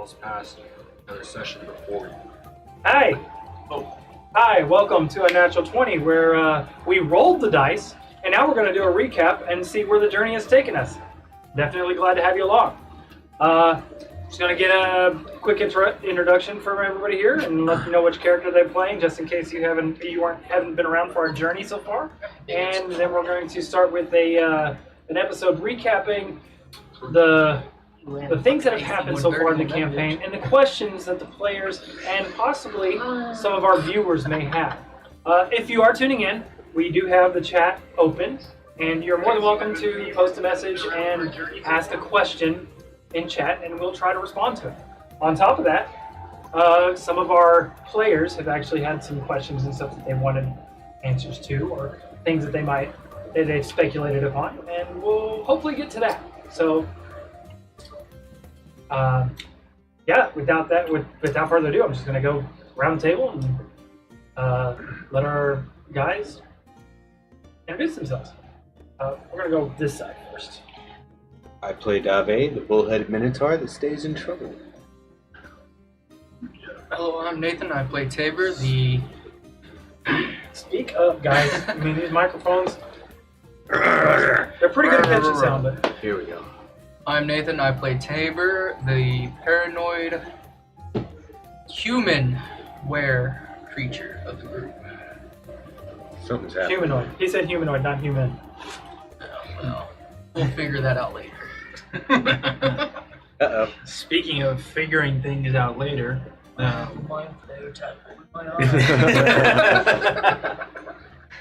else pass another session before you. Hi. Oh, Hi, welcome to a Natural 20 where we rolled the dice and now we're going to do a recap and see where the journey has taken us. Definitely glad to have you along. Just going to get a quick introduction from everybody here and let you know which character they're playing just in case you haven't been around for our journey so far. And then we're going to start with an episode recapping the things that have happened so far in the campaign and the questions that the players and possibly some of our viewers may have. If you are tuning in, we do have the chat open, and you're more than welcome to post a message and ask a question in chat, and we'll try to respond to it. On top of that, some of our players have actually had some questions and stuff that they wanted answers to, or things that they've speculated upon, and we'll hopefully get to that. So. Without further ado, I'm just going to go around the table and let our guys introduce themselves. We're going to go this side first. I play Dave, the bullheaded minotaur that stays in trouble. Hello, I'm Nathan. I play Tabor, the... Speak up, guys. I mean, these microphones, they're pretty good at pitch sound, but... Here we go. I'm Nathan. I play Tabor, the paranoid human creature of the group. Something's happening. Humanoid. He said humanoid, not human. Well, we'll figure that out later. Uh-oh. Speaking of figuring things out later,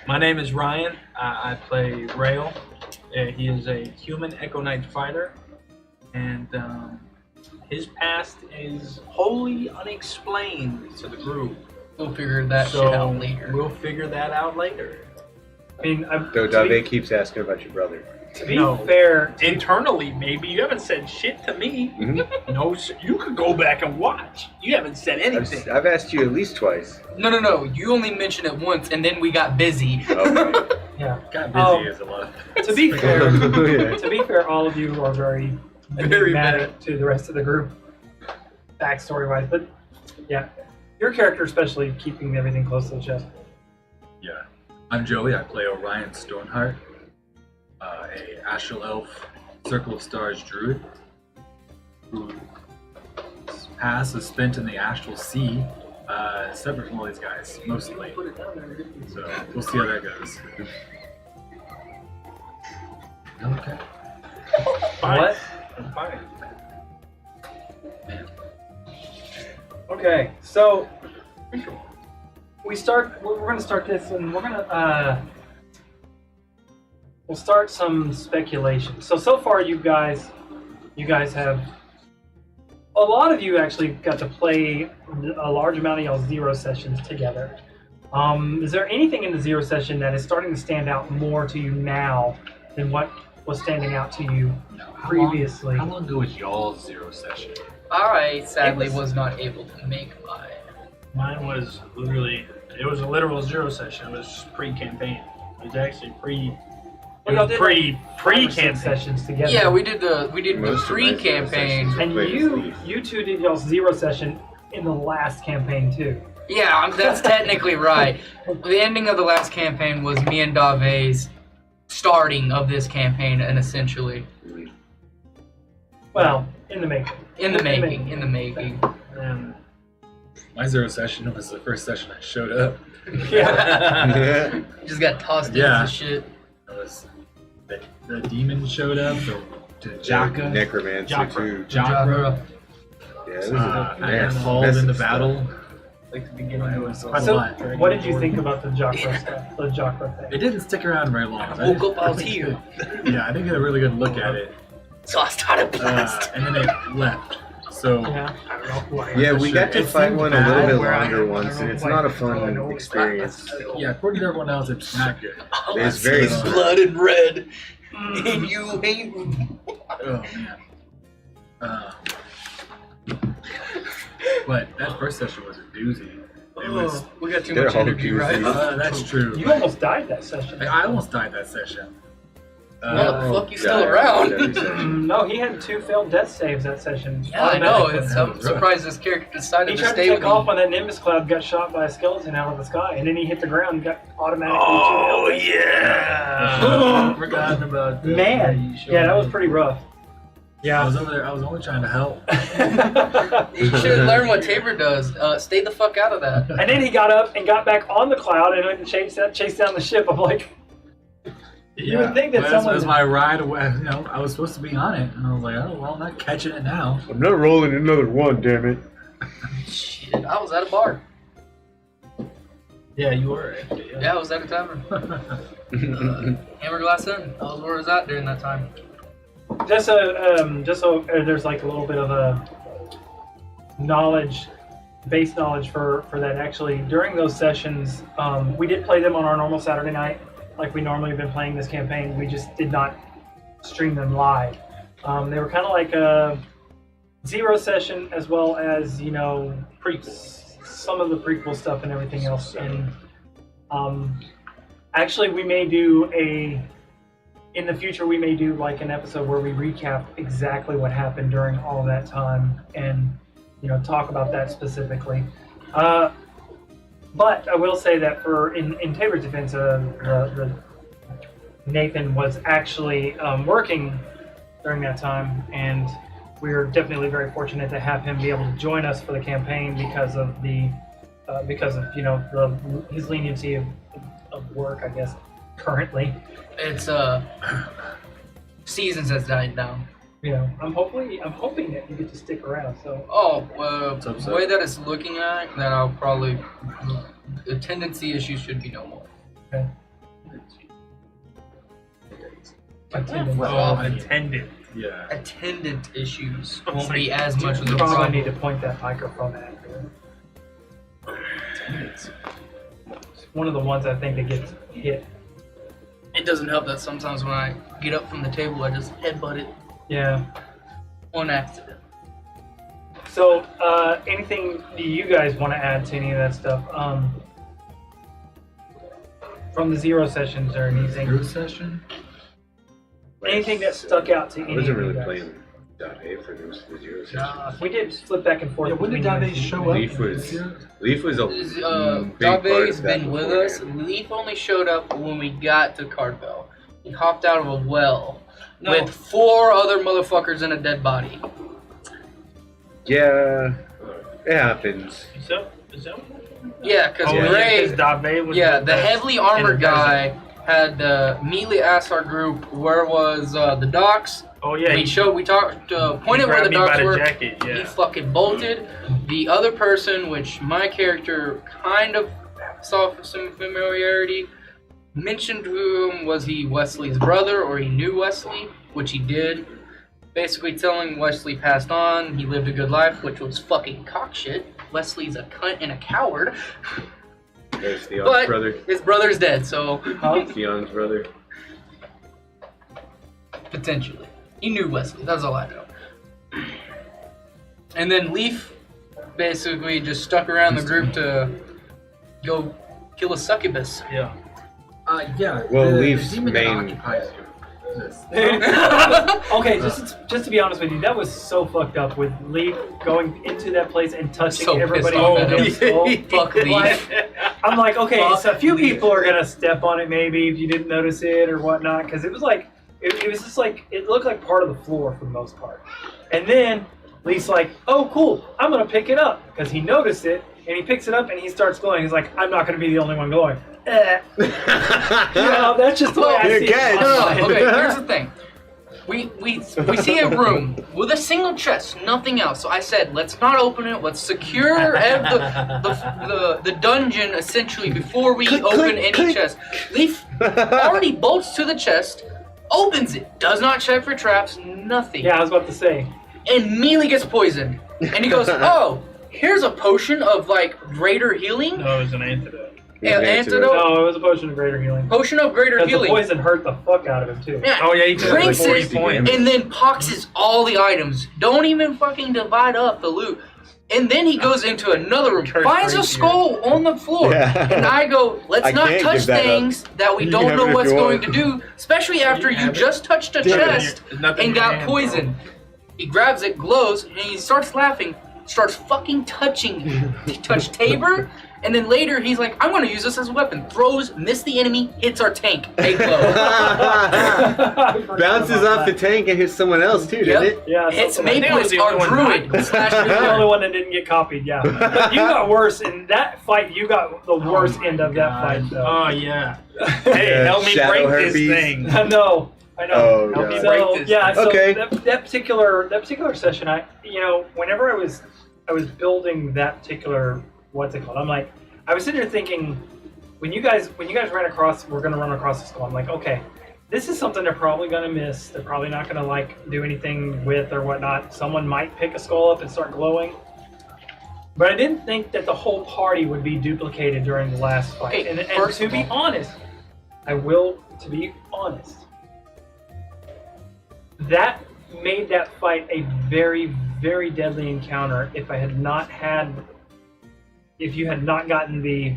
my name is Ryan. I play Rail. He is a human Echo Knight fighter, and his past is wholly unexplained to the group. We'll figure that shit out later. We'll figure that out later. I mean, Though Dave keeps asking about your brother. to be fair, Internally, maybe you haven't said shit to me. Mm-hmm. No, you could go back and watch. You haven't said anything. I've asked you at least twice. No. You only mentioned it once, and then we got busy. Okay. yeah. got busy as a lot. To be fair, Yeah. to be fair, all of you are very enigmatic to the rest of the group, backstory-wise. But yeah, your character especially keeping everything close to the chest. Yeah. I'm Joey. I play Orion Stoneheart, a Astral Elf, Circle of Stars druid, whose past is spent in the Astral Sea, separate from all these guys, mostly. So we'll see how that goes. Okay. Fine. What? I'm fine. Man. Okay, so we're going to start this, and we're going to we'll start some speculation. So far, you guys have, a lot of you actually got to play a large amount of y'all's zero sessions together. Is there anything in the zero session that is starting to stand out more to you now than what was standing out to you previously? How long ago was y'all's zero session? I sadly was not able to make mine. Mine was literally, it was a literal zero session. It was pre-campaign. It was actually Well, y'all did like 5 or 6 pre-campaign. sessions together. Yeah, we did the Most of my pre-campaign. zero And sessions you two did y'all's zero session in the last campaign too. Yeah, that's technically right. The ending of the last campaign was me and Dave's starting of this campaign, and essentially Well, in the making. in the making. And My zero session was the first session I showed up. Yeah. Yeah. Just got tossed Yeah. into shit. It was the demon showed up, the Jaka. Necromancer Jaka. too. Jaka. Yeah, this is I man, got called messy into stuff. battle. Like the beginning, it was quite a So, lot. what did you think about the Jokra stuff? The Jokra thing? It didn't stick around very long. I woke up, I was here. Yeah, I didn't get a really good look at it. So I started blast. And then it left. So Yeah. I don't know who I am. Yeah, we got to It fight seemed one a bad little bit where I longer don't once, and know it's why- not a so I fun know experience. yeah, according to everyone else, it's not good. It's very slow. blood and red, and you hate. Oh man. But that first session was a doozy. It was. We got too They're much all energy, right? doozies. That's true. You almost died that session. I almost died that session. Well, the fuck you still around? No, he had 2 failed death saves that session. Yeah, I know. Automatically. I'm surprised this character decided He to tried to stay with take off me. when that Nimbus cloud got shot by a skeleton out of the sky, and then he hit the ground and got automatically. Oh 2 failed death yeah. Forgotten about that. Man, yeah, that was pretty rough. I Yeah. was over there. I was only trying to help. You should learn what Tabor does. Stay the fuck out of that. And then he got up and got back on the cloud and went and chase down the ship. I'm like, you would think that Well, someone. That was my ride away. You know, I was supposed to be on it, and I was like, oh well, I'm not catching it now. I'm not rolling another one, damn it. Shit, I was at a bar. Yeah, you were actually. Yeah, I was at a tavern. Hammer Glass Inn. That was where I was at during that time. Just so there's like a little bit of a base knowledge for that. Actually, during those sessions, we did play them on our normal Saturday night, like we normally have been playing this campaign. We just did not stream them live. They were kind of like a zero session, as well as some of the prequel stuff and everything else. And actually, we may do in the future, we may do like an episode where we recap exactly what happened during all that time and, talk about that specifically. But I will say that in Tabor's defense, the Nathan was actually working during that time, and we are definitely very fortunate to have him be able to join us for the campaign because of his leniency of work, I guess, currently. It's seasons has died down. I'm hoping that you get to stick around. So. The way that it's looking at, that I'll probably the tendency issues should be no more. Okay. Attendant. Yeah. Attendant issues Oh won't my be as much of You a probably problem. need to point that microphone at you. It's one of the ones I think that gets hit. It doesn't help that sometimes when I get up from the table, I just headbutt it Yeah. on accident. So, anything do you guys want to add to any of that stuff? From the zero sessions or anything? Zero session? Anything that stuck out to I any wasn't of you really guys? playing .A for the zero session. We did flip back and forth. Yeah, when did between Dave you show up? Leaf was a big part Dave's of that been with us. beforehand. Leaf only showed up when we got to Cardbell. He hopped out of a well with 4 other motherfuckers and a dead body. Yeah, it happens. Is that Yeah, because Oh, Ray, yeah, Dave was the heavily armored in the guy had immediately asked our group where was the docks. Oh yeah, We talked, pointed where the grabbed me by docks the were. jacket, yeah. He fucking bolted. The other person, which my character kind of saw some familiarity, mentioned to him was he Wesley's brother or he knew Wesley, which he did. Basically telling Wesley passed on, he lived a good life, which was fucking cockshit. Wesley's a cunt and a coward. There's Theon's But brother. his brother's dead, so Theon's brother. potentially. He knew Wesley, that's all I know. And then Leaf basically just stuck around the group to go kill a succubus. Yeah. Yeah. Well, the Leaf's demon that main- occupies you. This. Okay, just to be honest with you, that was so fucked up with Leaf going into that place and touching So everybody pissed off on at the him. skull. Fuck Leaf. Like, I'm like, okay, Fuck so a few Leaf. people are gonna step on it maybe if you didn't notice it or whatnot, because it was like, it was just like, it looked like part of the floor for the most part. And then Leaf's like, oh cool, I'm gonna pick it up, because he noticed it, and he picks it up and he starts glowing. He's like, I'm not gonna be the only one glowing. That's just the way I You're see it. good. No. Okay, here's the thing. We see a room with a single chest, nothing else. So I said, let's not open it. Let's secure the dungeon essentially before we open any chest. Leaf already bolts to the chest, opens it, does not check for traps, nothing. Yeah, I was about to say. And immediately gets poisoned. And he goes, oh, here's a potion of like greater healing. No, it was an antidote. Antidote. No, it was a potion of greater healing. Potion of greater Because the healing. poison hurt the fuck out of him too. Yeah. Oh yeah, he took like Drinks 40 it, points. and then poxes all the items. Don't even fucking divide up the loot. And then he goes into another room, Church finds a right skull on the floor, Yeah. and I go, let's I not can't touch give that up. things that we You don't can have know it if what's you going want. to do, especially after You you have it. just touched a Yeah. chest There's nothing and in your got hand, bro. poisoned. He grabs it, glows, and he starts laughing, starts fucking touching. He touched Tabor, and then later he's like, I'm going to use this as a weapon. Throws, miss the enemy, hits our tank. They glow. I forgot Bounces about off the that. tank and hits someone else too, didn't it? Yeah, Hits something like that. Maple, the our only one druid. dying. Slash You're the only druid. one that didn't get copied, yeah. But you got worse in that fight. You got the worst end of that fight, though. Oh yeah. Hey, Yeah, help me shadow break herpes. this thing. I know. Oh, Help me God. break So this. yeah, so Okay. that particular session, whenever I was building that particular what's it called, I'm like, I was sitting there thinking, when you guys we're gonna run across the skull. I'm like, okay, this is something they're probably gonna miss. They're probably not gonna like do anything with or whatnot. Someone might pick a skull up and start glowing. But I didn't think that the whole party would be duplicated during the last fight. Okay, And first to of be all- honest, to be honest, that made that fight a very, very deadly encounter if you had not gotten the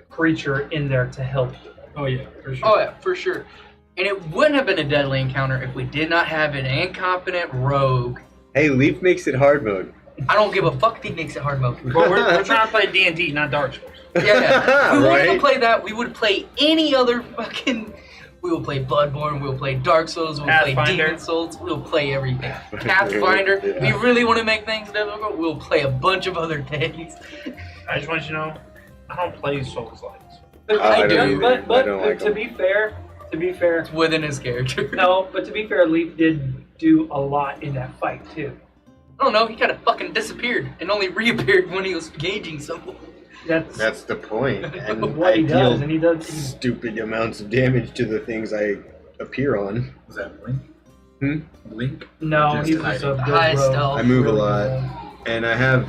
creature in there to help you. Oh yeah, for sure. Oh yeah, for sure. And it wouldn't have been a deadly encounter if we did not have an incompetent rogue. Hey, Leaf makes it hard mode. I don't give a fuck if he makes it hard mode. But we're trying to play D&D, not Dark Souls. Yeah. If we wanted to Right? play that, we would play any other fucking... We will play Bloodborne, we'll play Dark Souls, we'll play Pathfinder. Demon Souls, we'll play everything. Pathfinder. If we really want to make things difficult, we'll play a bunch of other things. I just want you to know, I don't play Souls likes. But, I do. don't either. but I don't like to them. be fair, It's within his character. no, but to be fair, Leaf did do a lot in that fight too. I don't know, he kind of fucking disappeared and only reappeared when he was engaging someone. That's the point. And what I he does, deal and he does. stupid amounts of damage to the things I appear on. Was that Blink? Hmm? Blink? No, Just he was a hiding. good High rogue. stealth. I move a Really lot. good rogue. And I have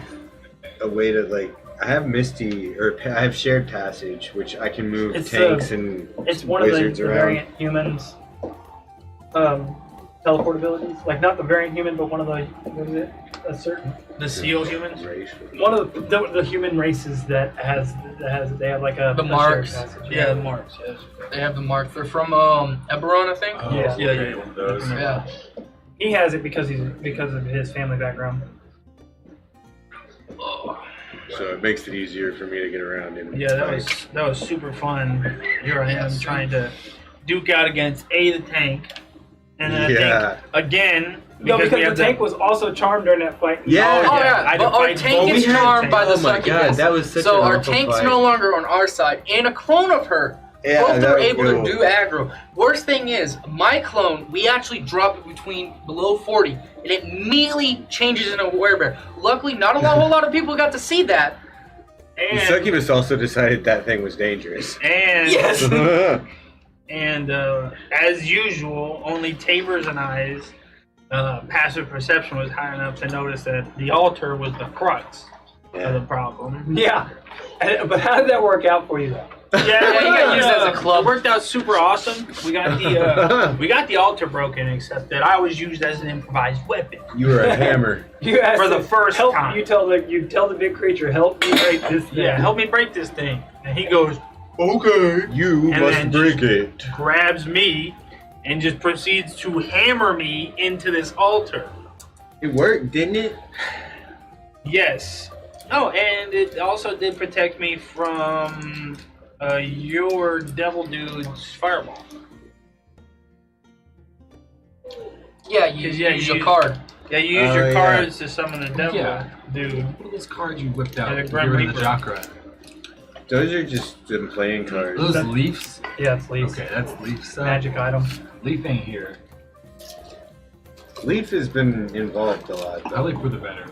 a way to I have Misty, or I have shared passage, which I can move It's, tanks and It's one of the wizards around. variant humans teleport abilities. Like not the variant human, but one of the what is it? A certain The seal humans? one of the human races that has they have like a The a marks. shared passage. Yeah, the marks, yes. They have the mark. They're from Eberron, I think. Oh, Yeah. Yeah, okay, yeah. one of those. Yeah. He has it because of his family background. So it makes it easier for me to get around him. Yeah, that was super fun. Here I am trying to duke out against the tank. And then I think, again, No, because we the have tank was also charmed during that fight. Yeah. Oh I yeah, had but to our fight tank both is tanks. charmed by the Oh my succubus. God, that was such so an our awful tank's fight. no longer on our side, and a clone of her. Yeah, Both that are was able cool. to do aggro. Worst thing is, my clone, we actually drop it between below 40, and it immediately changes into a werebear. Luckily, not a whole lot of people got to see that. The And, succubus also decided that thing was dangerous. and, Yes. and as usual, only Tabor's and I's passive perception was high enough to notice that the altar was the crux of the problem. Yeah. But how did that work out for you though? Yeah, you got used as a club. It worked out super awesome. We got the altar broken, except that I was used as an improvised weapon. You were a hammer. You asked For the him, first help, time. You tell the big creature, help me break this thing. Yeah, help me break this thing. And he goes, Okay. You And must then break it. grabs me, and just proceeds to hammer me into this altar. It worked, didn't it? Yes. Oh, and it also did protect me from your devil dude's fireball. Yeah, you 'Cause, use your card. Yeah, you use Oh, your yeah. cards to summon the devil Yeah. dude. What are those cards you whipped out? Yeah, the to Grim get rid of the Reaper. chakra. Those are just them playing cards. Those leaves? Yeah, it's Leaf's Okay, that's leaf stuff. magic item. Leaf ain't here. Leaf has been involved a lot. I Though. like for the better.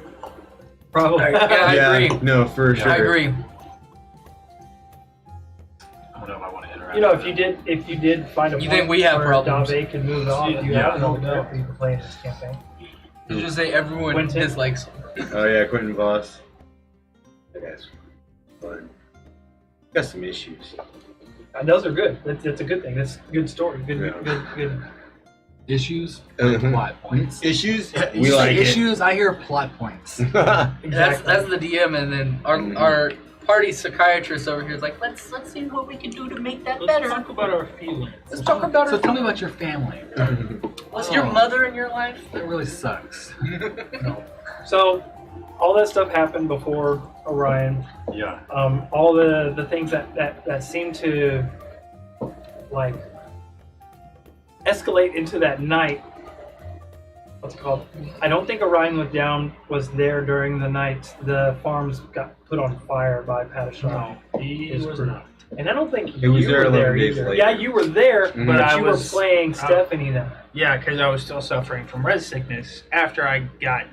Probably. Yeah, I agree. No, for sure. I agree. I don't know if I want to interact. You know, with if you did find a You point think we have where problems? Dave could move on, you Yeah, have another no doubt. character you can play in this campaign. You just say everyone Quentin? dislikes. Oh yeah, Quentin Voss. That guy's fun. Got some issues. And those are good. That's a good thing. That's a good story. Good, Yeah. good. Issues or Mhm. plot points? Issues? Yeah, We you like say it. Issues, I hear plot points. Exactly. That's the DM, and then our party psychiatrist over here is like, let's see what we can do to make that Let's better. talk about our feelings. Let's talk about So our tell me about your family. Was your mother in your life? That really sucks. So, all that stuff happened before Orion. Yeah. All the things that seem to like escalate into that night. What's it called? I don't think Orion was there during the night the farms got put on fire by Padishah. No, he His was group. not. And I don't think He was you there were 11 there days either. later. Yeah, you were there, Mhm. but I you was- were playing Stephanie then. Yeah, because I was still suffering from res sickness after I got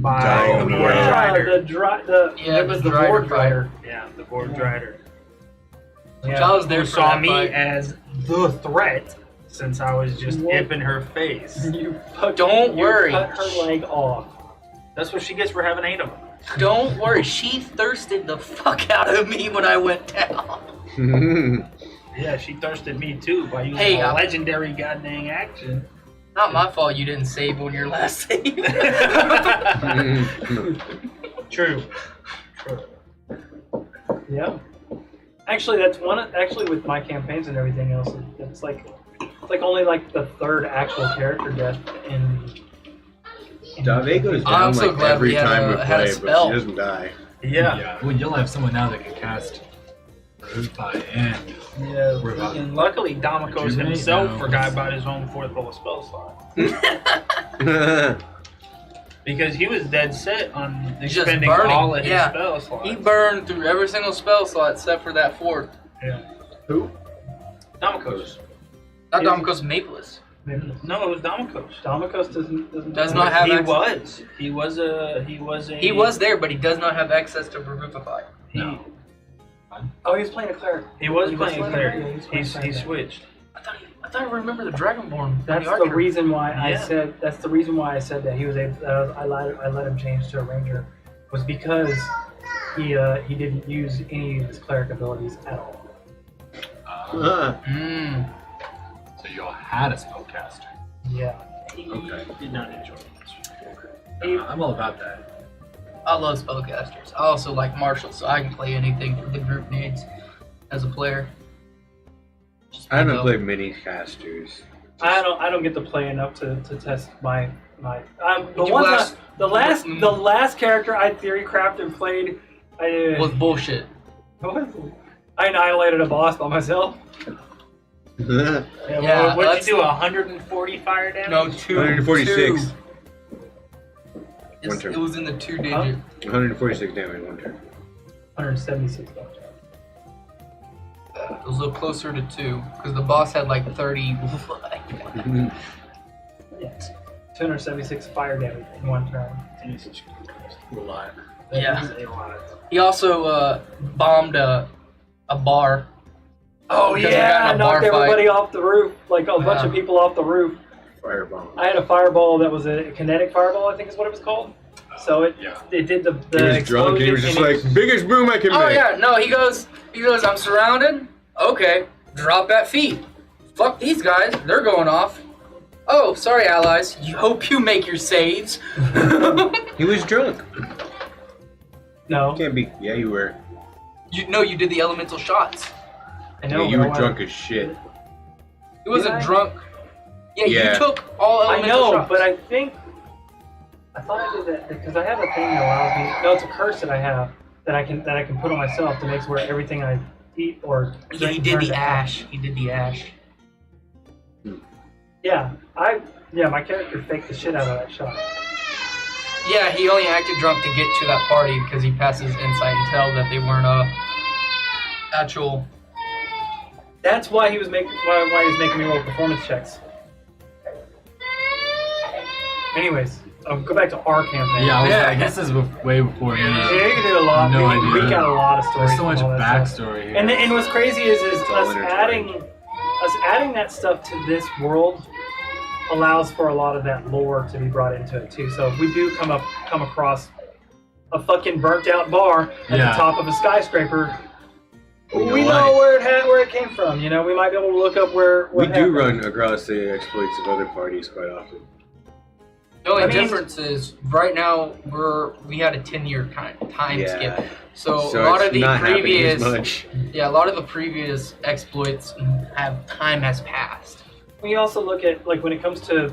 by Oh, the yeah. Board Drider. Yeah, it was the the Drider board fight. rider. Yeah, the Board Drider. Which I was there Who for saw that me fight. as the threat since I was just What? ipping her face. Don't worry. Cut her leg off. That's what she gets for having 8 of them. Don't worry, she thirsted the fuck out of me when I went down. Yeah, she thirsted me too by using Hey, a legendary goddamn action. Not my fault you didn't save on your last save. True. Yeah. Actually, that's one. Actually, with my campaigns and everything else, it's like only like the third actual character death in Dave goes I'm down so like glad every we had time a- we had a play, but spell. she doesn't die. Yeah. Well, you'll have someone now that can cast Revivify and Yeah. Revive. And luckily, Damokos Rejuvenate? himself No. forgot about his own 4th level spell slot. Because he was dead set on Just expending burning, all of his yeah. spell slots. He burned through every single spell slot except for that fourth. Yeah. Who? Damokos. Not Yeah. Domicos Mapeless. No, it was Damokos. Domicos doesn't Does not have He access. was. He was a. He was there, but he does not have access to Revivify. He, Oh, he was playing a cleric. he was He was playing playing- cleric. yeah, he was playing He cleric. switched. I thought I remember the Dragonborn. That's the the Archer. reason why I Yeah. said. That's the reason why I said that he was able. I let him change to a ranger, was because he didn't use any of his cleric abilities at all. Mm. So you all had a spellcaster. Yeah. He Okay. did not enjoy it. I'm all about that. I love spellcasters. I also like martials, so I can play anything the group needs as a player. Just I haven't go. played many casters. I don't get to play enough to test my Did you blast- the last character I theory crafted and played. Was bullshit. I annihilated a boss by myself. Yeah, What'd that's- you do? 140 fire damage? No, 2. 146. 2. One turn. It was in the 2 digit. 146 damage one turn. 176. It was a little closer to 2 because the boss had like 30. Yes. 276 fire damage in one turn. Jesus Christ. A lot. Yeah. That is a lot. He also bombed a bar. Oh Because we got yeah, in I a bar knocked fight. everybody off the roof, like a bunch Yeah. of people off the roof. Firebomb. I had a fireball that was a kinetic fireball, I think is what it was called. So it Yeah. it did the He was drunk and he was just explosion like, biggest boom I can Oh make. yeah, no, he goes, I'm surrounded. Okay, drop at feet. Fuck these guys, they're going off. Oh, sorry, allies. You hope you make your saves. He was drunk. No, Can't be. Yeah, you were. You did the elemental shots. I know. Yeah, you but were I drunk as shit. He wasn't Did I? drunk. Yeah, Yeah. you took all I elemental know, shots. but I thought I did that because I have a thing that allows me. No, it's a curse that I have that I can put on myself to make where everything I eat or Yeah, drink he did turns the to ash. He did the ash. Yeah, my character faked the shit out of that shot. Yeah, he only acted drunk to get to that party because he passes insight and tell that they weren't actual. That's why he was making me roll performance checks. Anyways, go back to our campaign. Yeah, Yeah. I guess this is way before me. Yeah, you can do a lot. No we can idea. leak out a lot of stories. There's so much from all that stuff. backstory here. And what's crazy is all us intertwined. adding that stuff to this world allows for a lot of that lore to be brought into it too. So if we do come across a fucking burnt out bar at Yeah. the top of a skyscraper, You we what? know where it came from. You know, we might be able to look up where. We What do happened. run across the exploits of other parties quite often. The only I mean- difference is right now we had a 10-year time Yeah. skip. So a it's lot of the not happening as previous much. a lot of the previous exploits time has passed. We also look at, like, when it comes to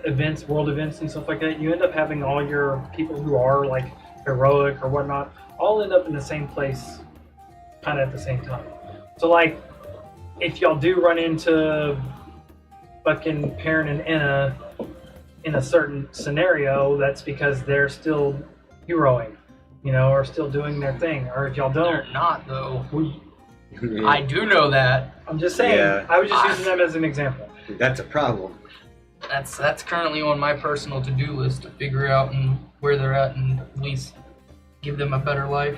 events, world events and stuff like that, you end up having all your people who are, like, heroic or whatnot, all end up in the same place kind of at the same time. So, like, if y'all do run into fucking Perrin and Enna in a certain scenario, that's because they're still heroing, you know, or still doing their thing. Or if y'all They're don't, not though. I do know that. I'm just saying, Yeah. I was just using them as an example. That's a problem. That's currently on my personal to-do list to figure out and where they're at and at least give them a better life.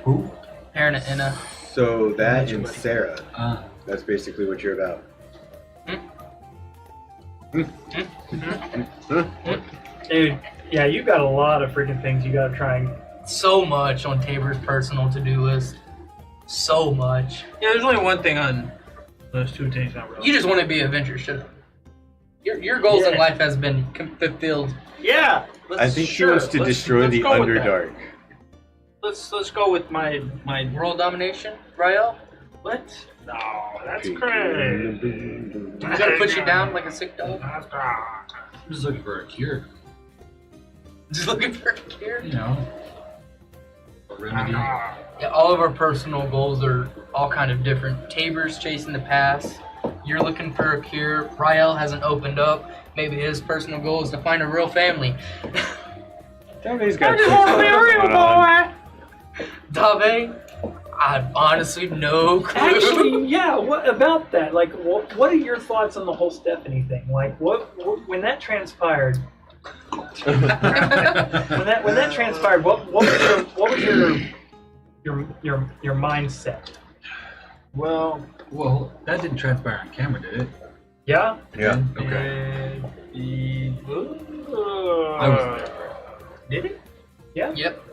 Who? Perrin and Enna. So that and Sarah, Uh, that's basically what you're about. Dude, yeah, you got a lot of freaking things you gotta try and. So much on Tabor's personal to-do list. So much. Yeah, there's only one thing on those two things not really. You just want to be adventure ship. Your goals in Yeah. life has been fulfilled. Yeah. I think she wants to destroy the go with that. Underdark. Let's go with my World domination, Rael? what? No, that's crazy. You gotta push you down like a sick dog. I'm just looking for a cure. Just looking for a cure. You know, a remedy. Yeah, all of our personal goals are all kind of different. Tabor's chasing the past. You're looking for a cure. Rael hasn't opened up. Maybe his personal goal is to find a real family. Somebody's got just want to be a real boy. Dave, I have honestly no clue. Actually, yeah. What about that? Like, what are your thoughts on the whole Stephanie thing? Like, what when that transpired? when that transpired, what was your mindset? Well, Well, that didn't transpire on camera, did it? Yeah. Yeah. Okay. I I was there. Did it? Yep.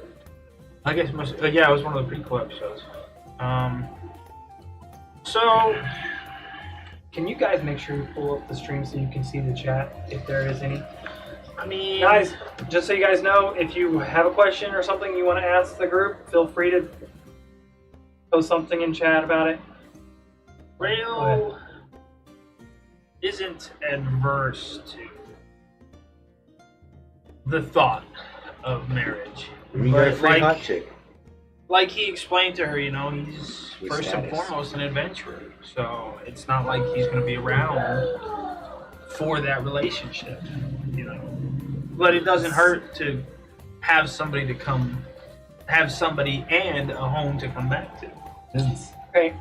I guess it must. Yeah, it was one of the prequel episodes. So Can you guys make sure you pull up the stream so you can see the chat if there is any? I mean, Guys, just so you guys know, if you have a question or something you want to ask the group, feel free to post something in chat about it. Rail isn't adverse to the thought of marriage. We got a But, free hot chick. like he explained to her, you know, he's With first and status. foremost an adventurer. So it's not like he's going to be around for that relationship, you know. But it doesn't hurt to have somebody and a home to come back to. Okay,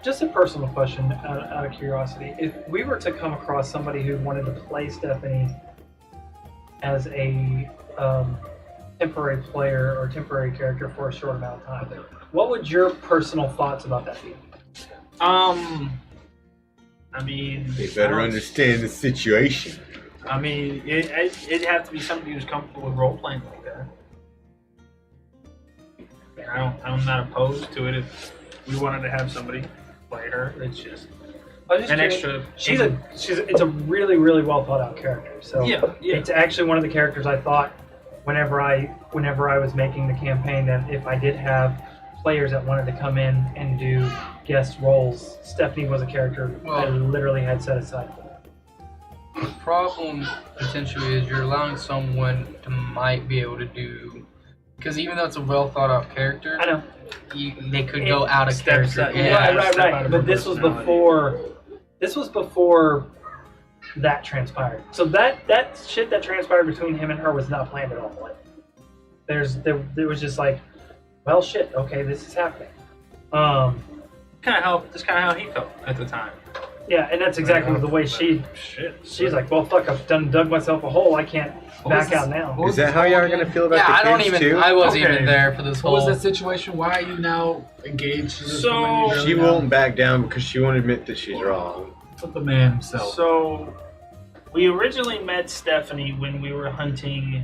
just a personal question out of curiosity. If we were to come across somebody who wanted to play Stephanie as a temporary player or temporary character for a short amount of time, what would your personal thoughts about that be? I mean, They better understand the situation. I mean, it'd have to be somebody who's comfortable with role playing like that. I'm not opposed to it if we wanted to have somebody play her. It's just I was just an curious. extra. It's a really, really well thought out character. So Yeah. it's actually one of the characters I thought whenever I was making the campaign that if I did have players that wanted to come in and do guest roles, Stephanie was a character I literally had set aside for that. The problem potentially is you're allowing someone to might be able to do, because even though it's a well thought out character, I know. they could go out of Steps character. out- Yeah. step out Right. of But her this was personality. before that transpired. So that shit that transpired between him and her was not planned at all. Like, there was just like, well, shit. Okay, this is happening. That's kind of how he felt at the time. Yeah, and that's exactly the way she's like, well, fuck, I've dug myself a hole. I can't back out now. What Is was that this how y'all are whole gonna again? feel about Yeah, the I don't kids even. too? I wasn't Okay. even there for this What whole. was that situation? Why are you now engaged? in this So- woman you really She know? won't back down because she won't admit that she's wrong. With the man himself. So, we originally met Stephanie when we were hunting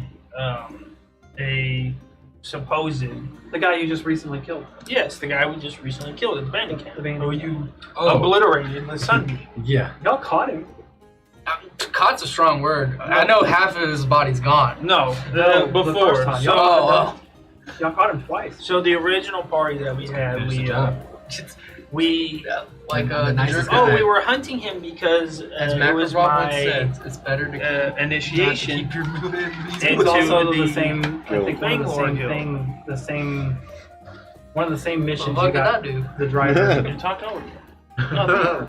a supposed. The guy you just recently killed. Yes, the guy we just recently killed at the bandit camp. The bandit Who camp. you Oh, obliterated with Sunbeam. yeah. Y'all caught him. Caught's a strong word. I know half of his body's gone. No, No, the before. first time. So, Oh, Y'all caught him twice. so the original party that we had, Finish the we job. we like The nicest oh guy. we were hunting him because as it was Makarov once my said, it's better to initiation. keep your movement. It's into also the the same. I think one of the Bangalore same Guild. thing. The same. One of the same missions What you did I got. do? The driver. You talked over you. No,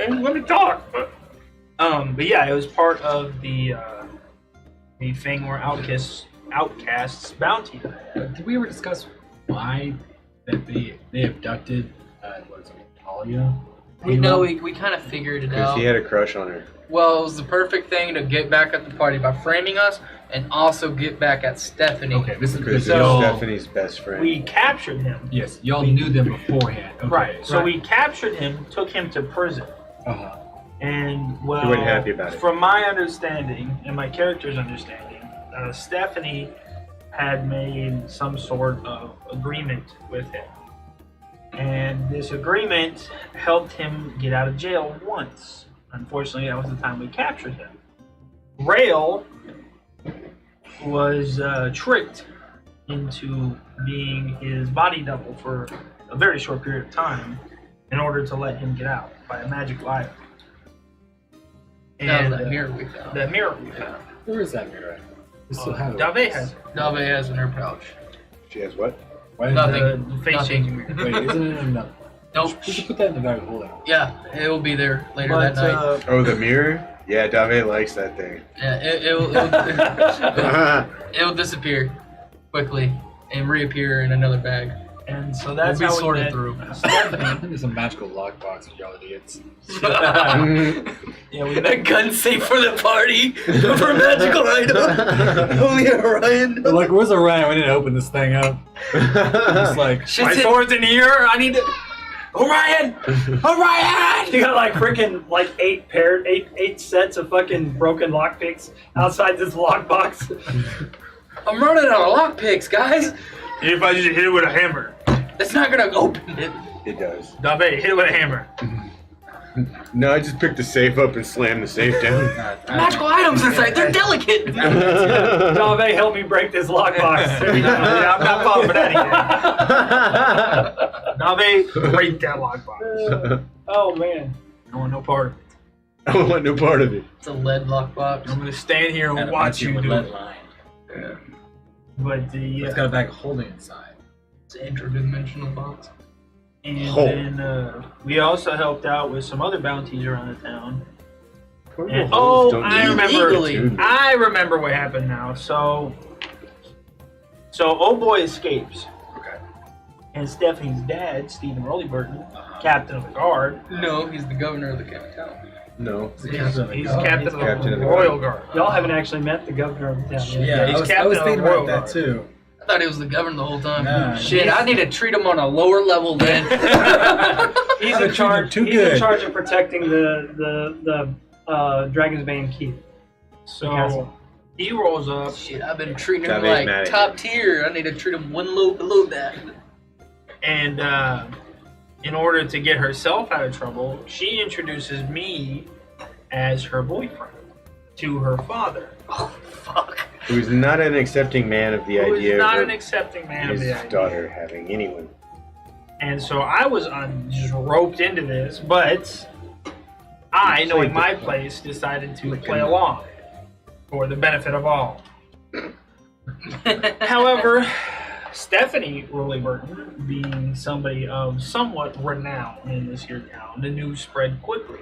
and let me talk. But yeah, it was part of the Fangor Outcasts bounty. Did we ever discuss why that they abducted what is it, Talia? We know we kind of figured it Because out. he had a crush on her. Well, it was the perfect thing to get back at the party by framing us and also get back at Stephanie. Okay, this is Because So- he's Stephanie's best friend. We captured him. Yes, y'all knew them beforehand. Okay. Right. So we captured him, took him to prison. Uh-huh. And well, He wasn't happy about it. From my understanding and my character's understanding, Stephanie had made some sort of agreement with him, and this agreement helped him get out of jail once. Unfortunately, that was the time we captured him. Rail was tricked into being his body double for a very short period of time in order to let him get out by a magical item. That was that mirror we found. That mirror we found. Where is that mirror? We still have it. Dave has it. Nave has in her pouch. She has what? Why is Nothing. The face changing mirror. Wait, isn't it enough? Nope. We should put that in the bag of holding. Yeah, it will be there later But, that night. Oh, the mirror? Yeah, Dave likes that thing. Yeah, it'll disappear quickly and reappear in another bag. and so that's We'll be how we sorted met through. I Stephanie. think there's a magical lockbox for y'all idiots. Yeah, we That gun safe for the party for a magical item. Oh yeah, Ryan. Like, where's Orion? We didn't open this thing up. It's like, my Shit's sword's in here. I need to. Orion! Orion! You got like freaking like eight sets of fucking broken lockpicks outside this lockbox. I'm running out of lockpicks, guys. If I just hit it with a hammer. That's not gonna open it. It does. Dave, hit it with a hammer. No, I just picked the safe up and slammed the safe down. Magical items inside, they're delicate. Dave, help me break this lockbox. Yeah, I'm not falling for that again. Dave, break that lockbox. Oh man. I don't want no part of it. I don't want no part of it. It's a lead lockbox. I'm gonna stand here and watch you do it. Yeah. But the It's got a bag of holding inside. It's an interdimensional box. and Oh. then we also helped out with some other bounties around the town. Portable And, holes oh, don't I need remember. attunement. I remember what happened now. So old boy escapes, Okay. and Stephanie's dad, Stephen Rollyburton, captain of the guard, No, he's the governor of the town. No. It's the captain of the he's guard. captain, captain of of the the Royal Guard. Y'all haven't actually met the governor of the town yet. Yeah, he's I was captain of thinking the about Royal that too. I thought he was the governor the whole time. Nah, Shit, I need to treat him on a lower level then. He's in charge. Too He's in good. charge of protecting the Dragon's Bane keep. So he rolls up, Shit, I've been treating him Dave's like mad at top tier. I need to treat him one low below that. and in order to get herself out of trouble, she introduces me as her boyfriend to her father, Oh, fuck. Who's not an accepting man of the who idea is not of an accepting man of his the idea. daughter having anyone. And so I was just roped into this, but I, knowing my place, decided to play along for the benefit of all. However, Stephanie Rollyburton, being somebody of somewhat renown in this here town, the news spread quickly.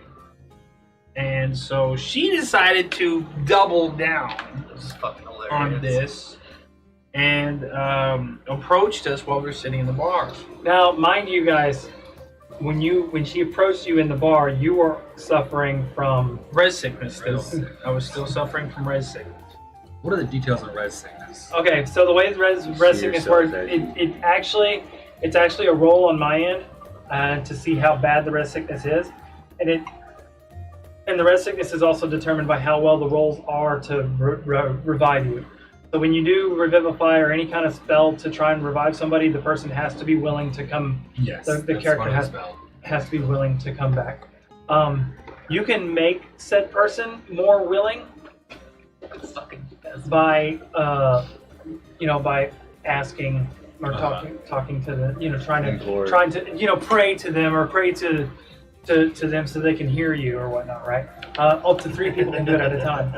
And so she decided to double down This is fucking hilarious. on this and approached us while we were sitting in the bar. Now, mind you guys, when she approached you in the bar, you were suffering from. Res sickness still. I was still suffering from res sickness. What are the details on res sickness? Okay, so the way res sickness yourself works, as it's actually a roll on my end to see how bad the res sickness is, and the res sickness is also determined by how well the rolls are to revive you. So when you do revivify or any kind of spell to try and revive somebody, the person has to be willing to come. Yes. The that's character part of the spell. has to be willing to come back. You can make said person more willing by by asking or talking to them, trying to pray to them or pray to them so they can hear you or whatnot, right? Up to 3 people can do it at a time.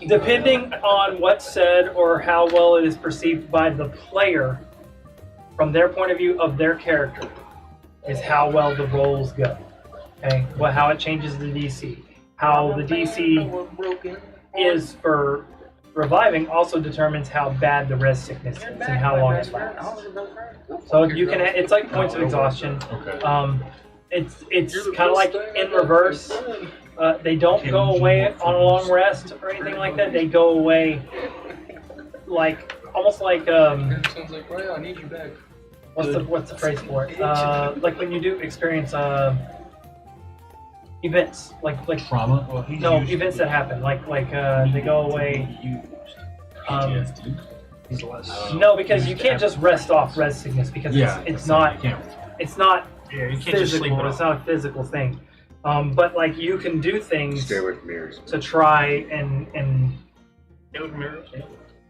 Depending on what's said or how well it is perceived by the player, from their point of view of their character, is how well the rolls go. Okay, well, how it changes the DC, how the DC is for reviving also determines how bad the res sickness is and how long it lasts. So you can, it's like points of exhaustion. Okay. It's kind of like in reverse. They don't go away on a long rest or anything like that. They go away like almost like Sounds like, right, I need you back. what's the phrase for it? Like when you do experience events like Trauma. Well, he's no used events to that happen like they go away. PTSD. He's less. No, because you can't just rest off res sickness because it's not You can't. it's not Yeah, you can't just sleep it physical. It's off. not a physical thing. But like you can do things Stay away from mirrors. to try and It would mirror. Yeah.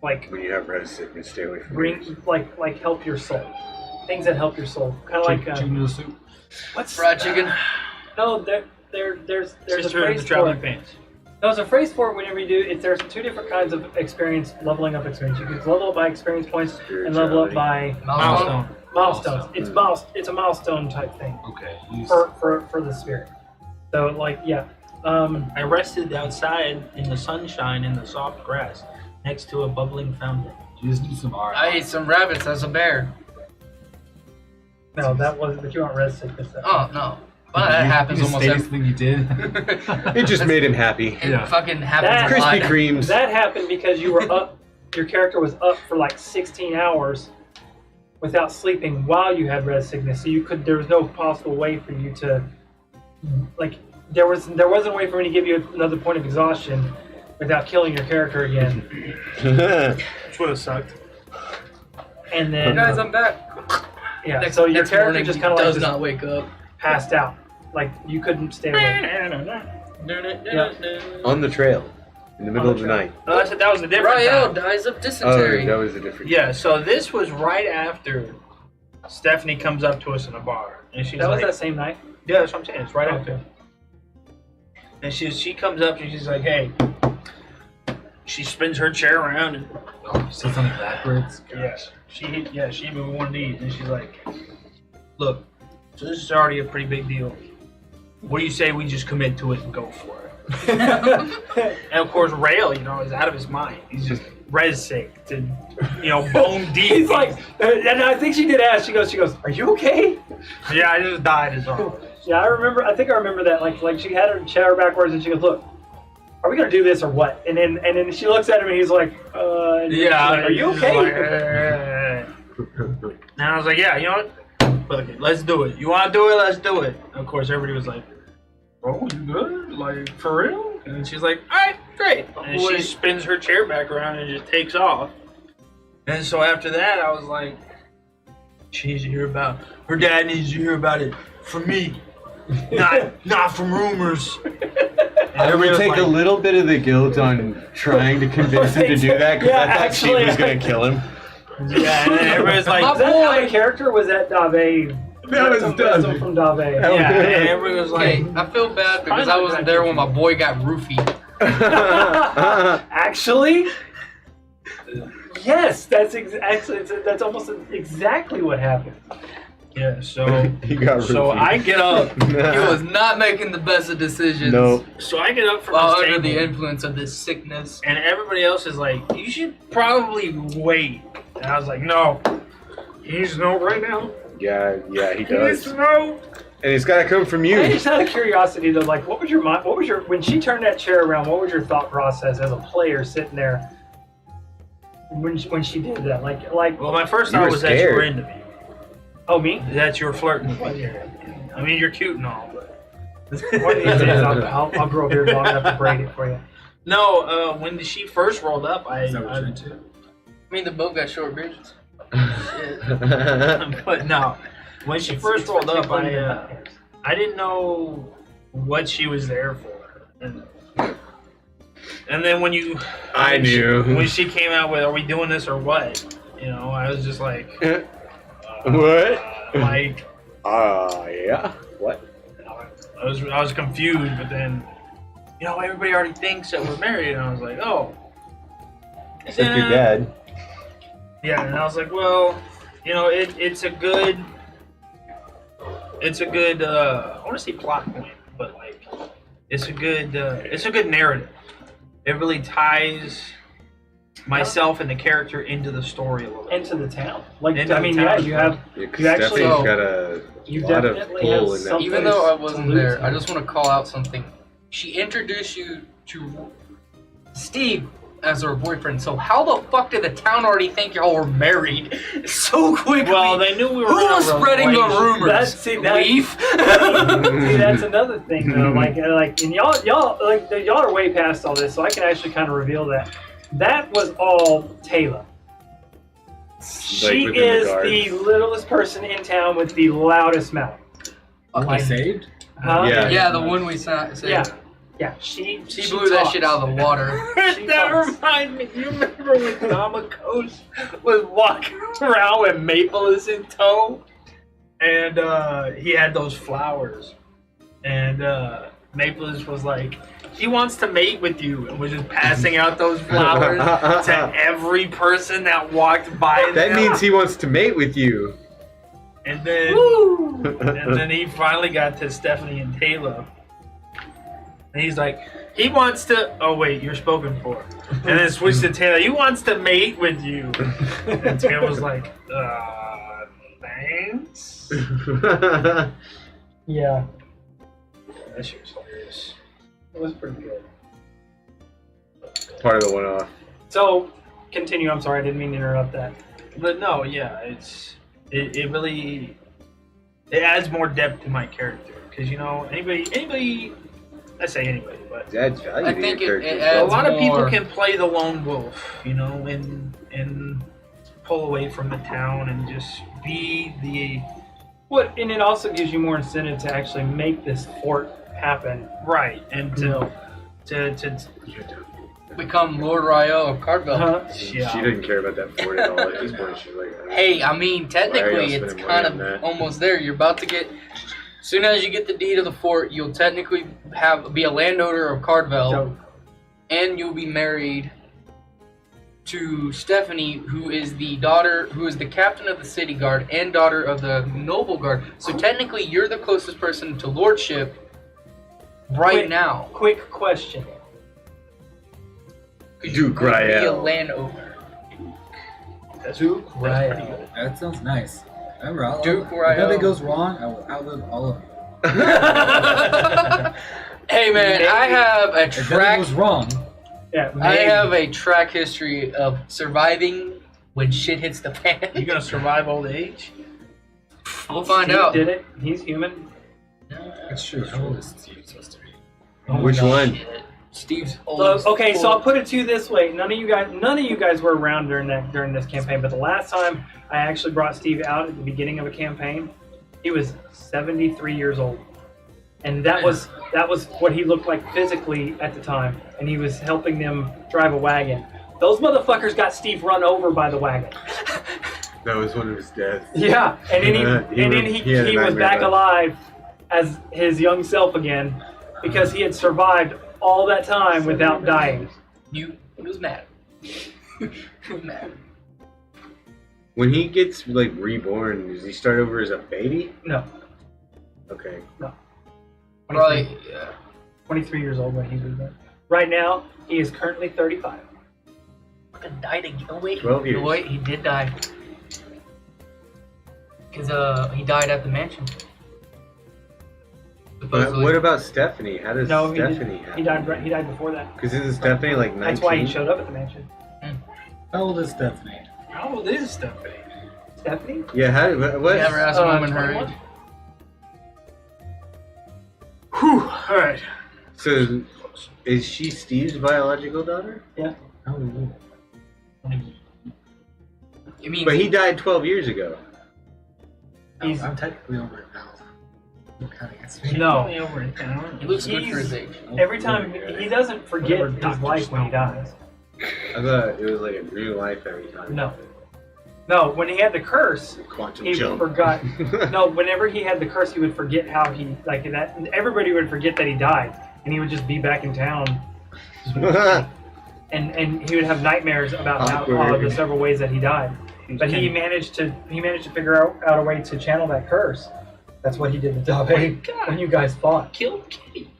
like When you have red sickness, stay away from mirrors. bring like help your soul. Things that help your soul. Kind of like Chicken noodle soup. what's Fried chicken. No, there's a Sister in phrase the for traveling it. pants. There's a phrase for it whenever you do. There's 2 different kinds of experience, leveling up experience. You can level up by experience points and level up by Milestone. milestones. It's a milestone type thing Okay. for the spirit. So like I rested outside in the sunshine in the soft grass next to a bubbling fountain. You just need some art. I ate some rabbits as a bear. no, that wasn't. But you aren't res sickness. Oh no, but that happens almost every. thing you did. It just made him happy. It Yeah. fucking happens That- a lot. Krispy Kremes. That happened because you were up. Your character was up for like 16 hours without sleeping while you had res sickness. So there was no possible way for you to there wasn't a way for me to give you another point of exhaustion without killing your character again. Which would have sucked. And then Guys, I'm back. so your next character morning, just kind of does like not wake up. passed out. Like you couldn't stay awake. On the trail, in the middle of the night. No, that was a different Rael time. dies of Oh, dysentery. that was a different. Yeah, so this was right after Stephanie comes up to us in a bar. And she's That was like, that same night. yeah, that's what I'm saying. It's right Okay. after. And she comes up and she's like, hey. She spins her chair around and Oh, sits on it backwards. she moved one of these and she's like, look, so this is already a pretty big deal. What do you say we just commit to it and go for it? And of course, Rail, is out of his mind. He's just res sick to, bone deep. He's like, and I think she did ask. She goes, "Are you okay?" yeah, I just died as well. Yeah, I think I remember that. Like she had her chair backwards, and she goes, "Look, are we gonna do this or what?" And then she looks at him, and he's like, and she's like, "Are you okay?" And I was like, yeah, you know what? Fuck it, let's do it. You want to do it? Let's do it. And of course, everybody was like, oh, you good? Like, for real? And she's like, all right, great. And she spins her chair back around and just takes off. And so after that, I was like, she needs to hear about, her dad needs to hear about it from me, not from rumors. I would take a little bit of the guilt on trying to convince him to do that because I thought she was going to kill him. Yeah, and then everybody's like, Was that out of character? Was that Dave? That was Dave. From Dave. yeah, and everybody was Okay, like, I feel bad because I wasn't there when my boy got roofied. Actually, yes, that's that's almost exactly what happened. yeah, so He got so roofied. I get up. He was not making the best of decisions. No. So I get up from While this under table, the influence of this sickness. and everybody else is like, you should probably wait. And I was like, no. He needs to know right now. Yeah, he He needs does. to know. And it's got to come from Hey, you. just out of curiosity, though, like, what was your when she turned that chair around? What was your thought process as a player sitting there when she did that? Like, Well, my first You thought were was that you were scared. into me. oh me? That you were flirting with me. I mean, you're cute and all, but One of these days, I'll grow a beard long enough to braid it for you. No, when she first rolled up, Is that what you're into? I mean, they both got short beards. Shit. but no, when she first rolled up, I didn't know what she was there for, and then when you, I knew. when she came out with, "Are we doing this or what?" You know, I was just like, What? like, Yeah. What? I was confused, but then, you know, everybody already thinks that we're married, and I was like, oh. Except your dad. Yeah, and I was like, well, you know, it's a good, I want to say plot point, but like, it's a good narrative. It really ties myself and the character into the story a little bit. Into the town. Like, Into I mean, the yeah, town. you have. Because You actually- Stephanie's got a You lot of definitely pull have in that. something. Even though I to wasn't lose there, I here. just want to call out something. She introduced you to Steve as her boyfriend. So how the fuck did the town already think y'all were married so quickly? Well, they knew we were. Who in a was spreading the relationship. rumors? Leaf. See, that's another thing though. Like, and y'all are way past all this, so I can actually kind of reveal that. That was all Taylor. She within the is guards. the littlest person in town with the loudest mouth. I saved? Huh? Yeah. Yeah, the one we said. Yeah. She blew that talks. shit out of the water. She That talks. reminds me. You remember when Namakos was walking around with Maple is in tow, and he had those flowers, and Maple was like, he wants to mate with you, and was just passing out those flowers to every person that walked by. That them. means he wants to mate with you. And then, he finally got to Stephanie and Taylor. And he's like, he wants to. Oh wait, you're spoken for. And then switched to Taylor. He wants to mate with you. And Taylor was like, thanks. Yeah, That shit was hilarious. it was pretty good. Part of the one-off. So, continue. I'm sorry, I didn't mean to interrupt that. But no, yeah, it really it adds more depth to my character because, you know, anybody. I say anybody, but Dad's value I to think your it character. a adds lot of people more. can play the lone wolf, you know, and pull away from the town and just be the And it also gives you more incentive to actually make this fort happen. right and to Become Lord Ryo of Cardwell. She yeah. didn't care about that fort at all at this point. She's like, Hey, I mean, Why are technically, y'all it's spending kind money of on that? almost there. You're about to get. As soon as you get the deed of the fort, you'll technically be a landowner of Cardwell, So, and you'll be married to Stephanie, who is the captain of the city guard and daughter of the noble guard. So technically, you're the closest person to lordship right now. quick question. Duke You'll be a Rael. landowner. Duke That's pretty Rael. good. That sounds nice. Remember, Duke if Rael. nothing goes wrong, I will outlive all of you. Hey man, I have a If nothing track. goes wrong, Yeah, I maybe. have a track history of surviving when shit hits the You fan. gonna survive old age? We'll find Steve out. did it. He's human. that's true. How old is Steve supposed to be? Which one? Shit. Steve's old. So, as okay, so fuck. I'll put it to you this way: none of you guys were around during this campaign. But the last time I actually brought Steve out at the beginning of a campaign, he was 73 years old, and that was what he looked like physically at the time. And he was helping them drive a wagon. Those motherfuckers got Steve run over by the wagon. That was one of his deaths. Yeah, and then He had a he was nightmare back about it. alive as his young self again because he had survived all that time without dying. He was mad. He was mad. When he gets like reborn, does he start over as a baby? No, Okay. Probably. Yeah. 23 years old when he was born. Right now, he is currently 35. Fucking died again. Oh wait. 12 years. Oh, wait, he did die. Cause he died at the mansion. But Supposedly. what about Stephanie? How does No, Stephanie he died. He died before that. Because isn't Stephanie like 19? That's why he showed up at the mansion. How old is Stephanie? How old is Stephanie? Stephanie? Yeah, how, what? You never asked a woman her 21? age. Whew. All right. So works. Is she Steve's biological daughter? Oh, You mean But he died 12 years ago. He's- I'm technically over it now. I'm counting it. No. Definitely over in town. he looks good for his He's- age. Every time he doesn't forget Whatever his Dr. life when he Stone. dies. I thought it was like a new life every time. No, when he had the curse, Quantum he jump. forgot. No, whenever he had the curse, he would forget how he like that. Everybody would forget that he died, and he would just be back in town, and he would have nightmares about how Awkward. the several ways that he died. But he managed to figure out a way to channel that curse. That's what he did to Dave God. when you guys fought. Killed Kitty.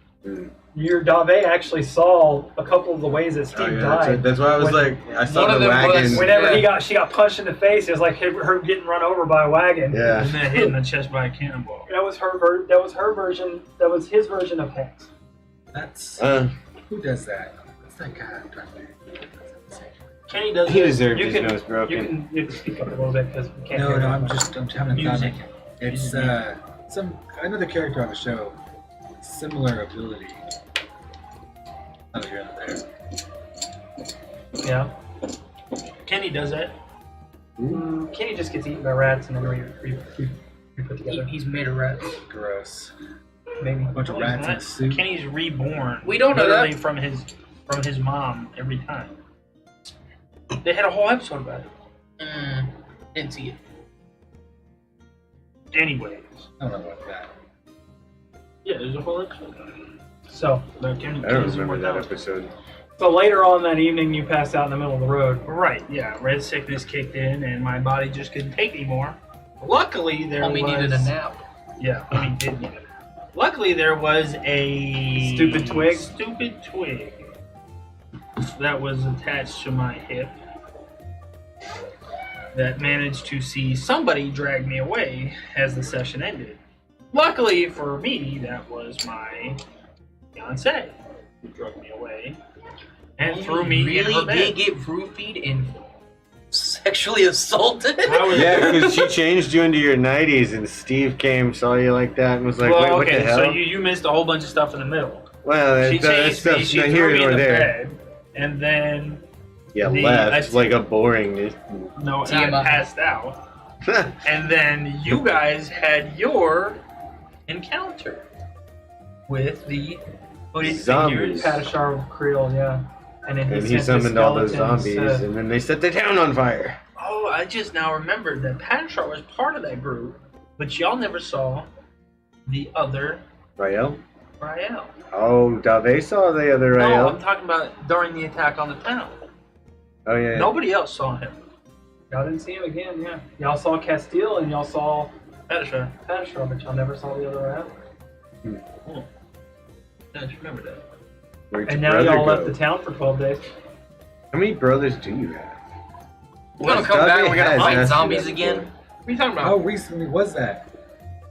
Your Dave actually saw a couple of the ways that Steve Oh, yeah, died. that's why I was When- like, I saw One of the them was- wagon. Whenever Yeah. she got punched in the face, it was like her getting run over by a wagon. Yeah. And then hit in the chest by a cannonball. That was her version. That was his version of Hex. That's who does that? What's that guy? Kenny does He it. deserved You his can nose broken. you can speak up a little bit because we can't. No, hear no, you. I'm having Music. fun. It's some another character on the show, similar ability. Oh, you're not there. Yeah. Kenny does it. Kenny just gets eaten by rats and then put together. He's made of rats. Gross. Maybe. A bunch of No, he's rats in not. a suit. Kenny's reborn. We don't know literally that. from his mom every time. They had a whole episode about it. Didn't see it. Anyways, I don't know about that. yeah, there's a whole episode about it. So About Kenny. I don't Kenny's remember that immortality. episode. later on that evening, you passed out in the middle of the road. Right, yeah. Red sickness kicked in and my body just couldn't take anymore. Luckily, there Homie was... needed a nap. Yeah, homie did need a nap. Luckily, there was a... Stupid twig? Stupid twig that was attached to my hip that managed to see somebody drag me away as the session ended. Luckily for me, that was my fiance who drug me away and threw me in her Really bed. did get roofied and sexually assaulted? I was, Yeah, because she changed you into your 90s, and Steve came, saw you like that, and was like, well, wait, what okay, the hell? so you missed a whole bunch of stuff in the middle. Well, She that changed me, stuff's she not threw here me in nor the there. bed, and then Yeah, The- left. I- Like a boringness. no, I TMI. passed out. And then you guys had your encounter with the hooded Zombies. figures. Padishar Creel, yeah. And then And he he sent summoned the all those skeletons zombies, to- and then they set the town on fire. Oh, I just now remembered that Padishar was part of that group, but y'all never saw the other Rael? Rael. Oh, Dave saw the other No, Rael. I'm talking about during the attack on the town. Oh, yeah. Nobody else saw him. Y'all didn't see him again, yeah. Y'all saw Castile and y'all saw Padishar. Padishar, but y'all never saw the other round. I just remember that. Where'd And your now brother y'all left go? the town for 12 days. How many brothers do you have? We're gonna come Dave back and we're gonna has fight asked you zombies that again? before. What are you talking about? How recently was that?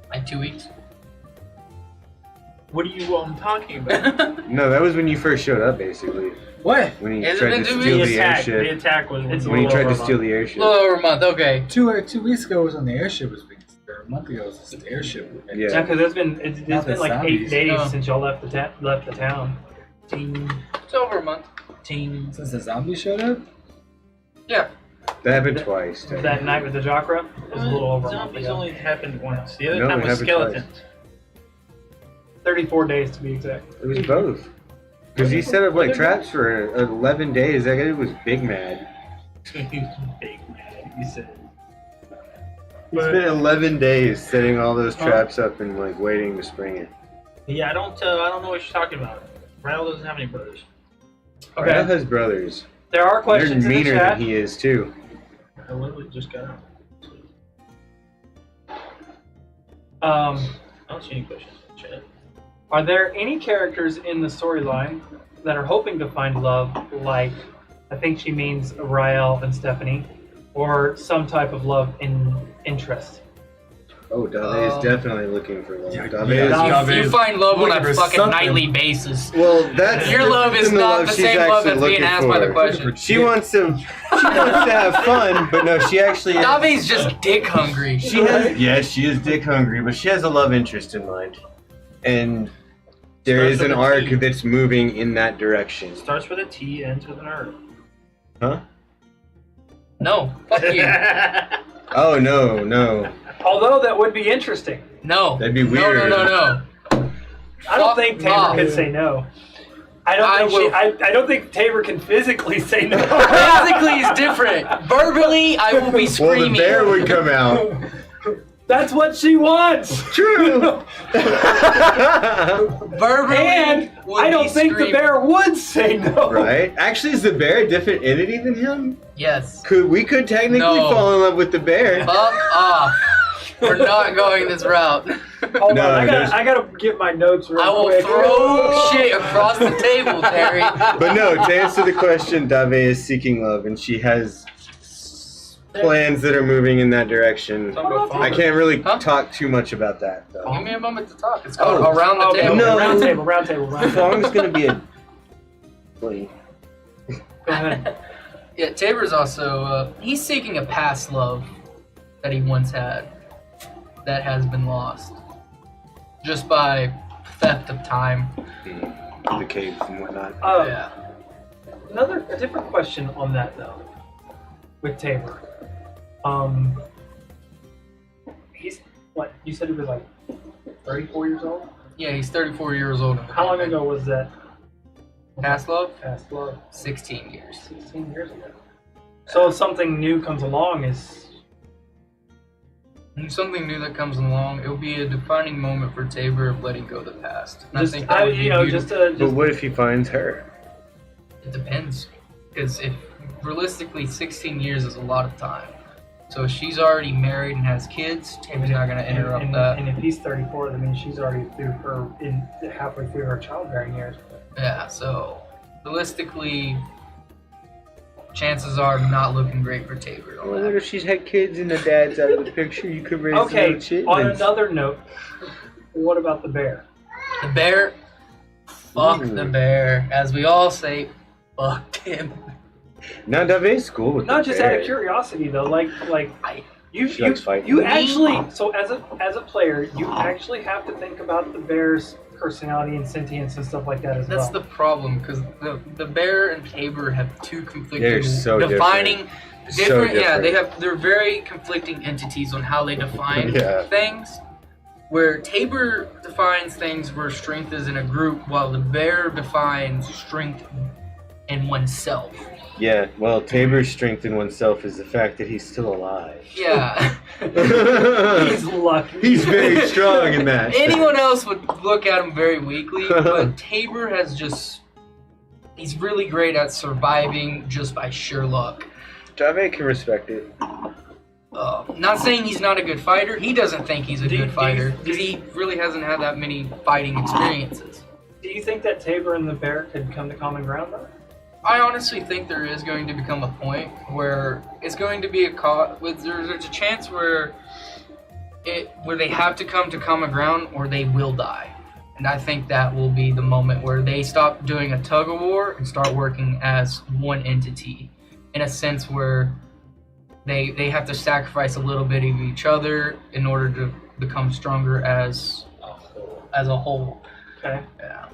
Like 2 weeks. What are you talking about? No, that was when you first showed up, basically. What? When he Has it tried been to 2 steal weeks? the The airship. attack was It's When he a tried to little steal the A airship. little over a month, okay. 2 weeks ago was when the airship was being. Or a month ago was the airship. Yeah. Yeah, because it's Not been the like 8 zombies. days Oh. since y'all left the town. Ting, It's over a month. ting. Since the zombies showed up? Yeah. That happened twice. That night with the Jokra was a little over a month Zombies ago. only happened once. The other No, time it was happened twice. skeletons. 34 days to be exact. It was both. Because he set up like traps for 11 days. That guy was big mad. Big man, he said. He spent 11 days setting all those traps up and like waiting to spring it. Yeah, I don't know what you're talking about. Rael doesn't have any brothers. Okay. Rael has brothers. There are They're questions in the meaner chat. than he is too. I literally just got out. Um, I don't see any questions in the chat. are there any characters in the storyline that are hoping to find love, like I think she means Rael and Stephanie, or some type of love in interest? Oh, Dave is definitely looking for love. Yeah, Dave yeah. is- You find love on Looking a for fucking something. nightly basis. Well, that's Your love is different than the not love the she's same love actually that's being looking asked by the for. question. She wants to have fun, but no, she actually Davi's just dick hungry. she has, yes, she is dick hungry, but she has a love interest in mind. And There Starts is with an a arc T. that's moving in that direction. Starts with a T, ends with an R. Huh? No, fuck you. Oh, no. Although that would be interesting. No. That'd be weird. No. I don't Fuck think Tabor off. could say no. I don't think Tabor can physically say no. Physically is different. Verbally, I will be Well, screaming. the bear would come out. That's what she wants. True. Verbally, And would I don't be think screaming. the bear would say no. Right? Actually, is the bear a different entity than him? Yes. We could technically No. fall in love with the bear. Fuck off. We're not going this route. Hold No, on, there's- I gotta get my notes real I will quick. throw shit across the table, Terry. But no, to answer the question, Dave is seeking love, and she has plans that are moving in that direction. I can't really Huh? talk too much about that, though. Give me a moment to talk. It's called Oh. Around the Okay, Table. No. round table. The song's gonna be a. Wait. Go ahead. Yeah, Tabor's also, he's seeking a past love that he once had that has been lost. Just by theft of time. The caves and whatnot. Yeah. A different question on that though, with Tabor. He's what? You said he was like 34 years old. Yeah, he's 34 years old. How long ago was that? Past love? Past love. 16 years. 16 years ago. So if something new comes along, is When something new that comes along, it will be a defining moment for Tabor of letting go of the past. And just I think that would be beautiful. But what if he finds her? It depends. Because if realistically 16 years is a lot of time. So if she's already married and has kids, Tabor's not going to interrupt that. And if he's 34, that means she's already halfway through her childbearing years. Yeah, so realistically, chances are not looking great for Tabor. on Well, that. what if she's had kids and the dad's out of the picture? You could raise Okay, little children. on another note, what about the bear? The bear, fuck Ooh. the bear. As we all say, fuck him. Now, Dave's cool with Not the just bear. out of curiosity though, like you She likes fighting. you actually, so as a player, you actually have to think about the bear's personality and sentience and stuff like that as That's well. the problem, because the bear and Tabor have two conflicting, They're so defining, So different. Yeah, different. they're very conflicting entities on how they define Yeah. things. Where Tabor defines things where strength is in a group, while the bear defines strength in oneself. Yeah, well, Tabor's strength in oneself is the fact that he's still alive. Yeah. He's lucky. He's very strong in that. Anyone else would look at him very weakly, but Tabor has he's really great at surviving just by sheer luck. Dave can respect it. Not saying he's not a good fighter, he doesn't think he's a good fighter, do because he really hasn't had that many fighting experiences. Do you think that Tabor and the bear could come to common ground though? I honestly think there is going to become a point where it's going to be there's a chance where they have to come to common ground or they will die. And I think that will be the moment where they stop doing a tug of war and start working as one entity, in a sense where they have to sacrifice a little bit of each other in order to become stronger as a whole. Okay. Yeah.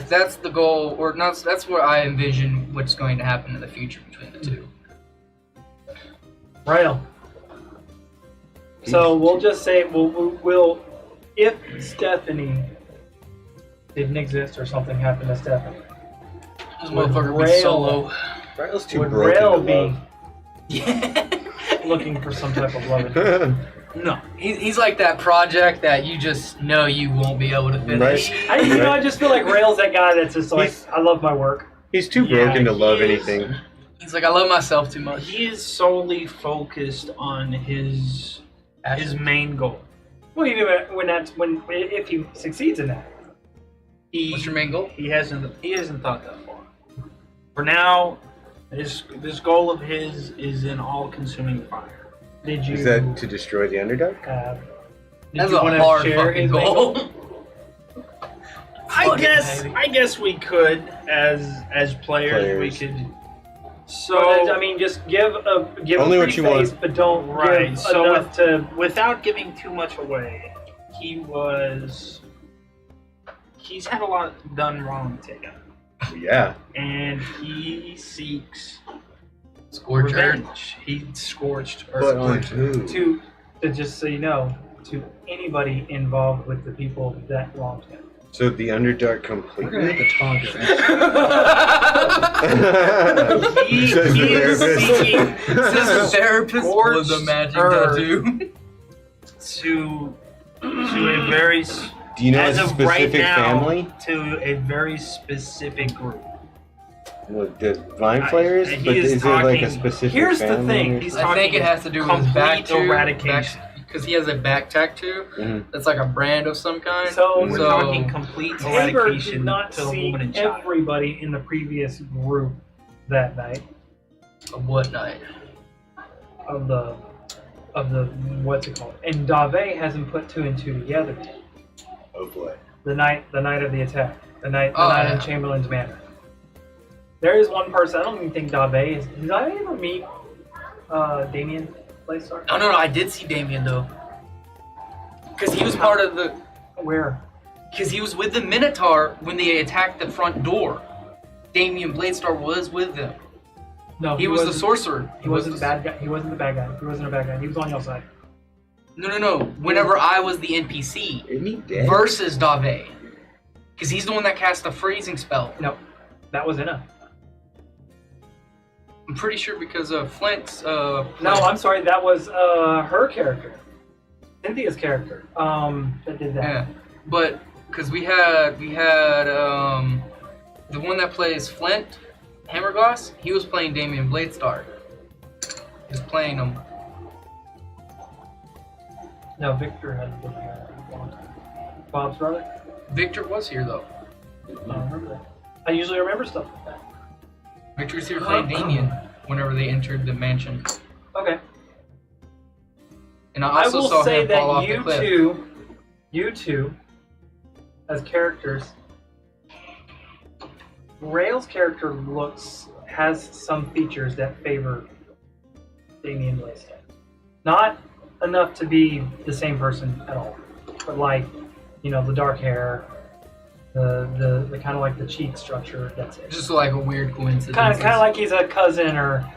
That's the goal, or not. That's where I envision what's going to happen in the future between the two. Rail. So we'll just say we'll if Stephanie didn't exist or something happened to Stephanie, This Would motherfucker be Rail- solo. Rail's too would broken Rail to be love. Yeah. looking for some type of love? No. He's like that project that you just know you won't be able to finish. Right. I just feel like Rail's that guy that's just like, I love my work. He's too Yeah, broken to love he is. anything. He's like, I love myself too much. He is solely focused on his main goal. Well, even if he succeeds in that. What's your main goal? He hasn't thought that far. For now, this goal of his is an all-consuming fire. Did you? Is that to destroy the underdog? Did That's you a wanna hard share fucking his goal. I Fuck it, guess baby. I guess we could as players. We could. So So I mean, just give Only a what pretty you want. face, but don't Right, give so enough to. without giving too much away, he he's had a lot done wrong to him, Yeah. and he seeks Scorched earth. revenge. He scorched But earth. on who? To just so you know, to anybody involved with the people that wronged him. So the Underdark We're gonna have completely. to talk eventually. He Says the is therapist. seeking Says the therapist Scorched with a magic earth. tattoo. to a very Do you know as a of right specific now family? to a very specific group. What, the Vine Flayers? he But is is it like a talking- specific Here's the family? thing, or He's I think it has to do with his back complete eradication. because he has a back tattoo. Mhm. That's like a brand of some kind. So We're So- talking complete Tabor did eradication not to the see woman and child. everybody in the previous group that night Of what night? of the what's it called? And Dave hasn't put two and two together yet. Oh boy. The night of the attack, the night Oh, in yeah. Chamberlain's Manor. There is one person. I don't even think Dave is. Did I ever meet Damien Playstar? No, I did see Damien though. Because he was part of the. Where? Because he was with the Minotaur when they attacked the front door. Damien Bladestar was with them. No, He was the wasn't- sorcerer. He wasn't the bad guy. He wasn't the bad guy. He wasn't a bad guy. He was on your side. No. Whenever I was the NPC Isn't he dead? versus Dave. Because he's the one that cast the freezing spell. No, that was Inna. I'm pretty sure because of Flint's. No, I'm sorry. That was her character, Cynthia's character. That did that. Yeah, but because we had the one that plays Flint, Hammerglass. He was playing Damien Bladestar. He was playing him. No, Victor hadn't been here in a long time. Bob's brother. Victor was here though. I don't remember that. I usually remember stuff like that. Victor was here playing Damien whenever they entered the mansion. Okay. And I I also will saw say him fall that off the cliff. you two, as characters, Rail's character has some features that favor Damien Blaisdell. Not enough to be the same person at all, but like, the dark hair, the kind of like the cheek structure. That's it. Just like a weird coincidence. Kind of like he's a cousin or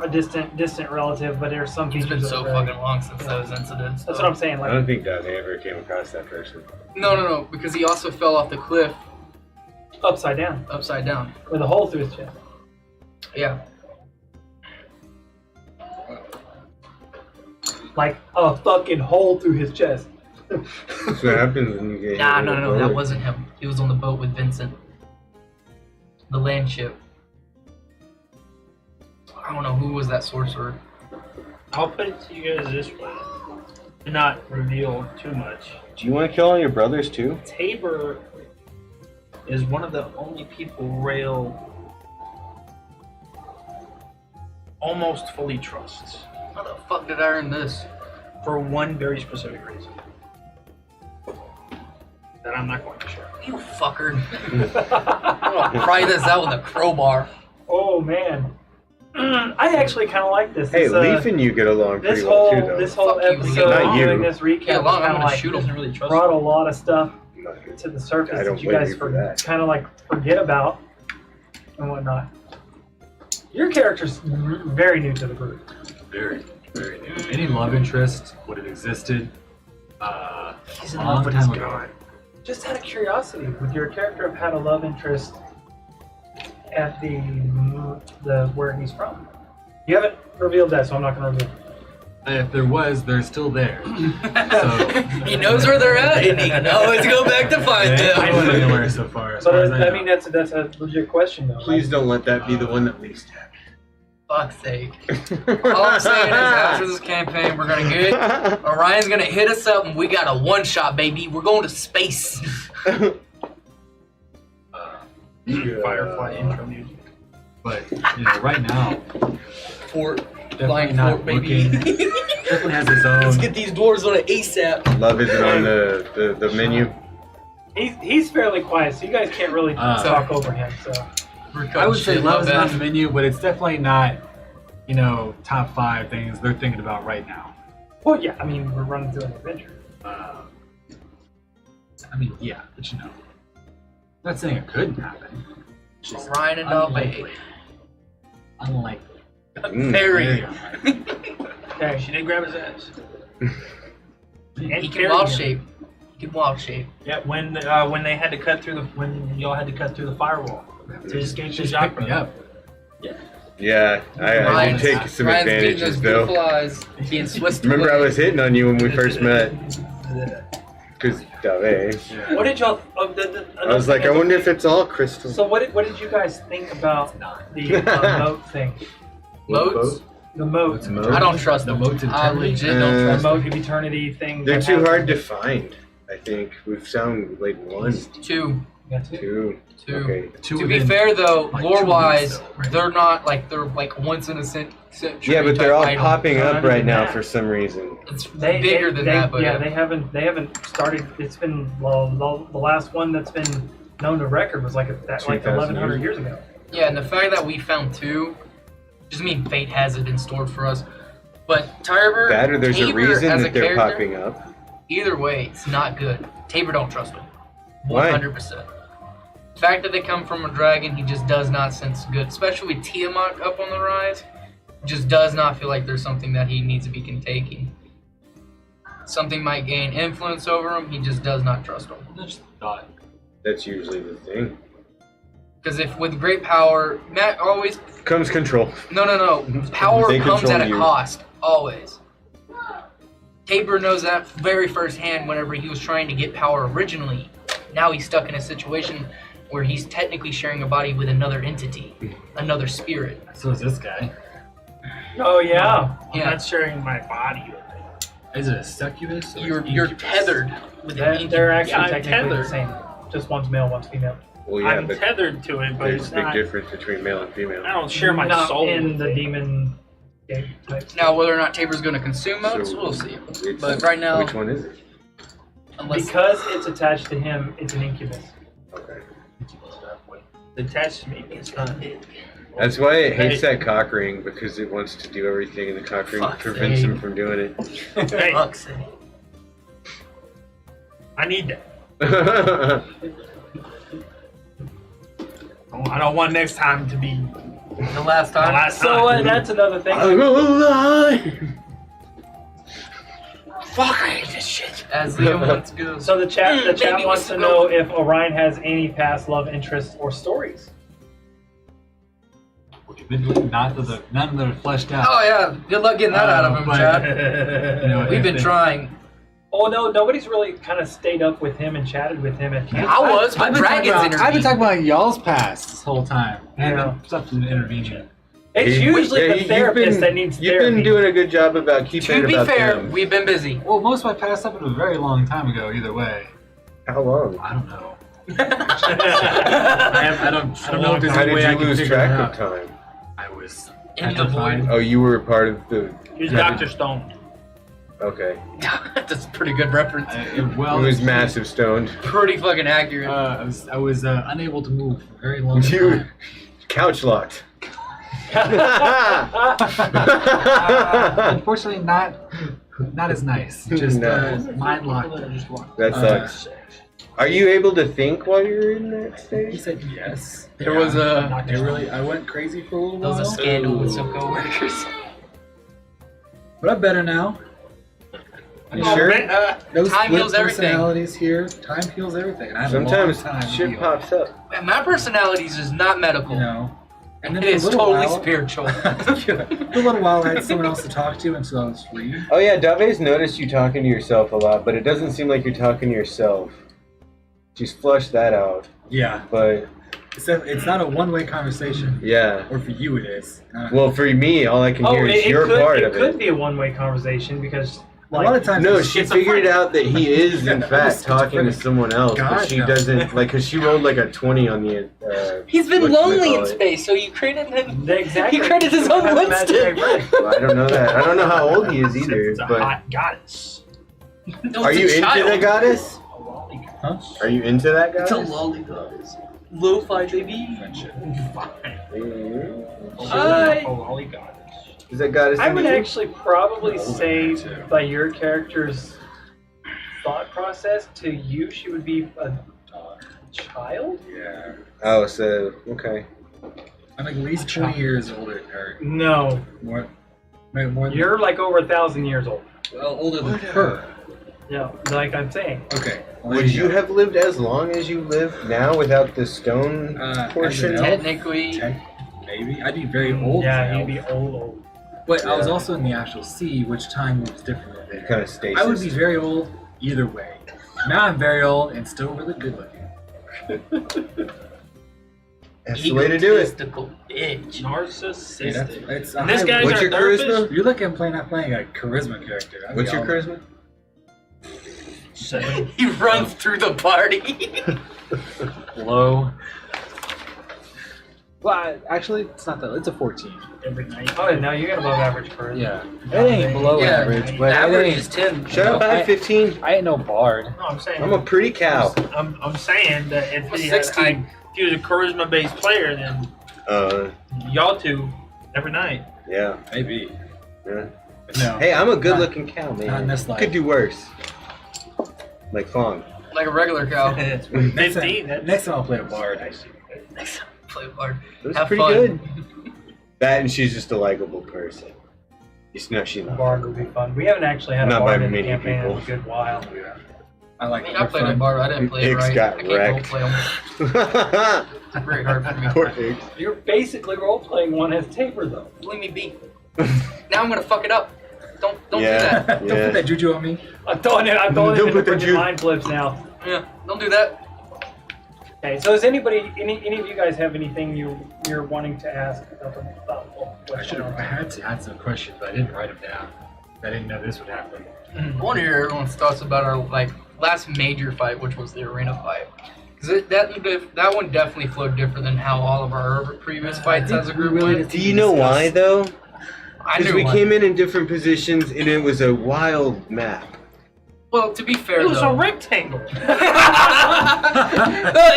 a distant relative, but there's some It's features. been that so are very- fucking long since those incidents. That's so- what I'm saying. I Like, don't think Dave ever came across that person. No, because he also fell off the cliff upside down upside down. with a hole through his chest. Yeah. Like a fucking hole through his chest. That's what happens when you get. Nah, hit with a no, that bullet. wasn't him. He was on the boat with Vincent. The land ship. I don't know who was that sorcerer. I'll put it to you guys this way, to not reveal too much. Do you want to kill all your brothers too? Tabor is one of the only people Rail almost fully trusts How the fuck did I earn this? for one very specific reason that I'm not going to share. You fucker. I'm gonna pry this out with a crowbar. Oh man, I actually kind of like this. Hey, This, Leaf and you get along this pretty well whole too, though. this whole Fuck you, episode, Not you. doing this Yeah, recap, long, I'm kind of gonna like shoot him. Doesn't really trust brought me. a lot of stuff to the surface I don't that you blame guys you for that. kind of like forget about and whatnot. Your character's very new to the group. Very, very new. Any love interest would have existed. He's in a love long with his time ago. god. Just out of curiosity, would your character have had a love interest at the where he's from? You haven't revealed that, so I'm not going to reveal. If there was, they're still there. So He knows where they're at, and he can always go back to find they haven't them. went anywhere so far. As But far as I I know. mean, that's a legit question, though. Please don't let that be the one that leaves tab. Fuck's sake. All I'm saying is after this campaign, we're gonna get Orion's gonna hit us up, and we got a one-shot, baby. We're going to space. Firefly intro music. But right now, Fort, definitely flying not fort, baby. looking. Definitely has its Let's own. get these doors on it ASAP. Love isn't on the menu. He's fairly quiet, so you guys can't really talk over him. So I would say love is on the menu, but it's definitely not, top 5 things they're thinking about right now. well, yeah, I mean, we're running through an adventure. I mean, yeah, but I'm not saying it couldn't happen. It's just Ryan and Dave. unlikely. Unlikely. Very. Okay. She did grab his ass. He can wild shape. He can wild shape. Yeah, when they had to cut through when y'all had to cut through the firewall to escape the Just job. pick me up. Yeah, I did take some Ryan's beating advantages those though. beautiful eyes, being Swiss. Remember, I was hitting on you when we first met. Because Dave. What did y'all? I was like, I wonder if it's all crystal. So what did you guys think about the moat thing? Moats? The moat. I don't trust The them. moats in I eternity? legit don't The trust them. moat of eternity thing. They're that too hard happened. to find. I think we've found like one, Two. That's it. two. Two. Okay. To be fair though, like, lore-wise, 2 weeks, though, right? they're like once in a century. Yeah, but they're all type item. popping up right now that. for some reason. It's bigger than they, that, but yeah, they haven't started. It's been the last one that's been known to record was like 2,000 1100 years ago. yeah, and the fact that we found two doesn't mean fate has it in store for us. But Tabor, That or there's a Tabor reason as that a they're character, popping up. Either way, it's not good. Tabor don't trust him. Why? 100%. The fact that they come from a dragon, he just does not sense good. Especially with Tiamat up on the rise, just does not feel like there's something that he needs to be taking. Something might gain influence over him. He just does not trust him. Just thought. That's usually the thing. Because if with great power, Matt always Comes control. no. Power They comes control at a you. cost. Always. Tabor knows that very firsthand whenever he was trying to get power originally. Now he's stuck in a situation where he's technically sharing a body with another entity, another spirit. So is this guy. Oh yeah. I'm Yeah. not sharing my body with it. Is it a succubus? Or You're incubus? tethered with an They're incubus. actually Yeah, I'm technically the tethered. same. Just one's male, one's female. Well, yeah, I'm but tethered to it, but there's it's a big not. difference between male and female. I don't share my Not soul in with the it. demon game type. Now, whether or not Tabor's going to consume So motes, we'll see. it's- But right now, which one is it? unless Because it's attached to him, it's an incubus. Okay. Attached to me. It's not. That's why it hates that cock ring, because it wants to do everything, and the cock ring Fuck's prevents sake. him from doing it. Hey, fuck's sake. I need that. I don't want next time to be The last the time. last So time. that's another thing. I'm alive! Fuck, I hate this shit. As Liam once goes. So the chat Maybe wants we to should know go- if Orion has any past love interests or stories. We've been doing none of them are fleshed out. Oh yeah, good luck getting that out of him, but- Chad. You know, We've been if- trying. Oh no, nobody's really kind of stayed up with him and chatted with him at camp. I was, but I've been talking dragons about- I've been intervened. talking about y'all's past this whole time. Yeah. And stuff to intervene. It's You- usually yeah, the you've therapist been- that needs You've therapy. been doing a good job about keeping To it be about fair, them. we've been busy. Well, most of my past happened a very long time ago. Either way, How long? I don't know. I don't know if there's How any did way I you can lose figure track it of out. time? I was In the petrified. void. Oh, you were part of the... He's Yeah. Dr. Stone. Okay. That's a pretty good reference. Well, It was massive stoned. Pretty fucking accurate. I was unable to move for a very long You time. couch locked. Unfortunately, not as nice. Just No. mind locked. That sucks. Are you able to think while you're in that He stage? said yes. There was a I went crazy for a little there was a while. scandal with some coworkers. But I'm better now. You sure? Those Time split heals everything. personalities here. Time heals everything. And I have a Sometimes long time to shit heal, pops up. And my personality is just not medical. You know. And then It for a is little totally while, spiritual. For a little while, I had someone else to talk to, and so I was free. Oh yeah, Dave's noticed you talking to yourself a lot, but it doesn't seem like you're talking to yourself. Just flush that out. Yeah. But It's not a one-way conversation. yeah. Or for you, it is. Well, for me, all I can Oh, hear is it your could, part it of could it. be a one-way conversation because A lot of times, No, it's- she it's a figured fight. out that he is in fact talking to someone else, but God, she no. doesn't like because she rolled like a 20 on the. He's been whatchamacallit. lonely in space, so you created him. exactly. He created his own Have a imaginary Winston. friend. Well, I don't know that. I don't know how old he is either. It's a But hot goddess. No, are it's you a into child. the goddess? Huh? Are you into that It's a goddess? lolly goddess. Lo-fi baby. Friendship. Mhm. I- Oh, holy goddess. Is that goddess? I would into you? actually probably say by your character's thought process, to you she would be a child? Yeah. Oh, so okay. I'm like at least 20 years older than her. No. More than You're like over 1,000 years old. well, older than her. Yeah, like I'm saying. Okay. Would you have lived as long as you live now without the stone portion? as an elf? Technically, Maybe. I'd be very old. Yeah, as an you'd be elf. old. But I was Yeah. also in the actual sea, which time was different than Kind of stasis. I would be very old either way. Now I'm very old and still really good looking. That's the way to do it. egotistical bitch. See, that's, Narcissistic. it's a And this high- guy's What's our your therapist? charisma? You're looking at not playing a charisma character. I'd What's be your all- charisma? 7. He runs through the party. Low. Well, actually, it's not that. It's a 14. Every night. Oh, now you got above average for it. Yeah. It ain't below Yeah, average, but average it is ain't. 10. Shut up, I have 15. I ain't no bard. No, I'm saying. I'm a pretty cow. I'm saying that if I'm he, had, 16. if he was a charisma-based player, then y'all two every night. Yeah. Maybe. Yeah. No. Hey, I'm a good-looking cow, man. Not in this life. Could do worse. Like Fong. Like a regular cow. Next 15. time, next time I'll play a bard. Next time, play hard. It was Have pretty fun. good. That and she's just a likable person. No, she's not. Bard would be fun. We haven't actually had a Not bard by in the many campaign people. in a good while. Yeah. I like I played a bar, I didn't play it Pigs right. got I can't role wrecked. play them. It's very hard for me. Poor pigs. You're basically role-playing one as Tabor, though. Leave me be. Now I'm gonna fuck it up. Don't Yeah. do that. Don't put that juju on me. I'm throwing it Don't into put the freaking Jew- mind flips now. Yeah, don't do that. Okay, so does any of you guys have anything you're wanting to ask about I should have. I had to add some questions, but I didn't write them down. I didn't know this would happen. I want to hear everyone's thoughts about our last major fight, which was the arena fight. Because that one definitely flowed different than how all of our previous fights as a group went. Do you know why, though? I Because knew we why. came in different positions, and it was a wild map. Well, to be fair, It was though, a rectangle. it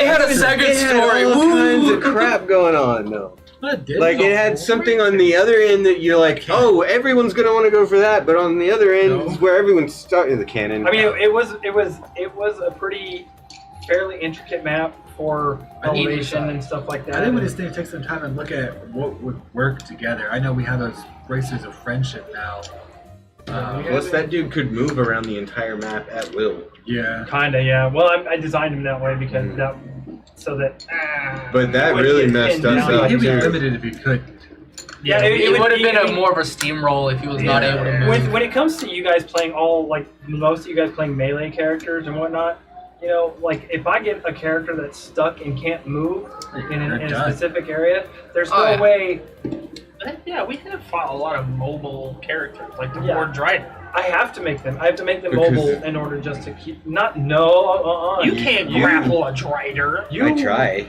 had a second It had story. all kinds Woo! of crap going on, though. But Like, it had something on the other end that you're like, oh, everyone's gonna want to go for that, but on the other end No. is where everyone's starting the cannon. I mean, it was a pretty fairly intricate map for On either elevation side. and stuff like that. I think we just need to take some time and look at what would work together. I know we have those bracelets of friendship now. Plus, that dude could move around the entire map at will. Yeah. Kinda, yeah. Well, I designed him that way because Mm. that so that. But that It would really get messed pinned us down. up, He'd be too. limited if he could. Yeah, It would have been you- more of a steamroll if he was not able to move. When it comes to you guys playing most of you guys playing melee characters and whatnot, you know, like if I get a character that's stuck and can't move in They're a done. specific area, there's no Oh, yeah. way. Yeah, we have fought a lot of mobile characters, like the Yeah. Ward Drider. I have to make them. I have to make them Because- mobile in order just to keep. No. You can't you- grapple a Drider. I try.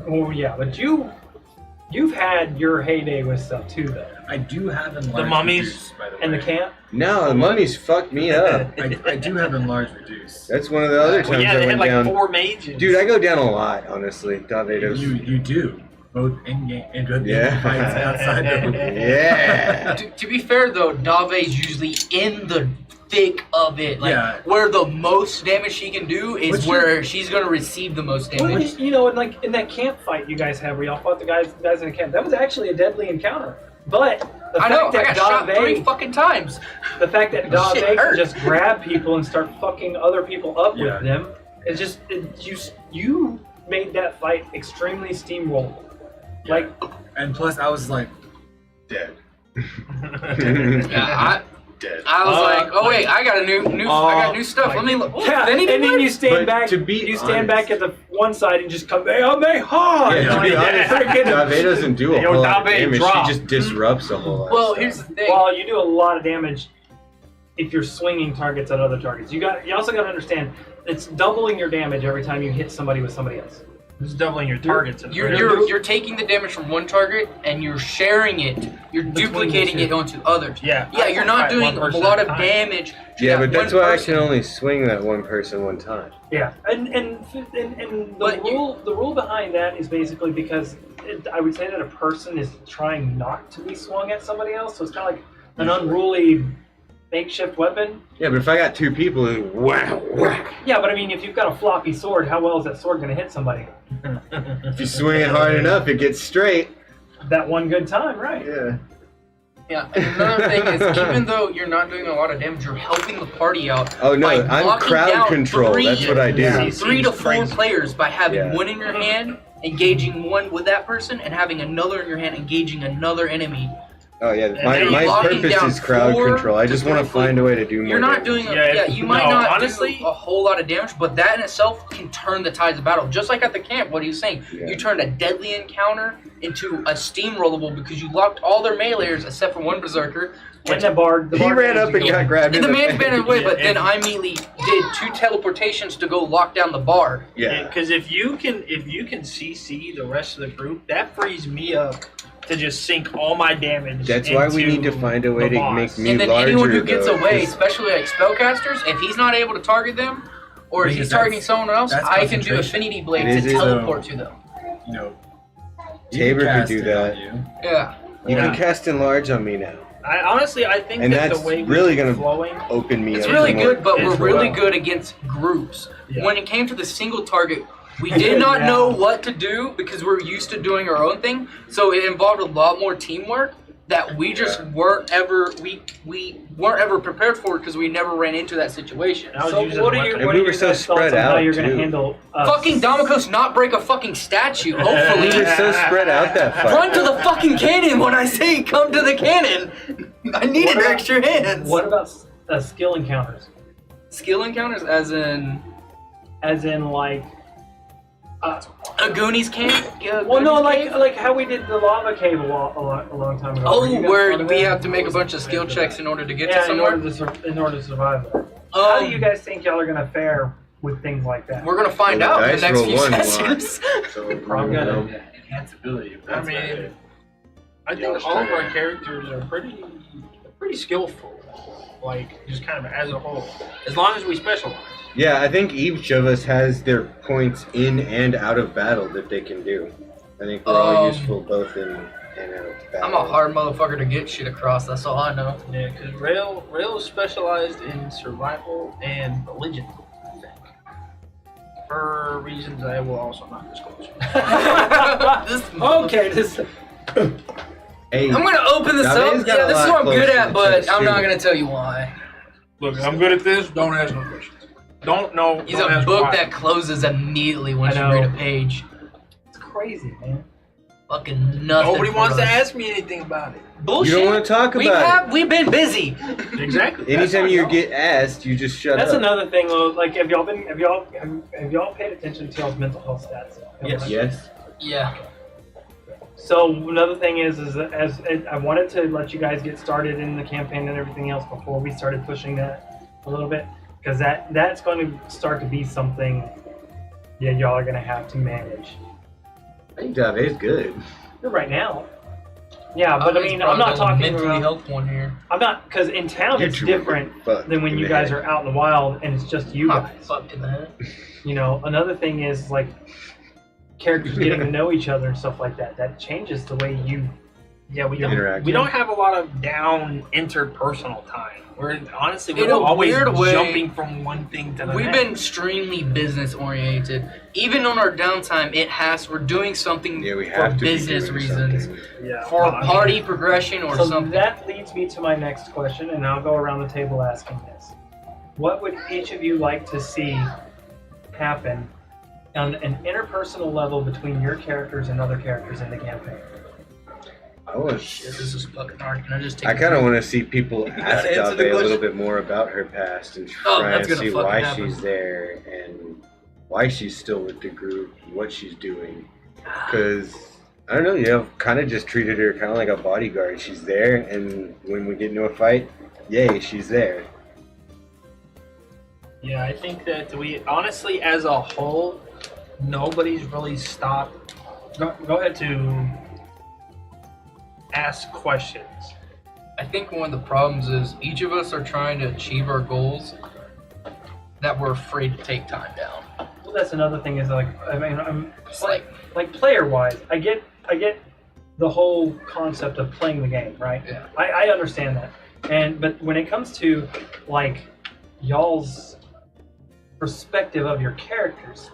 Oh yeah, but you've had your heyday with stuff too, though. I do have enlarged mummies reduce, by the way. And the camp. No, the mummies fucked me up. I do have enlarged reduce. That's one of the other times Well, yeah, I they went had like down. 4 mages. Dude, I go down a lot, honestly. Davedos. You do. Both in game and both Yeah. in fights outside of Yeah. To be fair though, Dave's usually in the thick of it. Like Yeah. where the most damage she can do is What's where she's gonna receive the most Well, damage. you know, in that camp fight you guys had where y'all fought the guys in the camp, that was actually a deadly encounter. But the I know, fact I that got shot 3 Dave, fucking times. the fact that Shit Dave can hurt. just grab people and start fucking other people up Yeah. with them, it's just you made that fight extremely steamrollable. Like, And plus, I was like, dead. Yeah, Dead. I was like, oh wait, I got new stuff. Let me look. Oh, yeah, then he and then you stand But back. to be You stand honest- back at the one side and just come. Hey, I'm a hard. Yeah, to be honest, Dave doesn't do a Yo, whole lot of Dave, damage. drop. She just disrupts a whole lot. Well, of here's stuff. the thing. Well, you do a lot of damage if you're swinging targets at other targets. You also got to understand it's doubling your damage every time you hit somebody with somebody else. It's doubling your targets. You're taking the damage from one target and you're sharing it. You're duplicating the it onto others. Yeah. Yeah, you're not Right, doing one a person lot at of a time. damage. to Yeah, that but that's one why I person. can only swing that one person one time. Yeah, and But the rule behind that is basically because I would say that a person is trying not to be swung at somebody else, so it's kind of like an unruly makeshift weapon. Yeah, but if I got 2 people, and wow, whack. Yeah, but I mean, if you've got a floppy sword, how well is that sword going to hit somebody? If you swing it hard enough, it gets straight. That one good time, right? Yeah. Yeah, and another thing is, even though you're not doing a lot of damage, you're helping the party out. Oh no, by I'm blocking crowd down control. That's what I do. Yeah. 3 to 4 players by having Yeah. one in your hand, engaging one with that person, and having another in your hand, engaging another enemy. Oh yeah, then my locking purpose down is crowd 4 control. I just to want to 3 find a way to do more. You're not damage. doing you might not honestly, do a whole lot of damage, but that in itself can turn the tides of battle. Just like at the camp, what he was saying, Yeah. you turned a deadly encounter into a steamrollable because you locked all their meylayers except for one berserker. And the bard. He ran up and got grabbed. And in the man ran away, Yeah, but then and- I immediately did 2 teleportations to go lock down the bar. Yeah. Because if you can CC the rest of the group, that frees me up to just sink all my damage. That's why we need to into find a way the to boss. make me And then larger. anyone who gets though, away, 'cause- especially like spellcasters, if he's not able to target them, or if Because he's targeting that's- someone else, that's I can do concentration. affinity It blades is, to teleport to them. You know, Tabor could cast do it that. on you. Yeah. You Yeah. can cast enlarge on me now. I think And that that's the way really we've been gonna flowing. Open me It's up. really to more good, but we're It's really well. good against groups. Yeah. When it came to the single target, we did not Yeah. know what to do because we're used to doing our own thing. So it involved a lot more teamwork that we just weren't ever we weren't ever prepared for because we never ran into that situation. I was So using what a are you? weapon. And What we are were your so guys' thoughts spread on how out, you're going to too. handle? Fucking Damokos not break a fucking statue. Hopefully. We were so spread out that fight. Run to the fucking cannon when I say come to the cannon. I needed What about- extra hands. What about skill encounters? Skill encounters as in As in, like, a Goonies camp? well, no, Goonies cave? like how we did the lava cave a long time ago. Were you Oh, guys where part of we that? have to make a bunch of skill checks in order to get to Yeah, in somewhere. order to survive that. How do you guys think y'all are going to fare with things like that? We're gonna find Well, out the in the dice next roll few one sessions. So, Probably you know, gonna- Enhanceability. I mean, I think all of our characters are pretty skillful. Like just kind of as a whole, as long as we specialize. yeah, I think each of us has their points in and out of battle that they can do. I think we're all useful both in and out of battle. I'm a hard motherfucker to get shit across. That's all I know. Yeah, because Rail is specialized in survival and religion, I think. For reasons I will also not disclose. Okay, this. Hey, I'm gonna open this Dave's up. got Yeah, a this is lot what I'm good closer at, to but chest, I'm too. not gonna tell you why. Look, I'm good at this. Don't ask no questions. Don't know. He's don't a ask book why. that closes immediately once I you read know. a page. It's crazy, man. Fucking nothing. Nobody for wants to us. ask me anything about it. Bullshit. You don't want to talk about We've been busy. Exactly. it. Anytime you get asked, you just shut That's up. another thing, though. Like, have y'all paid attention to y'all's mental health stats? Yes. Yes. Yeah. So another thing is that as I wanted to let you guys get started in the campaign and everything else before we started pushing that a little bit, because that's going to start to be something y'all are going to have to manage. I think Dave's good. Right now. Yeah, but I mean, I'm not talking mentally about, health one here. I'm not, because in town You're it's too different fucked than when in you the guys head. are out in the wild and it's just you I'm guys. fucked in the head. You know, another thing is like characters getting to know each other and stuff like that. That changes the way you. Yeah, we Interact. don't have a lot of down interpersonal time. We're honestly In we're a always weird way, jumping from one thing to the We've next. been extremely business oriented. Even on our downtime, we're doing something Yeah, we for have to be business doing reasons, something. yeah. for I mean, party progression or So something. that leads me to my next question, and I'll go around the table asking this. What would each of you like to see happen on an interpersonal level between your characters and other characters in the campaign? Shit, this is fucking hard. Can I just take? I kind of want to see people ask answer the Dave a little question. bit more about her past and Oh, try that's and gonna see fucking why happen. she's there and why she's still with the group, what she's doing. Because, I don't know, you have kind of just treated her kind of like a bodyguard. She's there, and when we get into a fight, yay, she's there. Yeah, I think that we honestly, as a whole, nobody's really stopped. Go ahead to ask questions. I think one of the problems is each of us are trying to achieve our goals that we're afraid to take time down. Well, that's another thing. Is like, I mean, I'm It's like, like player wise, I get the whole concept of playing the game, right? Yeah. I understand that. But when it comes to like y'all's perspective of your characters,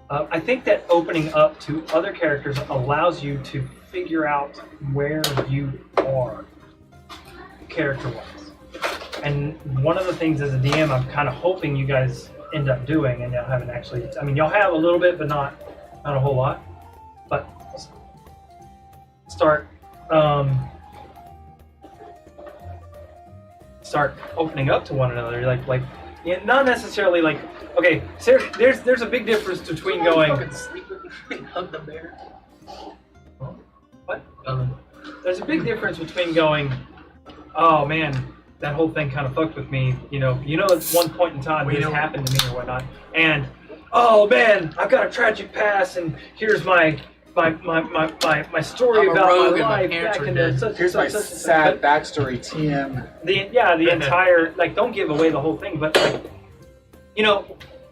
I think that opening up to other characters allows you to figure out where you are character-wise. And one of the things as a DM, I'm kind of hoping you guys end up doing, and y'all haven't actually. I mean, y'all have a little bit, but not a whole lot. But start opening up to one another, like yeah, not necessarily like. Okay, so there's a big difference between going. Hug the bear. What? There's a big difference between going. Oh man, that whole thing kind of fucked with me. You know, at one point in time this happened to me or whatnot, and oh man, I've got a tragic past, and here's my story about my life back in the such Here's my such sad backstory, TM. The entire like don't give away the whole thing, but like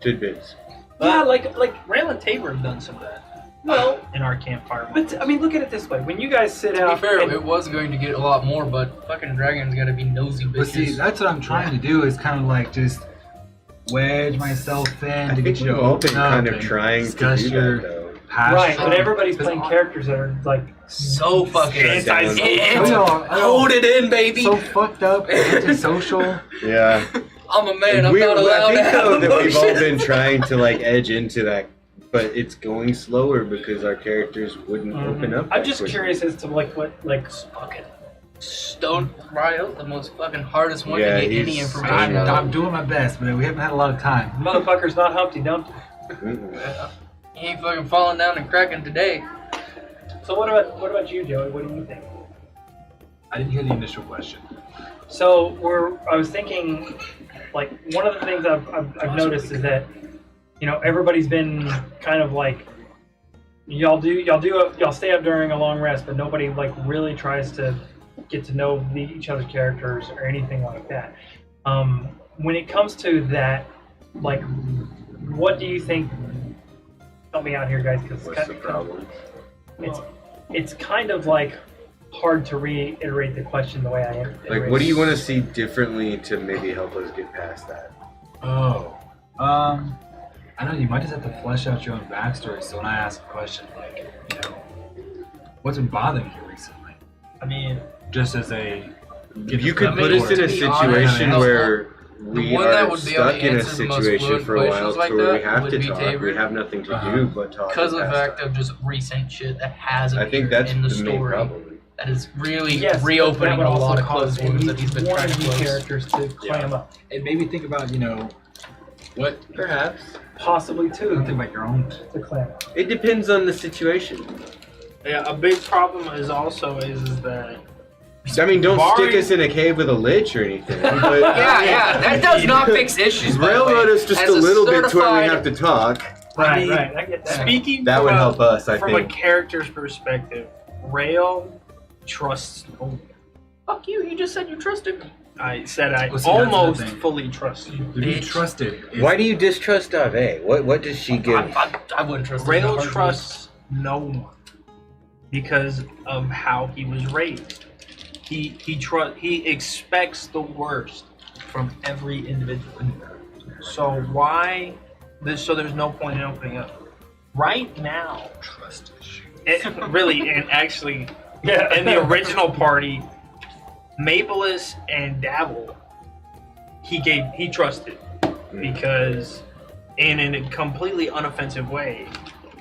Tidbits. yeah, like Rail and Tabor have done some of that. well, In our campfire. but I mean, look at it this way: when you guys sit To out, be fair, and, it was going to get a lot more, but fucking dragons gotta be nosy bitches. But see, that's what I'm trying to do is kind of like just wedge myself in I to think get you we've to all open been up kind of and trying to discuss do your that, though. past. right, but everybody's Because playing characters that are like so fucking Anti-social. hold it in, baby. so fucked up, antisocial. Yeah. I'm a man. I'm We- not allowed I to think have though that we've all emotions. been trying to like edge into that, but it's going slower because our characters wouldn't open up. I'm that just quickly. curious as to like what like fucking Stone Ryle, the most fucking hardest one Yeah, to get any he's- information I'm, out I'm doing my best, but we haven't had a lot of time. motherfucker's not Humpty Dumpty. Mm-mm. of. He ain't fucking falling down and cracking today. So what about you, Joey? What do you think? I didn't hear the initial question. So I was thinking, like one of the things I've noticed is that everybody's been kind of like y'all stay up during a long rest, but nobody like really tries to get to know each other's characters or anything like that. When it comes to that, like, what do you think? Help me out here, guys, because What's the problem? it's kind of like hard to reiterate the question the way I am. Like, what do you want to see differently to maybe help us get past that? Oh, I know you might just have to flesh out your own backstory. So when I ask a question like, what's been bothering you recently? I mean, Just as a You could put us in a to be honest, situation the- where we one that are would be able to stuck in a answer the most situation fluent for a while questions like to where we that have would to be talk. Tabor. We have nothing to Uh-huh. do but talk. Because of the and fact pass of just recent shit that has time. I think appeared that's in the the main story problem. that is really Yes, but reopening that would a also lot of cause closed wounds that he's been one trying to of you close. characters to clam up, And maybe think about, what Perhaps. possibly don't two think about your own. to clam up. It depends on the situation. yeah, a big problem is that I mean, don't Barring- stick us in a cave with a lich or anything. But Yeah, that does not fix issues. by the railroad way. us just As a little bit to where we certified- have to talk. Right, mean, right. I get that. speaking That would from help us, I from a think. character's perspective, Rail trusts no. Fuck you! You just said you trusted me. I said I Well, see, that's the almost thing. fully trust you. To be Bitch. trusted. Is, Why do you distrust Ave? What does she give? I wouldn't trust him in a Rail heartbeat. trusts no one because of how he was raised. He expects the worst from every individual. So why? So there's no point in opening up. Right now, trust issue. really, and actually, Yeah. in the original party, Mapleless and Dabble, he trusted because, in a completely unoffensive way,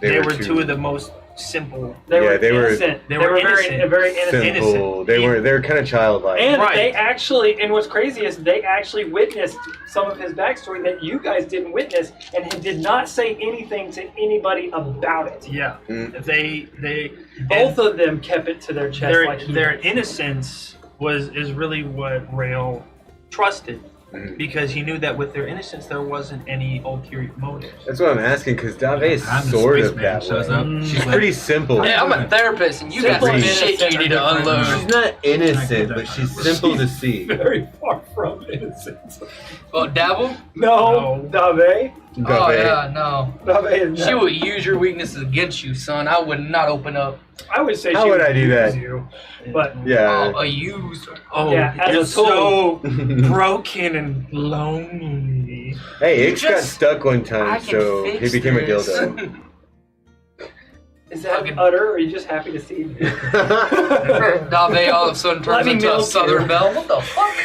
they were two of the most simple. They were they were innocent. they They were were very innocent. very innocent. simple. They're kind of childlike. And Right. they actually, and what's crazy is they actually witnessed some of his backstory that you guys didn't witness, and he did not say anything to anybody about it. Yeah, Mm. they Both of them kept it to their chest. Like he their did. innocence is really what Rail trusted Mhm. because he knew that with their innocence there wasn't any ulterior motives. That's what I'm asking, because Dave is I'm the sort of spaceman that shows way. up. Mm. She's pretty simple. Hey, I'm a therapist, and you got Simple some and shit innocent you are need to different. unload. She's not innocent, but she's simple to see. very far from innocent. Well, Dabble, No, Dave. Oh yeah, no. Dave, She would use your weaknesses against you, son. I would not open up. I would say How she would I do use that? you, but Yeah. A user. Oh, Yeah, as you're a tool. so broken and lonely. Hey, Ix got Just- stuck one I time, can so he fix became a this. dildo. is that Fucking- utter, or are you just happy to see me? Dave all of a sudden Let turns me into milk a you. Southern Belle. What the fuck?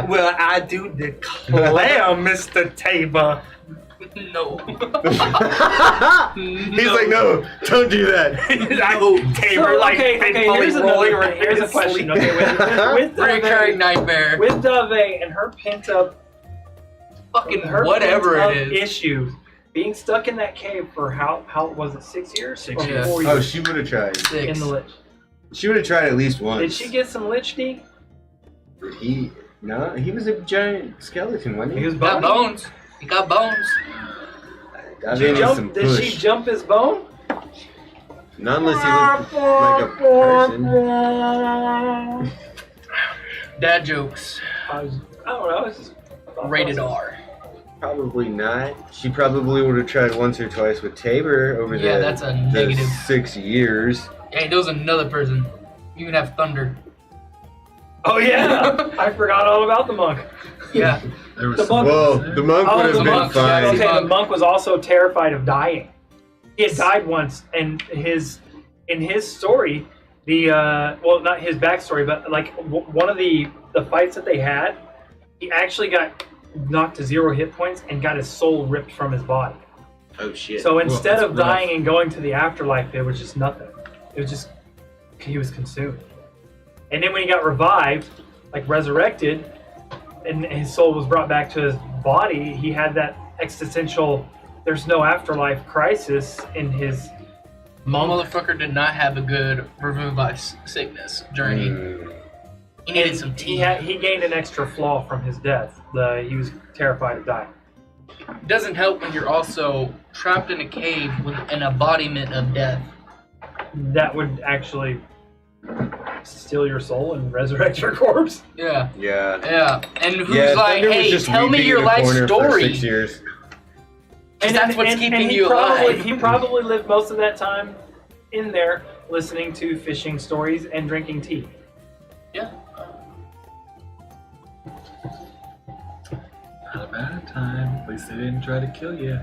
Well, I do declare, Mr. Tabor. No. He's like, no, don't do that. Tabor, So, like, okay, faithfully rolling around here's a his question. sleep. Okay, with Recurring Dave, nightmare. with Dave and her pent up, Fucking whatever pent-up it is. issues, being stuck in that cave for how was it, 6 years? 6 Or years. 4 Oh, years she would have tried. Six. in the lich. She would have tried at least once. Did she get some lich D? He was a giant skeleton, wasn't He he? was Got bony? bones. He got bones. That Did, needs some did push. she jump his bone? Not unless he looked like a person. Dad jokes. I don't know. It's just Rated R. Probably not. She probably would have tried once or twice with Tabor over Yeah, the, that's a the negative. 6 years. Hey, there was another person. You can have Thunder. Oh yeah, I forgot all about the monk. Yeah. There was The some- monk- Well, the monk Oh, would have the been monk. fine. Okay, Monk. the monk was also terrified of dying. He had died once, and in his story, the well, not his backstory, but like one of the fights that they had, he actually got knocked to 0 hit points and got his soul ripped from his body. Oh shit. So instead that's of rough. dying and going to the afterlife, there was just nothing. It was just he was consumed. And then when he got revived, like resurrected, and his soul was brought back to his body, he had that existential "there's no afterlife" crisis in his monk. Motherfucker did not have a good remove by sickness journey. He needed some tea. He gained an extra flaw from his death. He was terrified of dying. It doesn't help when you're also trapped in a cave with an embodiment of death. That would actually steal your soul and resurrect your corpse. Yeah. Yeah. Yeah. And who's Yeah, like, Thunder was hey, just tell me weeping your in a life corner for story. 6 years. And that's what's keeping he you alive. He probably lived most of that time in there listening to fishing stories and drinking tea. Yeah. Not a bad time. At least they didn't try to kill you.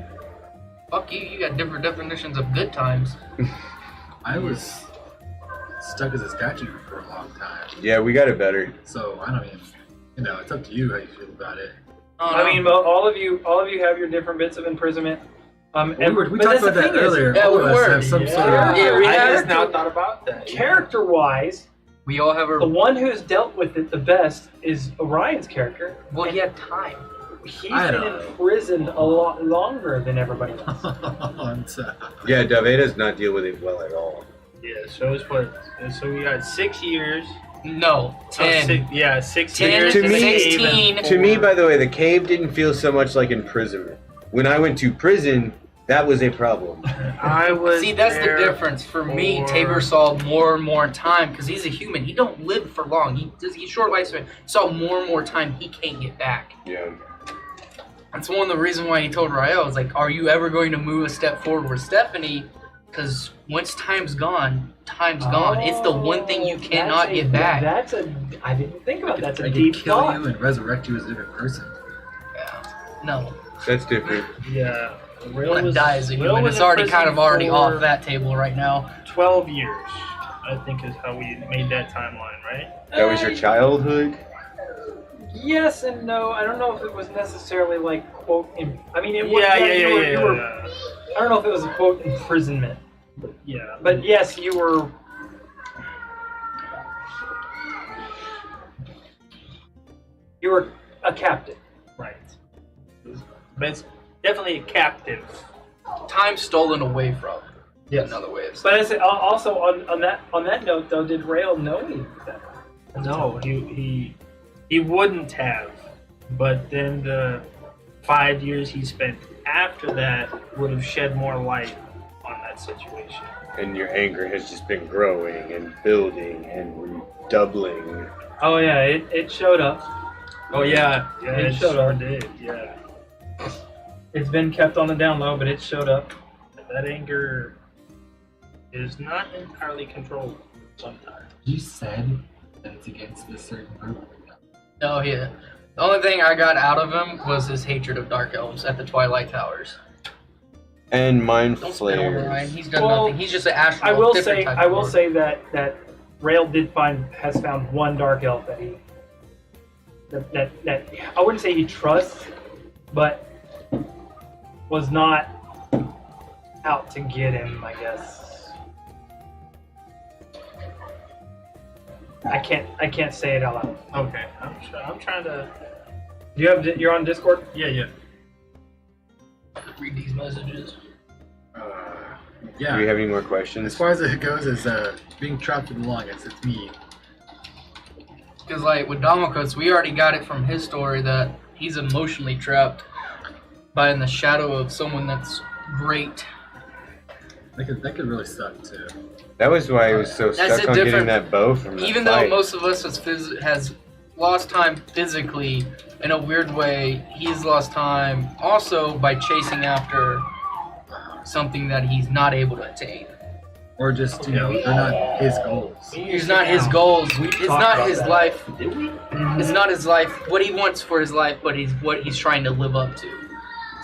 Fuck you, you got different definitions of good times. I was stuck as a statue for a long time. Yeah, we got it better. So I don't even, it's up to you how you feel about it. Oh, I no. mean, all of you have your different bits of imprisonment. We But talked that's about the that thing is, earlier. Yeah, All we of us were. have some sort Yeah. of. Yeah, we I have just now thought about that. Character-wise, We all have the our. one who's dealt with it the best is Orion's character. Well, he had time. He's I been know. imprisoned a lot longer than everybody else. Yeah, Dave does not deal with it well at all. Yeah, so it's what? So we got 6 years. No, 10. 6 10 years. To in the me- cave and 16. To me, four- by the way, the cave didn't feel so much like imprisonment. When I went to prison, that was a problem. I was. See, that's the there difference. For me, for- Tabor saw more and more time because he's a human. He don't live for long. He's short lifespan. Saw more and more time he can't get back. Yeah. That's one of the reasons why he told Rael, was like, are you ever going to move a step forward with Stephanie? Because once time's gone, time's gone. It's the one thing you cannot get back. I didn't think about that. That's I a could deep kill thought. you and resurrect you as a different person. Yeah. No. That's different. Yeah. I want to die as a human. It's already kind of already off that table right now. 12 years, I think, is how we made that timeline, right? That was your childhood? Yes and no. I don't know if it was necessarily like quote. I mean, it was. Yeah. you were- I don't know if it was a quote imprisonment, Yeah. but yes, you were. You were a captive. Right. But it's definitely a captive. Time stolen away from. Yes. Another way of saying But I say, also on that note though, did Rael know any of that? No, he wouldn't have. But then the 5 years he spent after that would have shed more light on that situation. And your anger has just been growing and building and redoubling. Oh yeah, it showed up. Oh yeah, It it showed sure up. did. Yeah. It's been kept on the down low, but it showed up. That anger is not entirely controlled sometimes. You said that it's against this certain group. No, yeah. The only thing I got out of him was his hatred of dark elves at the Twilight Towers. And mind Don't spin on Ryan. flares. He's done Well, nothing. He's just an astral. I will different say, type I of will lord. say that Rail has found one dark elf that he that I wouldn't say he trusts, but was not out to get him. I guess I can't say it out loud. Okay, I'm trying to. You're on Discord? Yeah. Read these messages. Yeah. Do we have any more As questions? far as it goes, as being trapped for the longest, it's me. Because, like, with Damocles, we already got it from his story that he's emotionally trapped by in the shadow of someone that's great. That could really suck too. That was why I was so That's stuck a on getting different- that bow from the Even though fight. most of us has lost time physically, in a weird way, he's lost time also by chasing after something that he's not able to attain. Or just, they're not his goals. It's not his goals. It's talked not about his that. life. Did we? It's not his life. What he wants for his life, but what he's trying to live up to.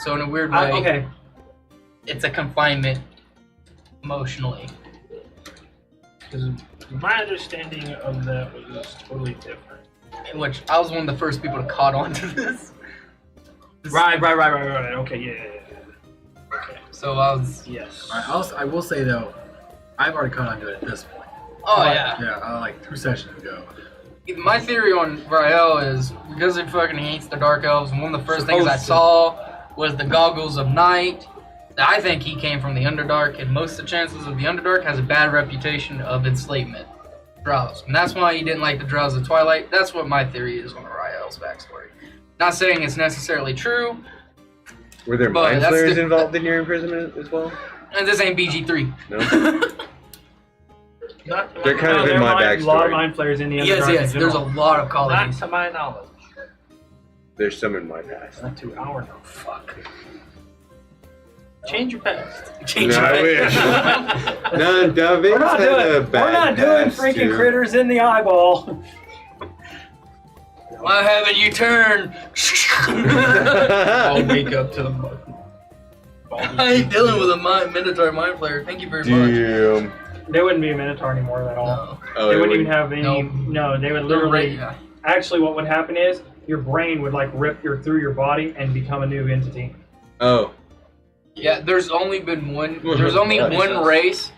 So in a weird way, Okay. it's a confinement emotionally. Because my understanding of that was totally different. In which I was one of the first people to caught on to this. Right. Okay, yeah. Okay. So I was. Yes. I will say though, I've already caught on to it at this point. Oh yeah. Yeah, like 2 sessions ago. My theory on Rael is because he fucking hates the Dark Elves, and one of the first things I Supposed to. saw was the Goggles of Night. I think he came from the Underdark, and most of the chances of the Underdark has a bad reputation of enslavement. Drows. And that's why he didn't like the Drows of Twilight. That's what my theory is on Rael's backstory. Not saying it's necessarily true, Were there but mind that's flayers the- involved in your imprisonment as well? and this ain't BG3. No? Not to They're my kind of knowledge. in my A lot of backstory. mind flayers in the Yes, Underdark yes, in there's a general. lot of Not colonies. to my knowledge. There's some in my past. Not to our knowledge. Fuck. Change your past. Change No, your I wish. No, David We're not had a doing. bad We're not doing past, freaking too. critters in the eyeball. Why haven't you turned? I'll wake up to the mud. I ain't dealing with a Minotaur mind player. Thank you very much. Damn. They wouldn't be a Minotaur anymore at all. No. Oh, They it wouldn't would- even have any. No. No, they would They're literally. right, yeah. Actually, what would happen is your brain would like rip through your body and become a new entity. Oh. Yeah, there's only been one. There's only That makes one sense. race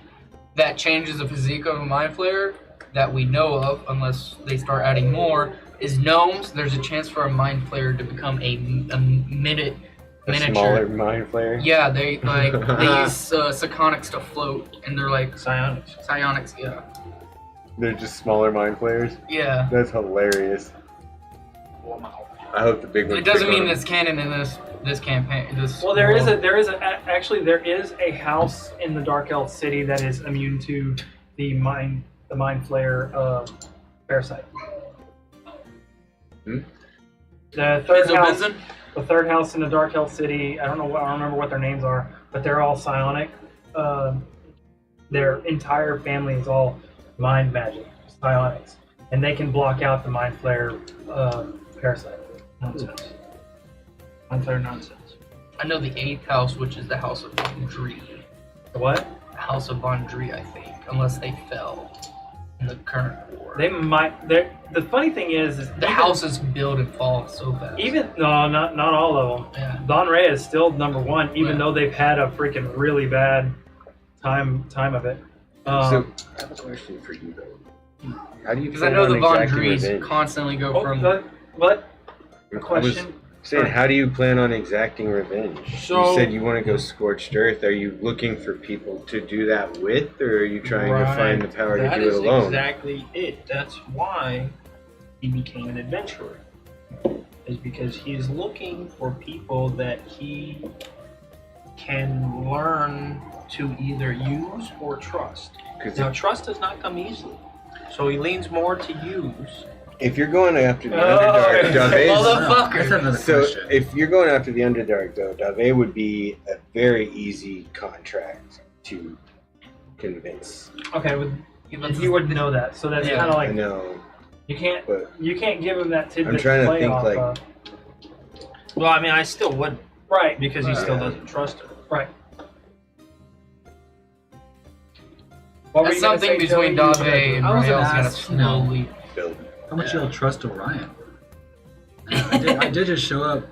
that changes the physique of a mind flayer that we know of, unless they start adding more. Is gnomes. There's a chance for a mind flayer to become a miniature. Smaller mind flare? Yeah, they like they use psionics to float, and they're like Psionics. psionics. Yeah, They're just smaller mind flares? yeah. That's hilarious. Wow. I hope the big one. It doesn't mean it's canon in this campaign. Well, there is a house in the Dark Elf City that is immune to the mind flayer parasite. Hmm? The third Benzo house. Benson? The third house in the Dark Elf City, I don't remember what their names are, but they're all psionic. Their entire family is all mind magic, psionics, and they can block out the mind flare parasite. Nonsense. Unfair nonsense. I know the 8th house, which is the House of Vondree. The what? The House of Vondree, I think, unless they fell in the current war. They might. The funny thing is The houses build and fall so fast. not all of them. Yeah. Don Ray is still number one, even Yeah. though they've had a freaking really bad time of it. So, I have a question for you, though. How do you Because I plan know on the exacting Vondrees revenge? constantly go from. What I was question? saying, how do you plan on exacting revenge? So- you said you want to go scorched earth. Are you looking for people to do that with, or are you trying to find the power to That do it is alone? exactly it. That's why he became an adventurer. Is because he is looking for people that he can learn to either use or trust. 'Cause Now, trust does not come easily. So he leans more to use if you're going after the Underdark, Dave's... Motherfucker. That's another So question. if you're going after the Underdark, though, Dave would be a very easy contract to convince. Okay, you wouldn't know that, so that's Yeah. kind of I like know, you can't but give him that tidbit I'm trying to play think, off like- of. Well, I mean, I still wouldn't Right, because he still Yeah. doesn't trust her. right. What were That's you gonna something say, between Joey? Dave and I was gonna Rael's gonna ask, you know, slowly. build. How much Yeah. y'all trust Orion? I did just show up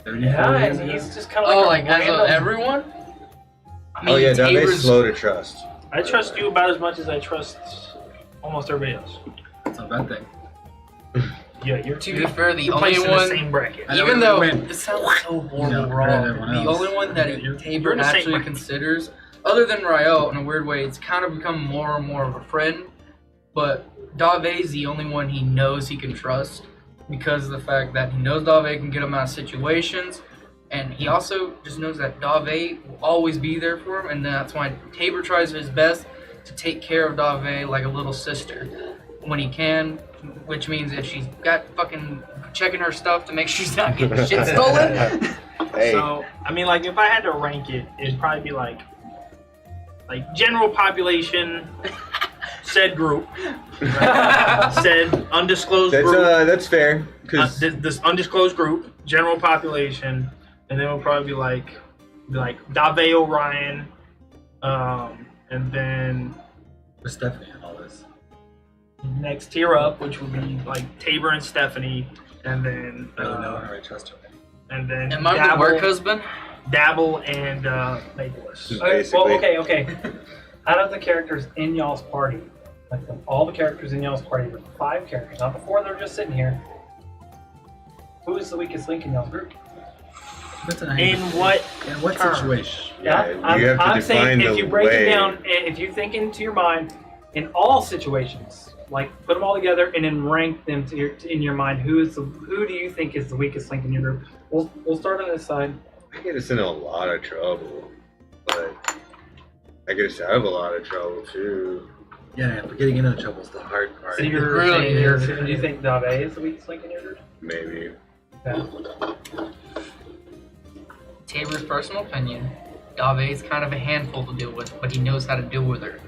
34 Yeah, years and ago. he's just kind of Oh, like like a as of random. everyone? I Oh yeah, Dave's Tabor's- slow to trust. I trust you about as much as I trust almost everybody else. That's not a bad thing. Yeah, you're To be fair, the you're only placed in the one. same bracket. I know Even we though went, it sounds so you know, horrible compared to wrong, everyone the else. only one that You're Tabor in the same actually bracket. considers, other than Rael, in a weird way, it's kind of become more and more of a friend. But Dave's the only one he knows he can trust because of the fact that he knows Dave can get him out of situations, and he also just knows that Dave will always be there for him, and that's why Tabor tries his best to take care of Dave like a little sister when he can, which means if she's got fucking checking her stuff to make sure she's not getting shit stolen. Hey, So, I mean, like, if I had to rank it, it'd probably be like general population, said group, right? Said undisclosed group, that's fair. Cause this undisclosed group, general population, and then it'll probably be like Dave Orion, and then With Stephanie and all this. next tier up, which would be like Tabor and Stephanie, and then I don't know how I trust her. and then Am I the work husband? Dabble and Nicholas. Okay, well, Basically. okay. Out of the characters in y'all's party, like all the characters in y'all's party, the 5 characters, not the 4 that are just sitting here. Who is the weakest link in y'all's group? Depends on how In you- what In what term? situation? Yeah, you have to I'm saying define if the you break way. it down, if you think into your mind, in all situations, like put them all together and then rank them in your mind. Who do you think is the weakest link in your group? We'll start on this side. I get us in a lot of trouble, but I get us out of a lot of trouble too. Yeah, but getting into trouble is the hard part. So you're really saying is. do you think Dave is the weakest link in your group? Maybe. Yeah. Tabor's personal opinion, Dave's kind of a handful to deal with, but he knows how to deal with her.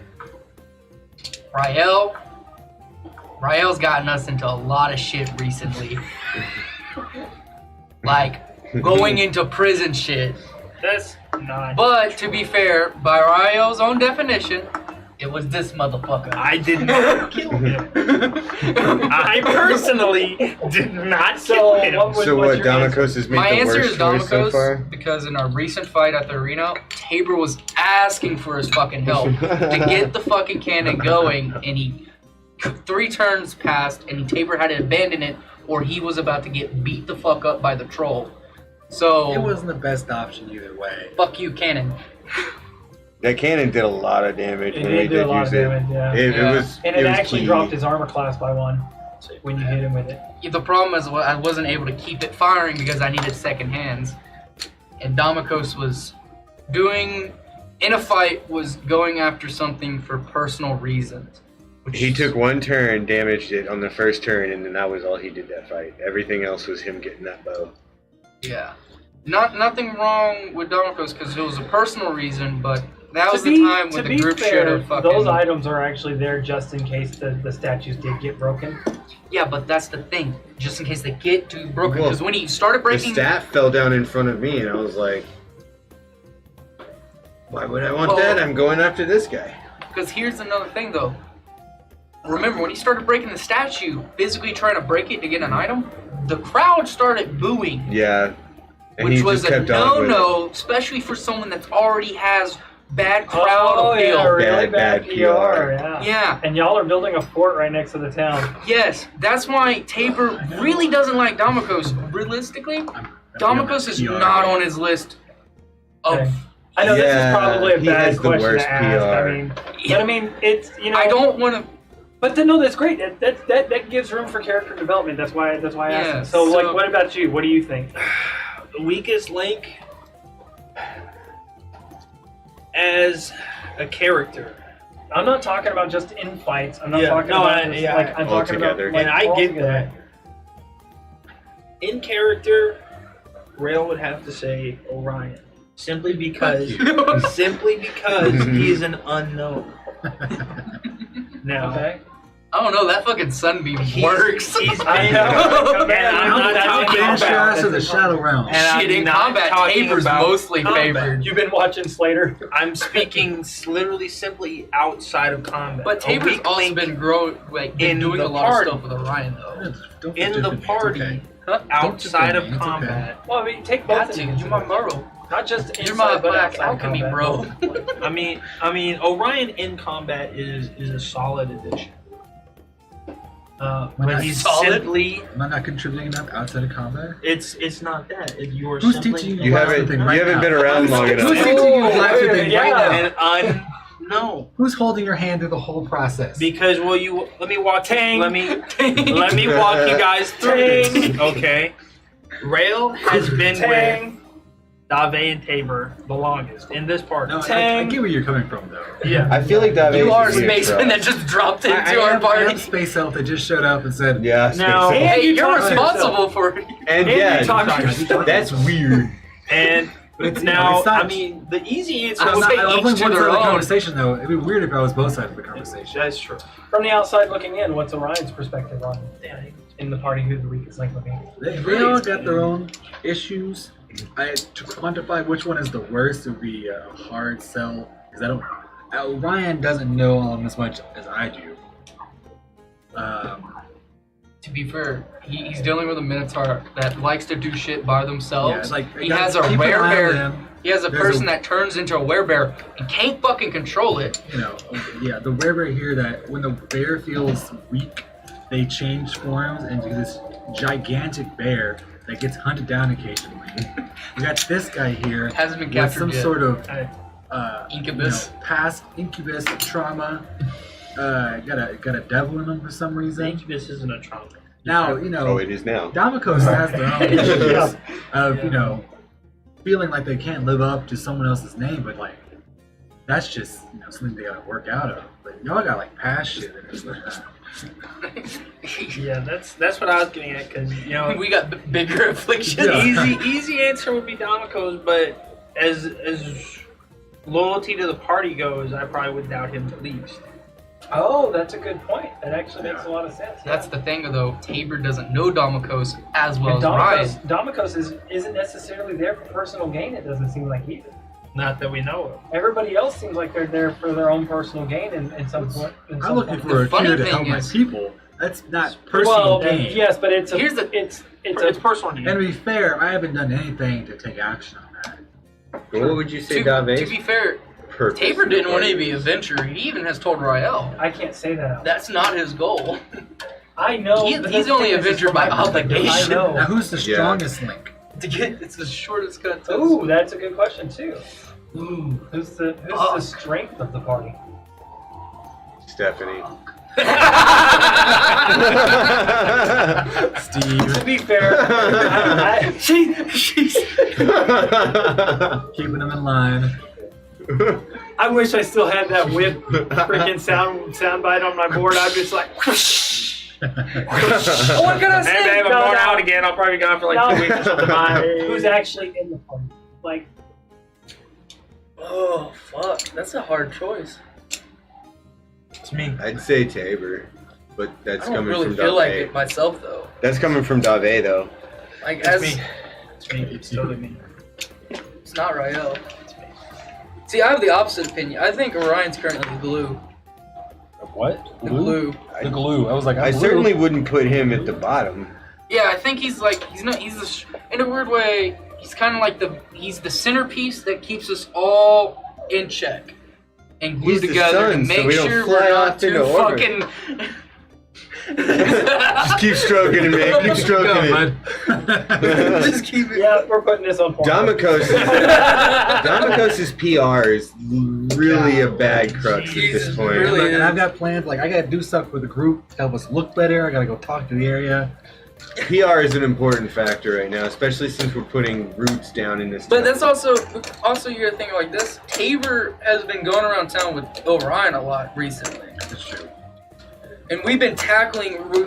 Rael's gotten us into a lot of shit recently. Like, going into prison shit. That's not. But, to be fair, by Rael's own definition, it was this motherfucker. I did not kill him. I personally did not kill him. So what? Damocos has made My the answer worst is choice so far. Damocos because in our recent fight at the arena, Tabor was asking for his fucking help to get the fucking cannon going, and he 3 turns passed, and Tabor had to abandon it, or he was about to get beat the fuck up by the troll. So It wasn't the best option either way. fuck you, cannon. That cannon did a lot of damage It when we did do a did lot use of it. damage, yeah. It Yeah. was. And it was actually key. dropped his armor class by 1 when you hit him with it. The problem is I wasn't able to keep it firing because I needed second hands, and Damocos was doing in a fight was going after something for personal reasons. Which He took 1 turn, damaged it on the first turn, and then that was all he did that fight. Everything else was him getting that bow. Yeah. Nothing wrong with Damocos because it was a personal reason, but that was To the be- time to when the be group fair, should have fucking. Those items are actually there just in case the statues did get broken. Yeah, but that's the thing. Just in case they get too broken, Well, because when he started The breaking, staff fell down in front of me, and I was like, "Why would I want Well- that? I'm going after this guy." because here's another thing though. Remember when he started breaking the statue, physically trying to break it to get an item, the crowd started booing, Yeah, and which he was just a kept on with it. no-no, especially for someone that already has bad crowd appeal. yeah, really Bad bad, PR. PR. Yeah. Yeah. And y'all are building a fort right next to the town. Yes, that's why Tabor really doesn't like Damocos. Realistically, Damocos is not on his list of. Okay. I know this Yeah, is probably a he bad has the question worst to ask. PR. I mean, but I mean, it's I don't want to. But no, that's great. That gives room for character development. That's why I asked. Yeah, It. So, like, so- what about you? What do you think? The weakest link as a character. I'm not talking about just in fights. I'm not Yeah, talking no, about I'm all talking about together. like, And I all get together. that. In character, Rail would have to say Orion. Simply because he is an unknown. Now, Okay. I don't know. That fucking sunbeam works. I know. And I'm not talking Finish your ass to about. the Shadow Realm. And I'm Shit, in not combat, talking Taber's about mostly combat. favored. You've been watching Slater. I'm speaking literally simply outside of combat. But A Taber's weak also link been in doing the a lot party. of stuff with Orion though. Don't in forget the me, it's party okay. Huh? outside of It's okay. combat. Well, I mean, take Got both to. of them. You're my bro. Not just You're inside, my but black outside alchemy, combat. bro. I mean, Orion in combat is a solid addition. But Nice. he's Solid? simply Am I not contributing enough outside of combat? it's not that. You are Who's simply teaching You haven't Thing right now. been around long Who's enough. teaching you Blaster Thing yeah. right now? an no. Who's holding your hand through the whole process? Because let me walk Tang. let me walk you guys through this. Okay. Rail has been with Tang. Dave and Tabor the longest in this party. No, I Tang. get where you're coming from, though. Yeah. I feel like Dave's You are a is gonna spaceman that trust. just dropped into I our am party. Space Elf that just showed up and said, Yeah, Now- space. Hey, you you're talk to responsible for it. And And yeah, you talk to yourself. that's weird. And It's, now, it's not, I mean, the easy answer I'm was not, say I each only to one their side of the own. conversation, though. It'd be weird if I was both sides of the conversation. That's true. From the outside looking in, what's Orion's perspective on in the party who the weakest link would be? They all got their own issues. To quantify which one is the worst would be a hard sell, because I don't. Orion doesn't know almost as much as I do. To be fair, he's dealing with a Minotaur that likes to do shit by Yeah, themselves. it's like He has a keep an eye on werebear. them. He has a There's person that turns into a werebear and can't fucking control it. You know, yeah, the werebear here that when the bear feels weak, they change forms into this gigantic bear that gets hunted down occasionally. We got this guy here Hasn't been with captured some yet. sort of Incubus. past incubus trauma. Got a devil in him for some reason. Incubus isn't a trauma. Now Oh, it is now. Damokos has their own issues of feeling like they can't live up to someone else's name, but like that's just something they gotta work out of. But y'all got like past shit in this. Yeah, that's what I was getting at, because We got bigger afflictions. Yeah. easy answer would be Damokos, but as loyalty to the party goes, I probably would doubt him the least. Oh, that's a good point. That actually makes a lot of sense. That's the thing, though. Tabor doesn't know Damokos as well And as Ryan. Damokos isn't necessarily there for personal gain. It doesn't seem like either. Not that we know of. Everybody else seems like they're there for their own personal gain in some point. I'm looking for a funny cure to thing help my is- people. That's not personal gain. yes, but it's Here's the- it's It's personal gain. And to be fair, I haven't done anything to take action on that. What would you say, To Dave's be fair, purpose? Tabor didn't want to be a venture. He even has told Rael. I can't say that out. That's not his goal. I know. He's but that's the only thing a is, it's venture from by my perspective. obligation. I Now, know. who's the Yeah. strongest link? It's the shortest cut. Ooh, that's a good question too. Who's the strength of the party? Stephanie. Steve. To be fair, She's Keeping them in line. I wish I still had that whip freaking sound bite on my board. I'd just like. what can I And say? if I'm No, going no. out again, I'll probably be gone for like No. 2 weeks or something. Who's actually in the party? Like, Oh fuck, that's a hard choice. It's me. I'd say Tabor, but that's I don't coming really from feel Dave. like it myself though. That's coming from Dave, though. Like It's as me. It's me. It's totally me. it's not Rael. See, I have the opposite opinion. I think Orion's currently the glue. What? The glue. The glue. I was like, I glue. certainly wouldn't put him at the bottom. Yeah, I think he's in a weird way. He's kind of like he's the centerpiece that keeps us all in check and glued He's the together sun, to so make we don't sure fly we're not off into too orbit. fucking. Just keep stroking it, man. Keep stroking it. Just keep it. yeah, we're putting this on. Damokos's PR is really a bad crux at Jesus, this point. really? And I've got plans. Like I gotta do stuff for the group to help us look better. I gotta go talk to the area. PR is an important factor right now, especially since we're putting roots down in this. But town. that's also you gotta think like this. Tabor has been going around town with Orion a lot recently. That's true. And we've been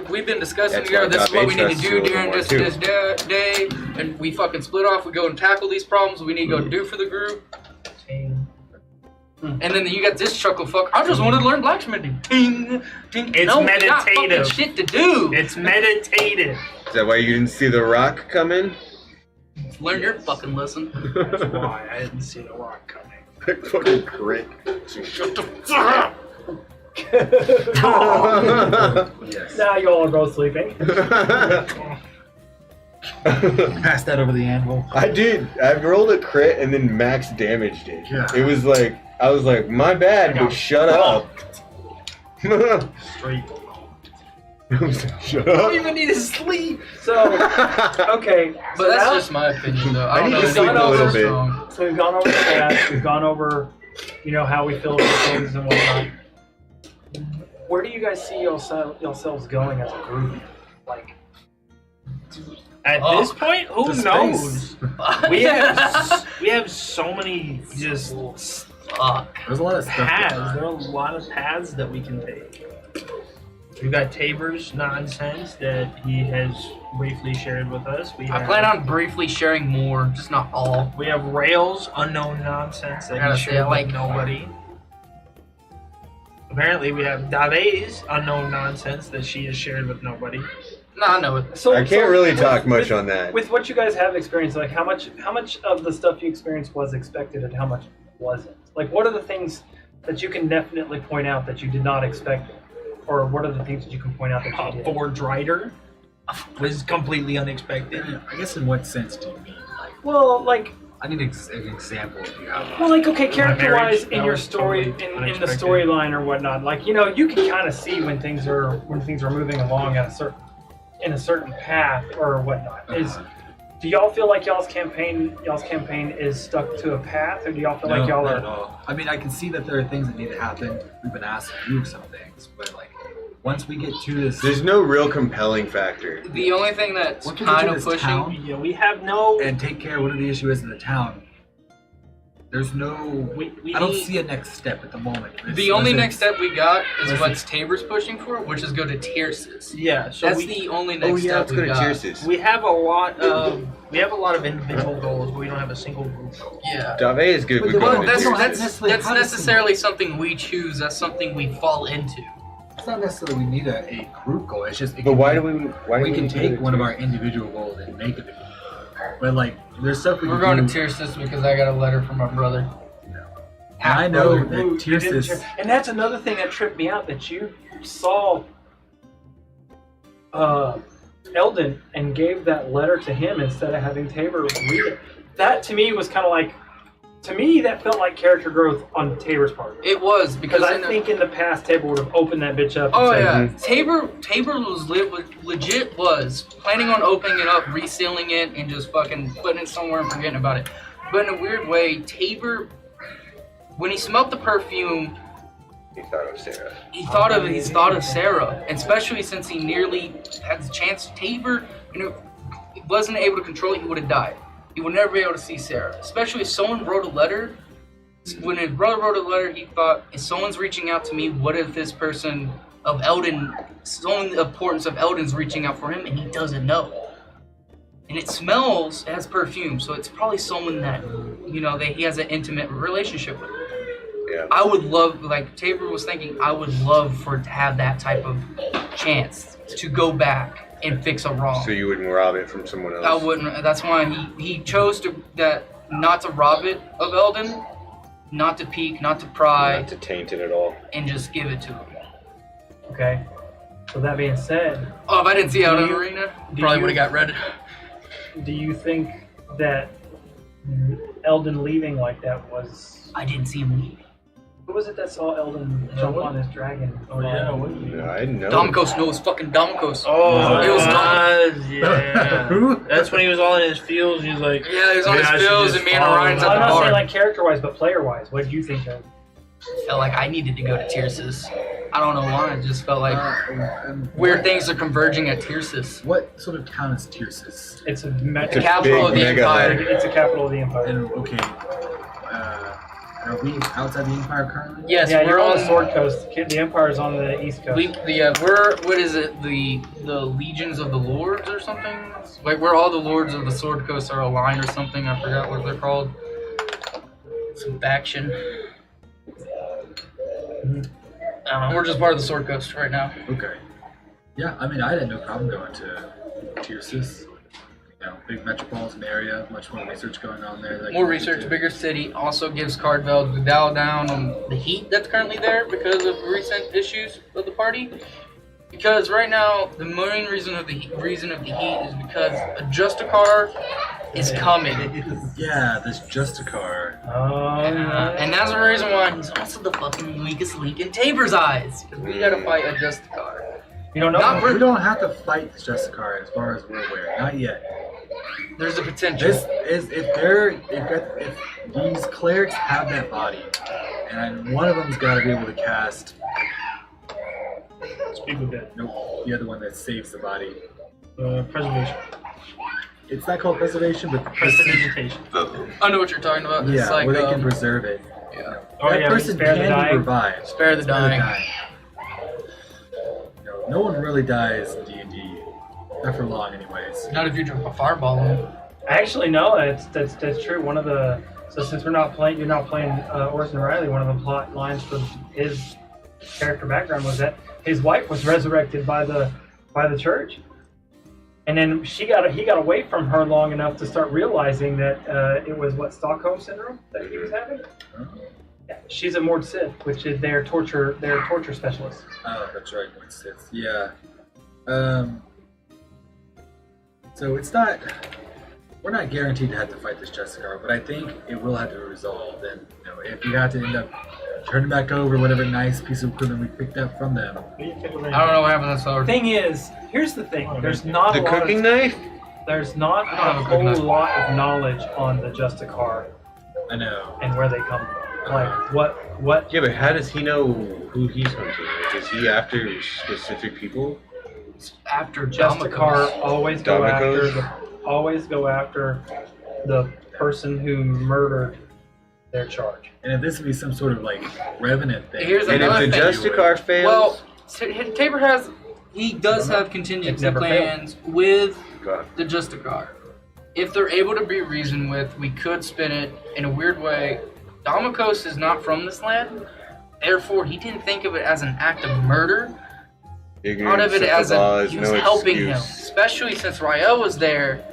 we've been discussing That's together, why this is what we Dave need to trusts do you a little during more, this, too. this day, and we fucking split off, we go and tackle these problems we need to go do for the group. And then you got this chuckle fuck, I just wanted to learn blacksmithing. Ting, ting. It's no, we got fucking meditative. shit to do. It's meditative. Is that why you didn't see the rock coming? Learn your fucking lesson. That's why I didn't see the rock coming. Fucking crit. Shut the fuck up. Yes. Now you all are both sleeping. Pass that over the anvil. I did. I rolled a crit and then max damaged it. Yeah. It was like, I was like, my bad, but shut up. Straight. Shut I don't up. even need to sleep. So, okay. But so that's now- just my opinion, though. I I don't need know to if sleep anyone a little else is bit. strong. So we've gone over the past, we've gone over, how we feel about things and whatnot. Where do you guys see yourselves going as a group? Like, at this point, who To knows? space. We have so many just Fuck. There's a lot of stuff. paths. going on. There are a lot of paths that we can take. We've got Tabor's nonsense that he has briefly shared with us. I plan on briefly sharing more, just not all. We have Rail's unknown nonsense I that gotta he say, shared I like- with nobody. Apparently, we have Dave's unknown nonsense that she has shared with nobody. No, I know it. So I can't really talk much with, on that. With what you guys have experienced, like how much of the stuff you experienced was expected and how much wasn't? Like, what are the things that you can definitely point out that you did not expect, or what are the things that you can point out that you did? Forge Rider was completely unexpected. I guess in what sense do you mean? Like, Well, like, I need an example if you have. well, like, okay, My character-wise marriage, in that your was story, totally in the unexpected. storyline or whatnot, like, you can kind of see when things are moving along at in a certain path or whatnot. Do y'all feel like y'all's campaign is stuck to a path, or do y'all feel like y'all not are? at all. I mean, I can see that there are things that need to happen. We've been asked to do some things, but like once we get to this, There's no real compelling factor. The only thing that's What can we kind do of this pushing. town? Yeah, we have no. and take care of whatever the issue is in the town. There's no. We I don't need- see a next step at the moment. The only Listen, next step we got is Listen. what Tabor's pushing for, which is go to Tierces. Yeah, so That's we, the only next Oh yeah, step let's we go to got. Cheerses. we have a lot of individual goals, but we don't have a single group goal. Yeah. Dave is good with But Well, going to that's don't Cheerses. necessarily have a necessarily something we choose. That's something we fall into. It's not necessarily we need a group goal. It's just. But why do we? Why do we can need to take go to one of our Cheerses? individual goals and make it. But like, there's stuff we We're can going do. to Tierces because I got a letter from my brother. And I know Ooh, that you didn't Tierces. share- and that's another thing that tripped me out, that you saw Eldon and gave that letter to him instead of having Tabor read it. That to me was kind of like, that felt like character growth on Tabor's part. It was Because because I think in the past Tabor would have opened that bitch up. And Oh said, yeah, Tabor was legit was planning on opening it up, resealing it, and just fucking putting it somewhere and forgetting about it. But in a weird way, Tabor, when he smelled the perfume, He thought of Sarah. he thought of Sarah, and especially since he nearly had the chance. Tabor, wasn't able to control it, he would have died. He would never be able to see Sarah. Especially if someone wrote a letter. When his brother wrote a letter, he thought, if someone's reaching out to me, what if this person of Eldon, someone the importance of Eldon's reaching out for him and he doesn't know? And it smells, it has perfume, so it's probably someone that, that he has an intimate relationship with. Yeah. I would love, like Tabor was thinking, I would love to have that type of chance to go back and fix a wrong. So you wouldn't rob it from someone else. I wouldn't. That's why he chose not to rob it of Eldon, not to peek, not to pry, Not to taint it at all. and just give it to him. Okay. So that being said, Oh, if I didn't see Do Eldon you- Arena, do probably you- would have got red. do you think that Eldon leaving like that was? I didn't see him leave. Who was it that saw Eldon jump on his dragon? Oh yeah, what? No, I didn't know. Domikos knows fucking Domikos. Oh, It was yeah. Who? That's when he was all in his feels. He was like, Yeah, he was on "Maybe I his should fields just and me and follow Orion's him." at I'm the not saying bar. like character-wise, but player-wise. What did you think of? felt like I needed to go to Tyrsis. I don't know why. I just felt like weird things are converging at Tyrsis. What sort of town is Tyrsis? It's a The capital of the mega empire. It's a capital of the empire. And okay, are we outside the empire currently? Yes, Yeah, we're you're on on the Sword Coast. The Empire's on the East Coast. we're what is it? The Legions of the Lords or something? Like where all the Lords of the Sword Coast are aligned or something. I forgot what they're called. Some faction. I don't know. We're just part of the Sword Coast right now. Okay. Yeah, I mean, I had no problem going to Tyrsis. You know, big metropolitan area, much more research going on there. that I More can research, do. bigger city, also gives Cardwell the dial down on the heat that's currently there because of recent issues of the party. Because right now, the main reason of the heat is because a Justicar is coming. Yeah, this Justicar. And that's the reason why he's also the fucking weakest link in Tabor's eyes. Because we gotta fight a Justicar. You don't know? Not We don't have to fight this Justicar as far as we're aware. Not yet. There's a potential. This is if these clerics have that body, and one of them's got to be able to cast. Speak with it. Nope, the other one that saves the body. Preservation. It's not called preservation, but Prestidigitation. I know what you're talking about. yeah, It's like where they can preserve it. yeah. Oh, That yeah, person spare the can be dying. revived. Spare the dying. No one really dies in D&D. Not for long, anyways. Not if you drop a fireball on him. Actually, no, that's true. One of the since you're not playing Orson Riley. One of the plot lines from his character background was that his wife was resurrected by the church, and then he got away from her long enough to start realizing that it was Stockholm syndrome that he was having. Yeah, she's a Mord Sith, which is their torture specialist. Oh, that's right. What's this? Yeah. So it's not. We're not guaranteed to have to fight this Justicar, but I think it will have to be resolved. And if you have to end up turning back over whatever nice piece of equipment we picked up from them. I don't know what happened to that sword. Thing is, here's the thing. There's not The a lot cooking of, knife? There's not I don't have a a cooking whole knife. lot of knowledge on the Justicar I know. and where they come from. Like what? Yeah, but how does he know who he's hunting? Like, is he after specific people? After Justicar Damocles. always go after the person who murdered their charge. And if this would be some sort of like revenant thing. Here's And another if the thing. Justicar fails, Well, Tabor does have contingency never plans with God. the Justicar. If they're able to be reasoned with, we could spin it in a weird way. Damocles is not from this land, therefore he didn't think of it as an act of murder. Thought of it as he was helping him, especially since Rael was there,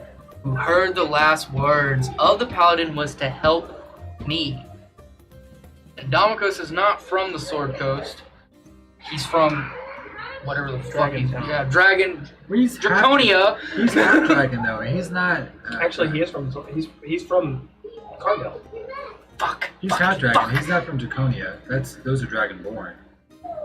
who heard the last words of the Paladin was to help me. And Damocles is not from the Sword Coast. He's from whatever the fuck he's Dragon He's Draconia. He's half dragon though. He's not. Actually, he is from Cargill. Fuck. He's fuck, half dragon. fuck. He's not from Draconia. Those are dragonborn.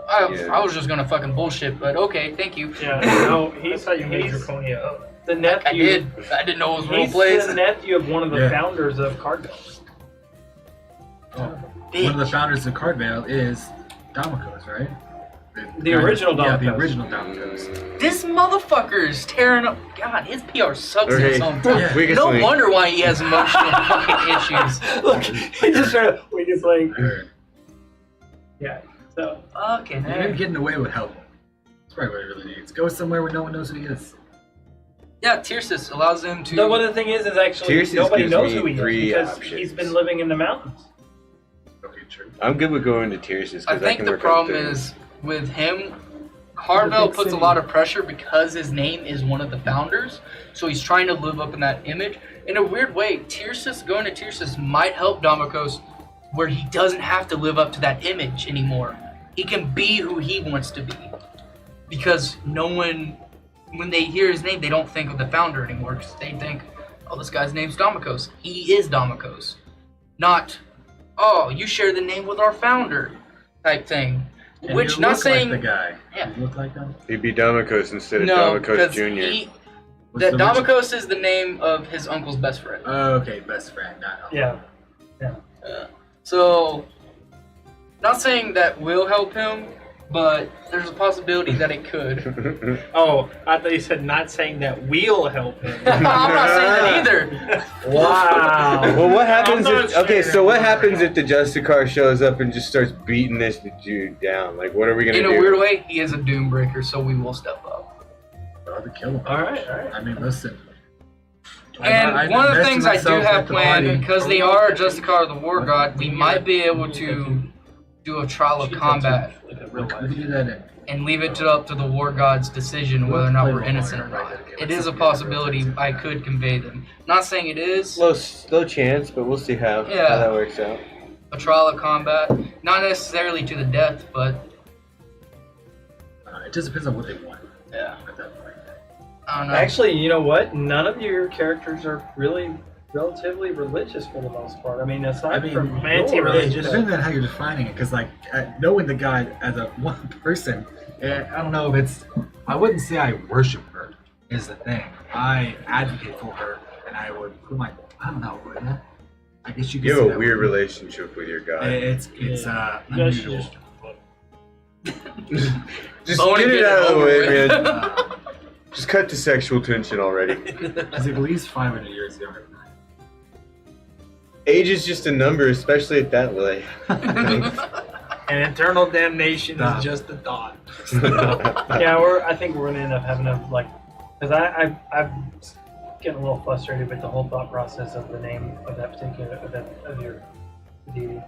I was just gonna fucking bullshit, but okay, thank you. Yeah, no, he's you made he's Draconia up. the nephew. I did. I didn't know it was role He's plays. the nephew of one of the Yeah. founders of Cargill. One of the founders of Cardvale is Damocles, right? The original Yeah, the Damocles. original Damocles. This motherfucker is tearing up. God, his PR sucks Okay. at sometimes. Yeah. Weakest No link. wonder why he has emotional fucking issues. Look, he just started. We just like yeah. So Fucking You're heck. getting away with help. That's probably what it really needs. Go somewhere where no one knows who he is. Yeah, Tyrsis allows him to. no, well, the thing is actually Tyrsis nobody gives knows me who he is 3 because options. he's been living in the mountains. Okay, true. I'm good with going to Tyrsis. I think the problem is with him. Carvel big puts a city. lot of pressure because his name is one of the founders, so he's trying to live up in that image. In a weird way, going to Tyrsis might help Damocles, where he doesn't have to live up to that image anymore. He can be who he wants to be, because no one, when they hear his name, they don't think of the founder anymore. Because they think, oh, this guy's name's Damocles. He is Damocles, not, oh, you share the name with our founder, type thing. And Which, you not look saying. like the guy. Yeah. You look like him. He'd be Damocles instead of No, Damocles because Jr. What's the Damocles is the name of his uncle's best friend. Oh, okay, best friend, not uncle. Yeah. So Not saying that will help him, but there's a possibility that it could. Oh, I thought you said not saying that we'll help him. I'm not saying that either. Wow. Well, what happens I'm not if? Okay, saying so what that. happens if the Justicar shows up and just starts beating this dude down? Like, what are we gonna In do? a weird way, he is a Doombreaker, so we will step up. Rather kill him. All right, all right. I mean, listen. And one of the things I do have planned, because they are a Justicar of the War God, we might be able to do a trial of combat We can do that in. and leave it up to the War God's decision whether or not we're innocent or not. It is a possibility I could convey them. Not saying it is Slow chance, but we'll see how that works out. a trial of combat, not necessarily to the death, but It just depends on what they want yeah, at that point. I don't know. Actually, you know what? None of your characters are really relatively religious for the most part. I mean, aside from anti-religious. It depends on how you're defining it, because like knowing the God as a one person, I don't know if it's. I wouldn't say I worship her. Is the thing. I advocate for her, and I would put my. I don't know. I guess you could. You say have a that weird way. relationship with your God. It's You guys should unusual. Just Only get it get out it of the over way, with. man. Just cut the sexual tension already. He's at least 500 years younger than I. Age is just a number, especially at that late. And eternal damnation Stop. is just a thought. Yeah, I think we're gonna end up having a because I'm getting a little frustrated with the whole thought process of the name of that particular of your deity.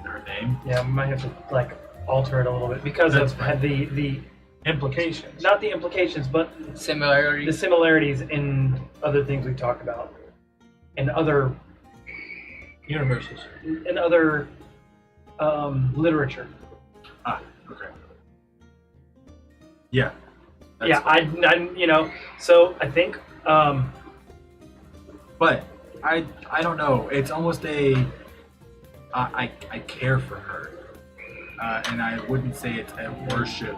Her name. Yeah, we might have to alter it a little bit because That's of fine. the Implications. not the implications, but the Similarity. similarities in other things we talked about, and other Universes. literature. Okay. Yeah. That's Yeah, fine. so I think But I don't know. It's almost I care for her, and I wouldn't say it's a worship,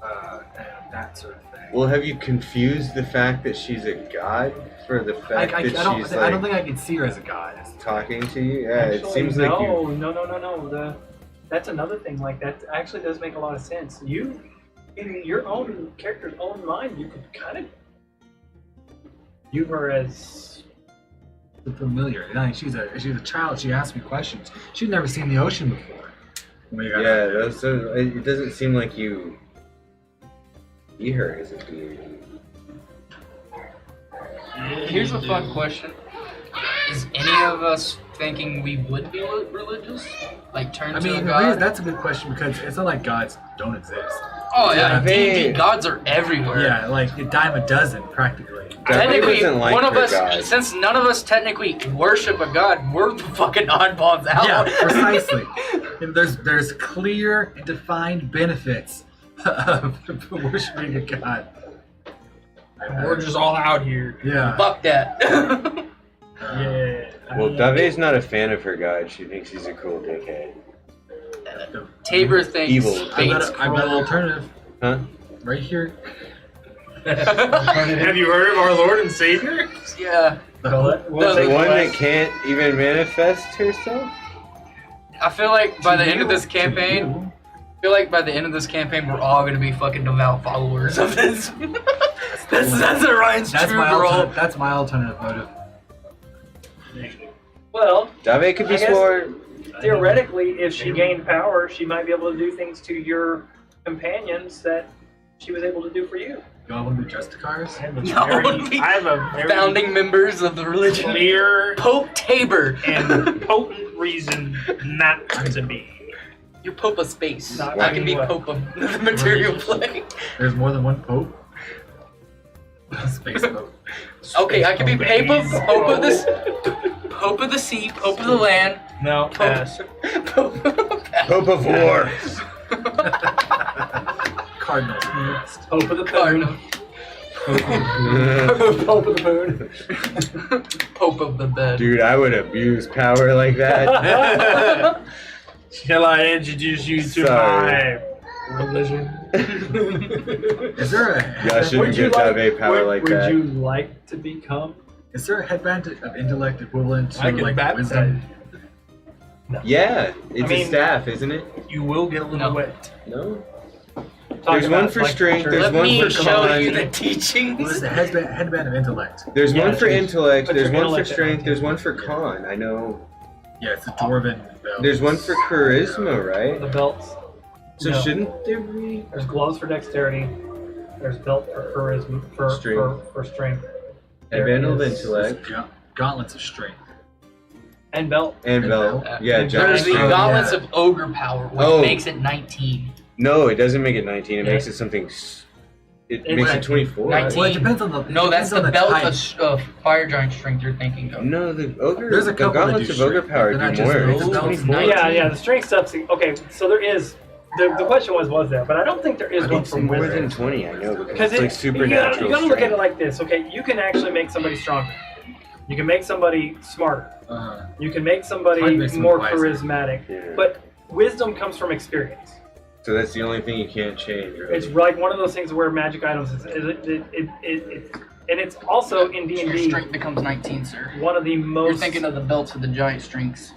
and that sort of thing. Well, have you confused the fact that she's a god for the fact that she's I don't think I could see her as a god. talking to you? Yeah, it actually, seems like you. No. That's another thing. Like that actually does make a lot of sense. You, in your own character's own mind, you could kind of view her as Familiar. She's a child. She asked me questions. She'd never seen the ocean before. When we got Yeah, out there. it doesn't seem like you see her as a being. Here's a fun question. Is any of us thinking we would be religious? Like turn I to a mean, god? that's a good question because it's not like gods don't exist. Oh yeah, they- D&D gods are everywhere. Yeah, like a dime a dozen practically. Technically, doesn't like one of her us, god. since none of us technically worship a god, we're the fucking oddballs out. Yeah, precisely. And there's clear and defined benefits of worshiping a god. And we're just all out here. Yeah. Fuck that. Yeah. Well, Dave's not a fan of her god. She thinks he's a cool dickhead. Tabor thinks Evil. I've got, Fate's I've got an cruel. alternative Huh? right here. Have you heard of our Lord and Savior? Yeah. The one that can't even manifest herself? I feel like by the end of this campaign, we're all gonna be fucking devout followers of this. that's Orion's That's true my role. that's my alternative motive. well, Dave could be I guess- sworn. theoretically, if she gained power, she might be able to do things to your companions that she was able to do for you. You all want to be Justicars? I have a very Founding members of the religion. clear Pope Tabor. and potent reason not to be. You're Pope of space. Not I can be what? Pope of the material plane. There's more than one pope. Space pope. Okay, I can be Space Pope of babies. Pope of this, Pope of the sea, Pope of the land, No, pass. Pope of Pope of War. Cardinals. Next. Hope of the Cardinal, Hope of the moon. Pope of the bed. Dude, I would abuse power like that. Shall I introduce you to Sorry. my religion? Is there a Y'all headband, shouldn't give Dave power like would that. you like to become? is there a headband of intellect equivalent to I can like baptize. wisdom? Yeah, it's I mean- a staff, isn't it? You will get a little No. wet. No. Talking There's one about, for like, strength. sure. There's Let one me for show con. you the What is teachings. the headband of intellect? There's Yeah, one for it's- intellect. but There's your one for intellect- strength. There's one for con. I know. Yeah, it's a dwarven belt. There's one for charisma, right? The belts. So No. shouldn't there be? There's gloves for dexterity. There's belt for charisma for Strength. for strength. Headband of There is- intellect Gauntlets of strength. And belt. and belt. Yeah, And giant There's the strength. gauntlets of ogre power, which Oh. makes it 19. No, it doesn't make it 19. It Yeah. makes it something. It It's makes like it 24. 19. Well, it depends on the. No, that's depends on the belt type. of fire giant strength you're thinking of. No, the ogre. There's a the couple that gauntlets do of ogre strength. power They're not do just more. those It's belts. 24. Yeah, the strength stuff's okay. So there is. The question was there, but I don't think there is I one don't for see More wizards. than 20, I know, because Because it's like supernatural you gotta look at it strength. like this. Okay, you can actually make somebody stronger. You can make somebody smarter. You can make somebody Might make someone more wiser. charismatic. Yeah. But wisdom comes from experience. So that's the only thing you can't change, really. It's like one of those things where magic items and it's also in Your D&D strength becomes 19, sir. one of the most. You're thinking of the belts of the giant strengths.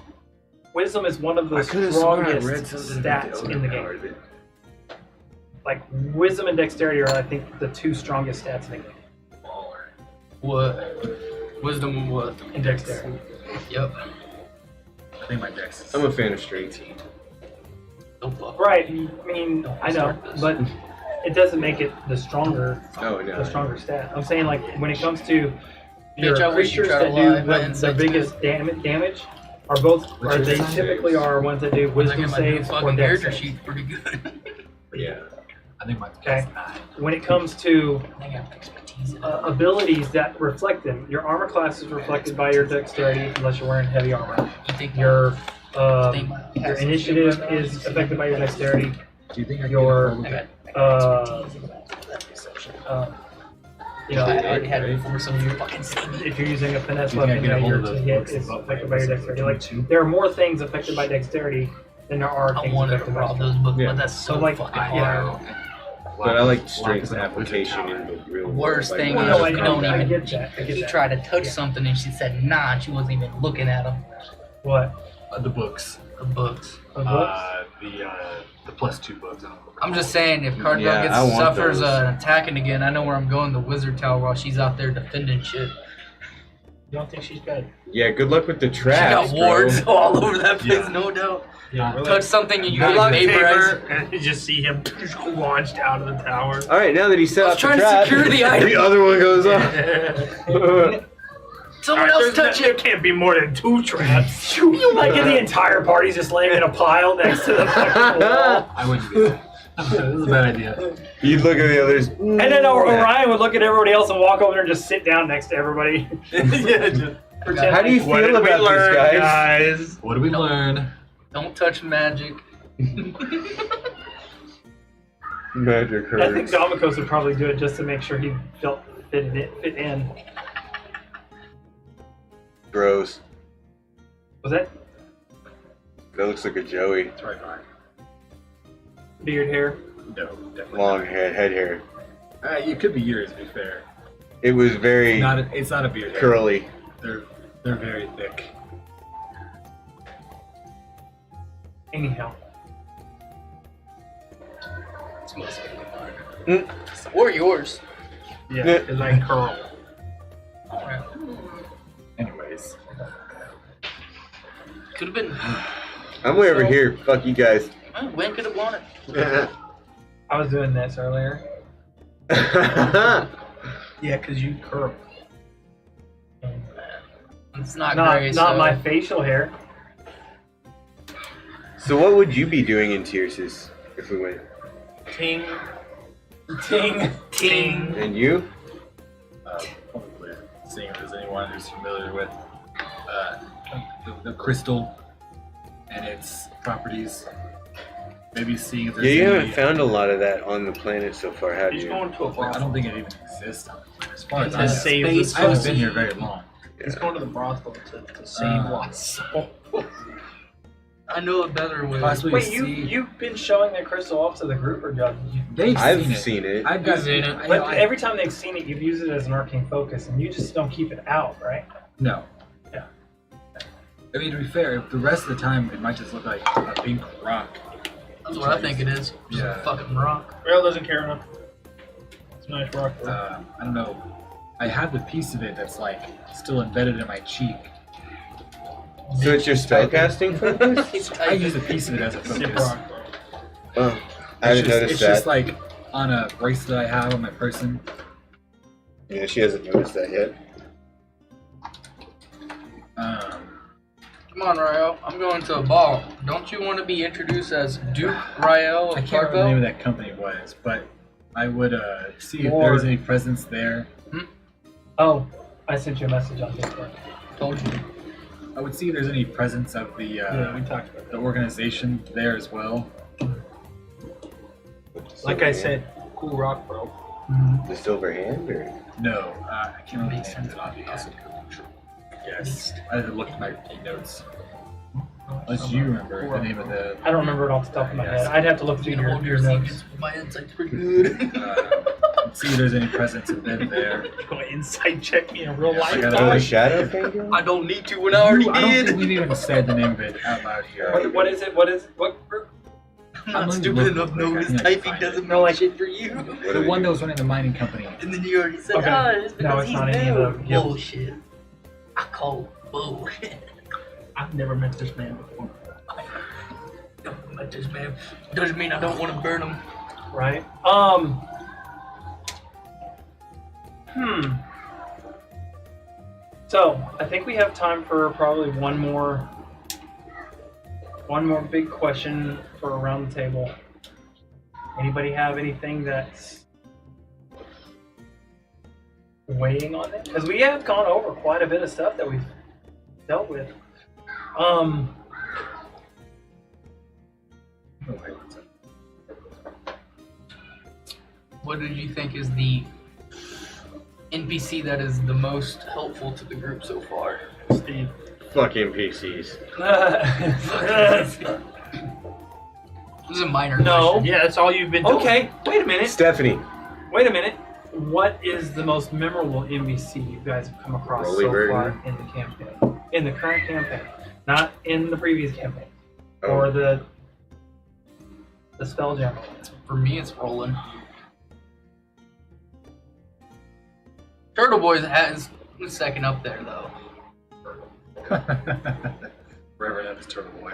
Wisdom is one of the I could've sworn I strongest read something about stats the in the ogre game. power, Like wisdom and dexterity are, I think, the two strongest stats in the game. What? Wisdom what? In dexterity. Yep. I think my dex is. I'm a fan of strength. Don't fuck. Right. I mean, I know, but it doesn't make it the stronger Oh, no. stat. I'm saying, like, when it comes to your Bitch, I wish you creatures tried to that do lie. My the insight's biggest damage are both, What's or your they design? typically are ones that do I wisdom get my new saves or fucking dex character saves. sheet's pretty good. Yeah. I think my Okay. dex is 9. When it comes to I got expertise in it. abilities that reflect them, your armor class is reflected by your dexterity, unless you're wearing heavy armor. You think Your think my your passive initiative shit is affected by your dexterity. Do you think I Your- can I get got Uh, expertise in that perception. You know, I already had it before someone fucking said me. if you're using a finesse Do you think I weapon, can get a hold your of those to hit books is about affected my by your insight? dexterity. Like, there are more things affected by dexterity than there are I things wanted to affected by rob those books, Yeah. but that's so So, like, fucking yeah. hard. But I like strength application in the real world. Worst like thing Well, is no, you I don't get even. that, I get He that. tried to touch Yeah. something and she said nah, and she wasn't even looking at him. What? the books? The books. The books? The +2 books. I don't know what I'm they're just saying, if Cardinal Yeah, I want suffers those. an attacking again, I know where I'm going. The Wizard Tower while she's out there defending shit. You don't think she's got? Yeah, good luck with the She traps, got wards bro. all over that place, Yeah. no doubt. Yeah. Touch something and you Good get luck, vaporized. paper, and you just see him launched out of the tower. All right, now that he set I was up trying the to trap, secure the item. the other one goes off. Someone else touch There it. can't be more than 2 traps. Like, the entire party's just laying in a pile next to the fucking wall. I wouldn't do that. This is a bad idea. You'd look at the others. And then Orion would look at everybody else and walk over there and just sit down next to everybody. Yeah, just, Pretend How do you like- What feel did we about learn, this, guys? guys? what do we learn? Don't touch magic. Magic I think hurts. Domikos would probably do it just to make sure he felt fit in. Gross. Was that That looks like a Joey. It's right fine. beard hair? No, definitely Long head hair. not. It could be yours, to be fair. It was very It's not a beard hair. curly. They're very thick. Anyhow. It's mostly mine. Or yours. Yeah, Yeah. it's like curl. Anyways. Could have been. I'm way over here. Fuck you guys. Wayne could have won it. I was doing this earlier. Yeah, because you curl. It's not, Not great. not so my facial hair. So what would you be doing in Tiersis if we went? Ting. Ting. ting. And you? Probably seeing if there's anyone who's familiar with the crystal and its properties. Maybe seeing if there's Yeah, you any, haven't found a lot of that on the planet so far, have He's you? going to a I brothel. don't think it even exists. As far as To I know. save space the I haven't soul. been here very long. He's going to the brothel to save lost soul. I know a better way. Possibly Wait, see. you've been showing the crystal off to the group, or Doug? They've I've seen it. I've I've got You've seen it. But every time they've seen it, you've used it as an arcane focus, and you just don't keep it out, right? No. Yeah. I mean, to be fair, the rest of the time it might just look like a pink rock. That's what I think it is. Just a Yeah. fucking rock. Rail doesn't care enough. It's a nice rock. Bro. I don't know. I have the piece of it that's like still embedded in my cheek. So it's your spellcasting focus? He's I typing. use a piece of it as a Zip focus. rock, bro. Oh, I haven't noticed it's that. just like on a bracelet I have on my person. Yeah, she hasn't noticed that yet. Come on, Rael. I'm going to a ball. Don't you want to be introduced as Duke Rael I of can't remember the name of Carvel? that company was, but I would see if Or- there was any presence there. Oh, I sent you a message on Discord. Told you. I would see if there's any presence of the Yeah, we talked about the organization there as well. that. Like I said, cool rock, bro. The silver hand, or No, I can't remember Makes the name sense. of it off the Yes, I had to look at my notes. Unless you remember the name of the. I don't remember it off the top of my head. I'd have to look through You your, hold your your notes. secrets. My insight's pretty good. See if there's any presence of them there. You're going to insight check me in real Yeah, I life. gotta oh, like- the shadow finger? I don't need to when I already I don't think did. we've even said the name of it out loud here. What is it? What is what? I'm I'm not only stupid looking enough to know for it. I his think I can typing find doesn't it. No, mean like- shit for you. What The do one we that do? was running the mining company. And then you already said, Okay. it's because No, it's he's not any new. of the guilds. Bullshit. I call bullshit. I've never met this man before. Don't let this man. Doesn't mean I don't want to burn him. Right. So I think we have time for probably one more big question for around the table. Anybody have anything that's weighing on it? Because we have gone over quite a bit of stuff that we've dealt with. Oh, wait, what's that? What did you think is the NPC that is the most helpful to the group so far? Steve. Fucking PCs. This is a minor No. question. Yeah, that's all you've been doing. Okay, wait a minute. Stephanie. Wait a minute. What is the most memorable NPC you guys have come across Rolly so Burger. far in the campaign? In the current campaign, not in the previous campaign, Oh. or the Spelljammer. For me, it's Roland. Turtle Boys has the second up there, though. Forever that is Turtle Boy.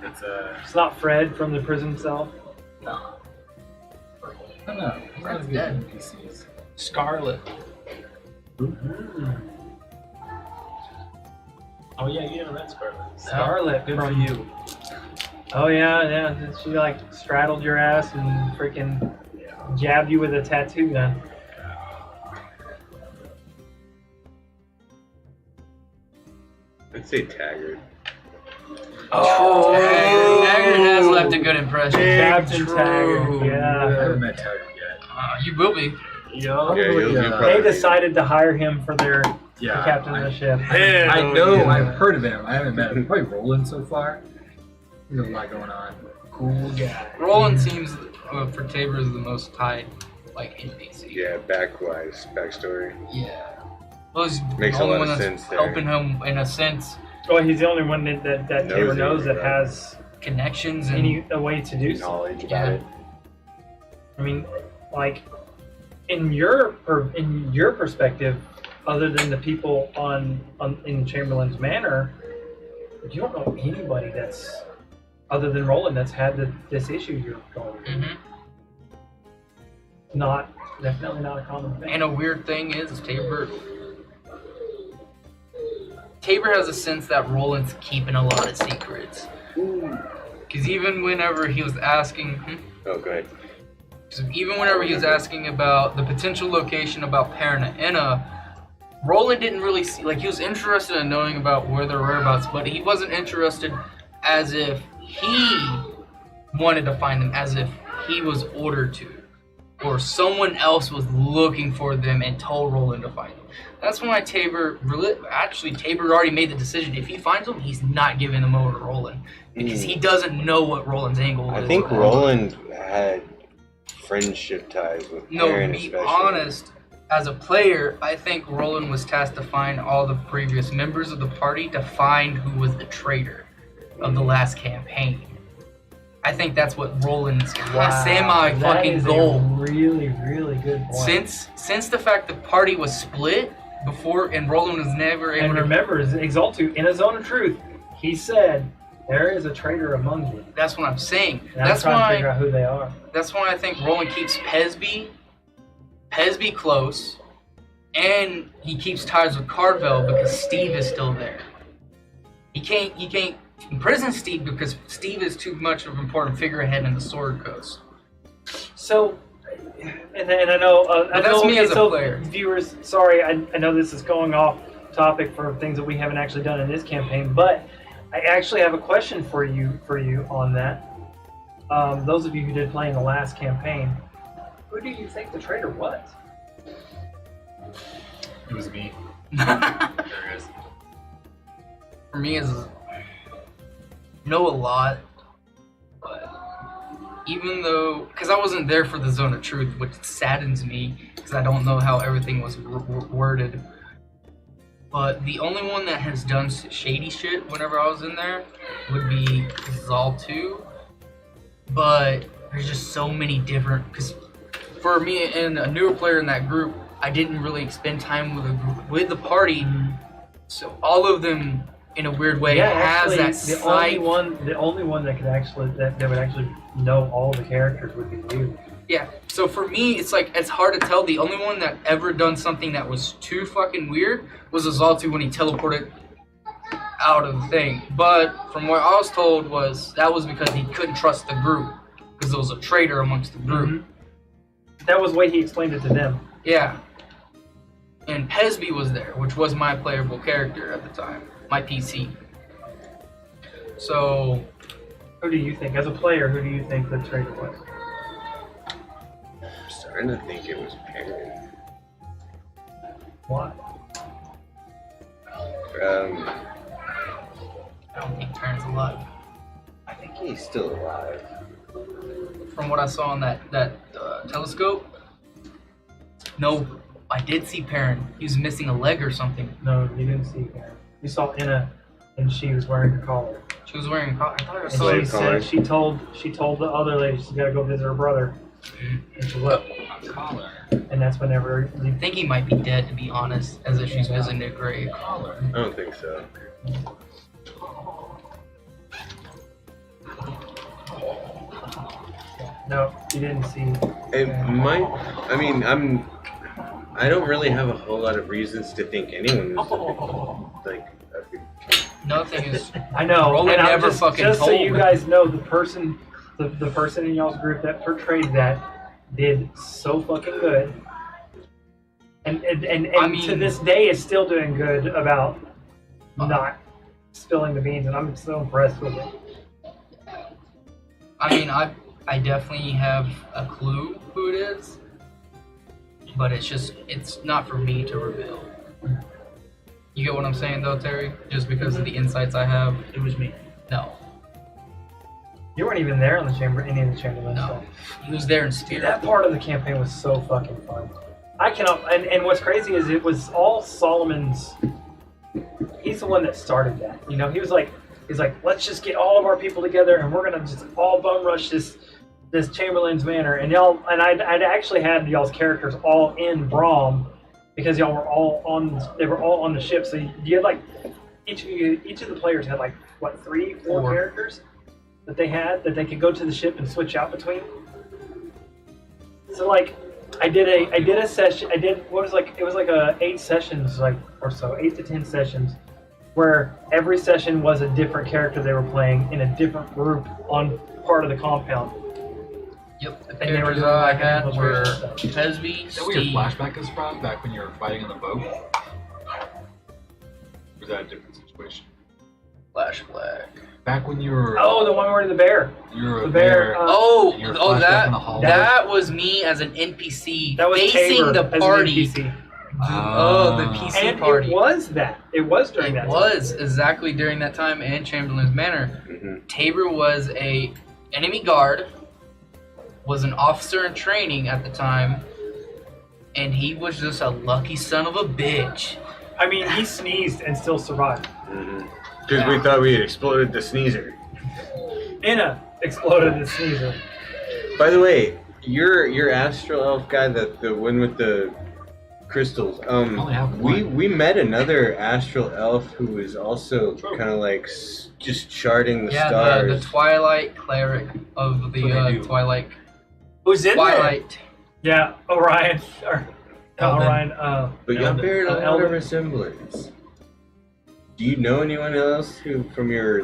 It's It's not Fred from the prison cell. No. I don't know. It's not as good Dead. NPCs. Scarlet. Oh yeah, you never met Scarlet. Scarlet Good for from you. Oh yeah. She like straddled your ass and freaking jabbed you with a tattoo gun. I'd say Taggart. Oh, Taggart has left a good impression. Captain True. Taggart. I Yeah. haven't met Taggart yet. You will be. Yo. Yeah, you'll They They probably- decided to hire him for their Yeah, captain of the ship. I know. yeah. I've heard of him. I haven't met him. Probably Roland so far. There's a lot going on. Cool guy. Roland seems, for Tabor, is the most tied, like, NPC. Yeah, backstory. Yeah. Well, he's Makes the a only lot one of that's sense there. helping him, in a sense, Well, he's the only one that Taylor Knows knows that right. has connections and a way to do so. Knowledge about Yeah. it. I mean, like in your perspective, other than the people in Chamberlain's Manor, you don't know anybody that's other than Roland that's had this issue you're going through. Mhm. Definitely not a common thing. And a weird thing is Tabor has a sense that Roland's keeping a lot of secrets. Because even whenever he was asking, Oh, go ahead. about the potential location about Paranaena, Roland didn't really see, like, he was interested in knowing about where their whereabouts, but he wasn't interested as if he wanted to find them, as if he was ordered to, or someone else was looking for them and told Roland to find them. That's why Tabor already made the decision. If he finds them, he's not giving them over to Roland, because he doesn't know what Roland's angle is. I think Roland had friendship ties with No, Aaron to be especially. honest, as a player, I think Roland was tasked to find all the previous members of the party to find who was the traitor of the last campaign. I think that's what Roland's semi fucking goal. Really, really good point. Since the fact the party was split before, and Roland was never able. And remember, Exaltu, in a zone of truth, he said, "There is a traitor among you." That's what I'm saying. And I'm trying to figure out who they are. That's why I think Roland keeps Pesby close, and he keeps ties with Carvel because Steve is still there. He can't imprison Steve because Steve is too much of an important figurehead in the Sword Coast. So, and I know, that's me as a player. Viewers, sorry, I know this is going off topic for things that we haven't actually done in this campaign, but I actually have a question for you on that. Those of you who did play in the last campaign, who do you think the traitor was? It was me. There it is. For me, is know a lot, but even though, because I wasn't there for the Zone of Truth, which saddens me, because I don't know how everything was worded. But the only one that has done shady shit whenever I was in there would be Zal2. But there's just so many different, because for me and a newer player in that group, I didn't really spend time with the party, so all of them, in a weird way, has actually, that side. The only one that could actually that would actually know all the characters would be you. Yeah. So for me, it's like it's hard to tell. The only one that ever done something that was too fucking weird was Azaltu when he teleported out of the thing. But from what I was told that was because he couldn't trust the group because there was a traitor amongst the group. Mm-hmm. That was the way he explained it to them. Yeah. And Pesby was there, which was my playable character at the time. My PC. So, who do you think, as a player, who do you think the traitor was? I'm starting to think it was Perrin. Why? I don't think Perrin's alive. I think he's still alive. From what I saw on that telescope, no, I did see Perrin. He was missing a leg or something. No, you didn't see her. You saw Inna, and she was wearing her collar. She was wearing a collar. I thought I And saw she said she told the other lady she's got to go visit her brother, and she left. A collar. And that's whenever. I think he might be dead, to be honest, as if she's visiting their grave. Collar. I don't think so. No, you didn't see. It might. I mean, I don't really have a whole lot of reasons to think anyone was like. Another thing is, I know. Roland and never just fucking so told you me. guys know, the person in y'all's group that portrayed that did so fucking good, and I mean, to this day is still doing good about not spilling the beans, and I'm so impressed with it. I mean, I definitely have a clue who it is, but it's not for me to reveal. You get what I'm saying, though, Terry? Just because of the insights I have. It was me. No. You weren't even there on any of the Chamberlain No. stuff. He was there in Dude, spirit. that part of the campaign was so fucking fun. I cannot, and what's crazy is it was all Solomon's. He's the one that started that. You know, he's like, let's just get all of our people together and we're gonna just all bum rush this Chamberlain's Manor. And I'd actually had y'all's characters all in Braum because y'all were all on the ship. So you had like each of the players had like what 3-4 characters that they had that they could go to the ship and switch out between. So like I did a session. It was like 8 sessions, like or so, 8 to 10 sessions, where every session was a different character they were playing in a different group on part of the compound. Yep. The And they were characters doing, I like, had infiltration were stuff. Pesby, Is that where your Steve. flashback is from? Back when you were fighting on the boat? Or was that a different situation? Flashback. Back when you were. Oh, the one where the bear. You were The a bear. bear. Oh, Your flashback in the hallway? that was me as an NPC That was facing Tabor the as an party. NPC. Oh, the PC And party. it was that. It was during It that. was exactly during that time in Chamberlain's Manor. Mm-hmm. Tabor was a enemy guard, was an officer in training at the time, and he was just a lucky son of a bitch. I mean, he sneezed and still survived. Because we thought we had exploded the sneezer. Inna exploded the sneezer. By the way, your astral elf guy, the one with the crystals. only have one. We met another astral elf who was also kind of like just charting the stars. The Twilight cleric of the What they do. Twilight. Who's in there? Twilight. Yeah, Orion. Or, Elden. Orion. But y'all bear a lot of Elden. resemblance. Do you know anyone else who from your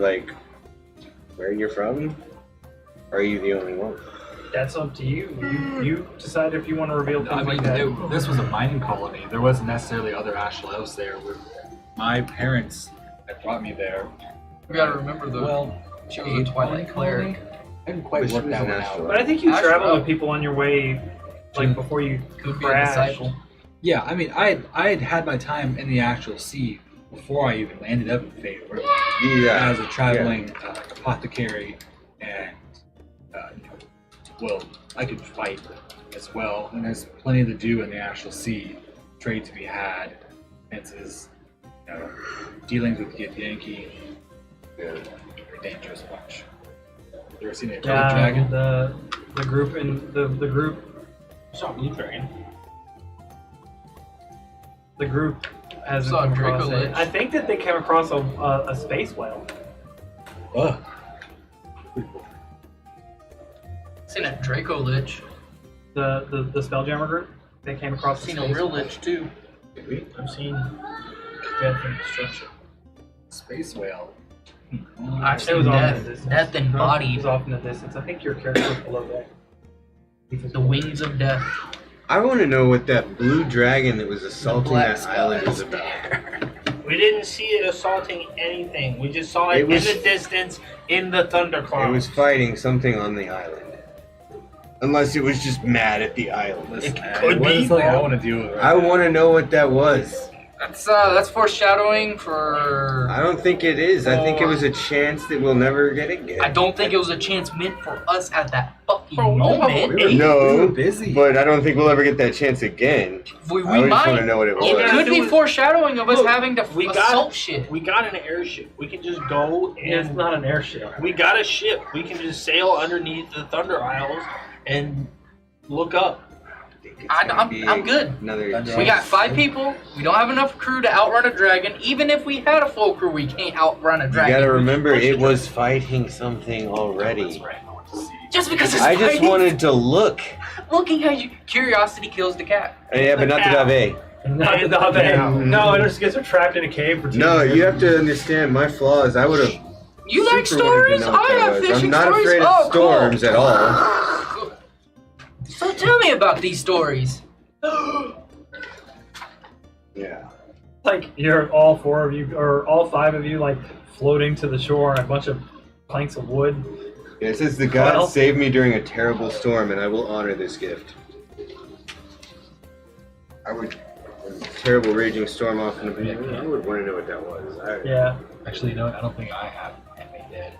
where you're from? Or are you the only one? That's up to you. You decide if you want to reveal things I mean, like that. this was a mining colony. There wasn't necessarily other astral elves there. My parents had brought me there. We gotta remember though. Well, She was a Twilight cleric. I didn't quite Which work was that an one astral out. But I think you Astral. travel with people on your way, like before you Could be a crash. disciple. Yeah, I mean, I had had my time in the actual sea before I even landed up in Fate, where Yeah. as a traveling apothecary, and well, I could fight as well. And there's plenty to do in the actual sea, trade to be had, fences, dealings with Yankee. They're a dangerous bunch. You ever seen a blue Yeah, dragon? the group and the group Saw Blue Dragon. the group hasn't Saw come across Draco it. Lich. I think that they came across a space whale. Ugh. Seen a Draco Lich. The Spelljammer group. They came across Seen a a space real whale. Lich too. I've seen Death and Destruction. Space whale. I've It was seen off in death, the distance. death It was embodied. off in the distance. I think your character was below deck. The wings of death. I want to know what that blue dragon that was assaulting black that island skies. is about. We didn't see it assaulting anything. We just saw It it, was- in the distance in the thundercloud. It was fighting something on the island. Unless it was just mad at the island. It What could is be. something I want to deal with? Right I now. want to know what that was. That's foreshadowing for. I don't think it is. I think it was a chance that we'll never get again. I don't think it was a chance meant for us at that fucking Bro, moment. We No, were busy. but I don't think we'll ever get that chance again. We I just might. want to know what it It was. could be foreshadowing of us Look, having to we assault got- shit. We got an airship. We can just go It's and not an airship. we got a ship. We can just sail underneath the Thunder Isles and look up. I'm good. Another We got 5 people. We don't have enough crew to outrun a dragon. Even if we had a full crew, we can't outrun a You dragon. gotta remember, it was fighting something already. Just because it's I just fighting- wanted to look. Looking at you. Curiosity kills the cat. Yeah, but not the Dave. Not the Dave. No, it just gets her trapped in a cave for 2 No, years. you have to understand my flaws. I would have. You like super wanted to stories? know what I that have was. fishing I'm not stories. afraid of Oh, cool. storms at all. So tell me about these stories. Yeah. Like you're all 4 of you or all 5 of you like floating to the shore on a bunch of planks of wood. Yeah, it says the gods Well- saved me during a terrible storm, and I will honor this gift. I would. A terrible raging storm off in the. I would want to know what that was. Yeah. Actually, no, I don't think I have. And they did.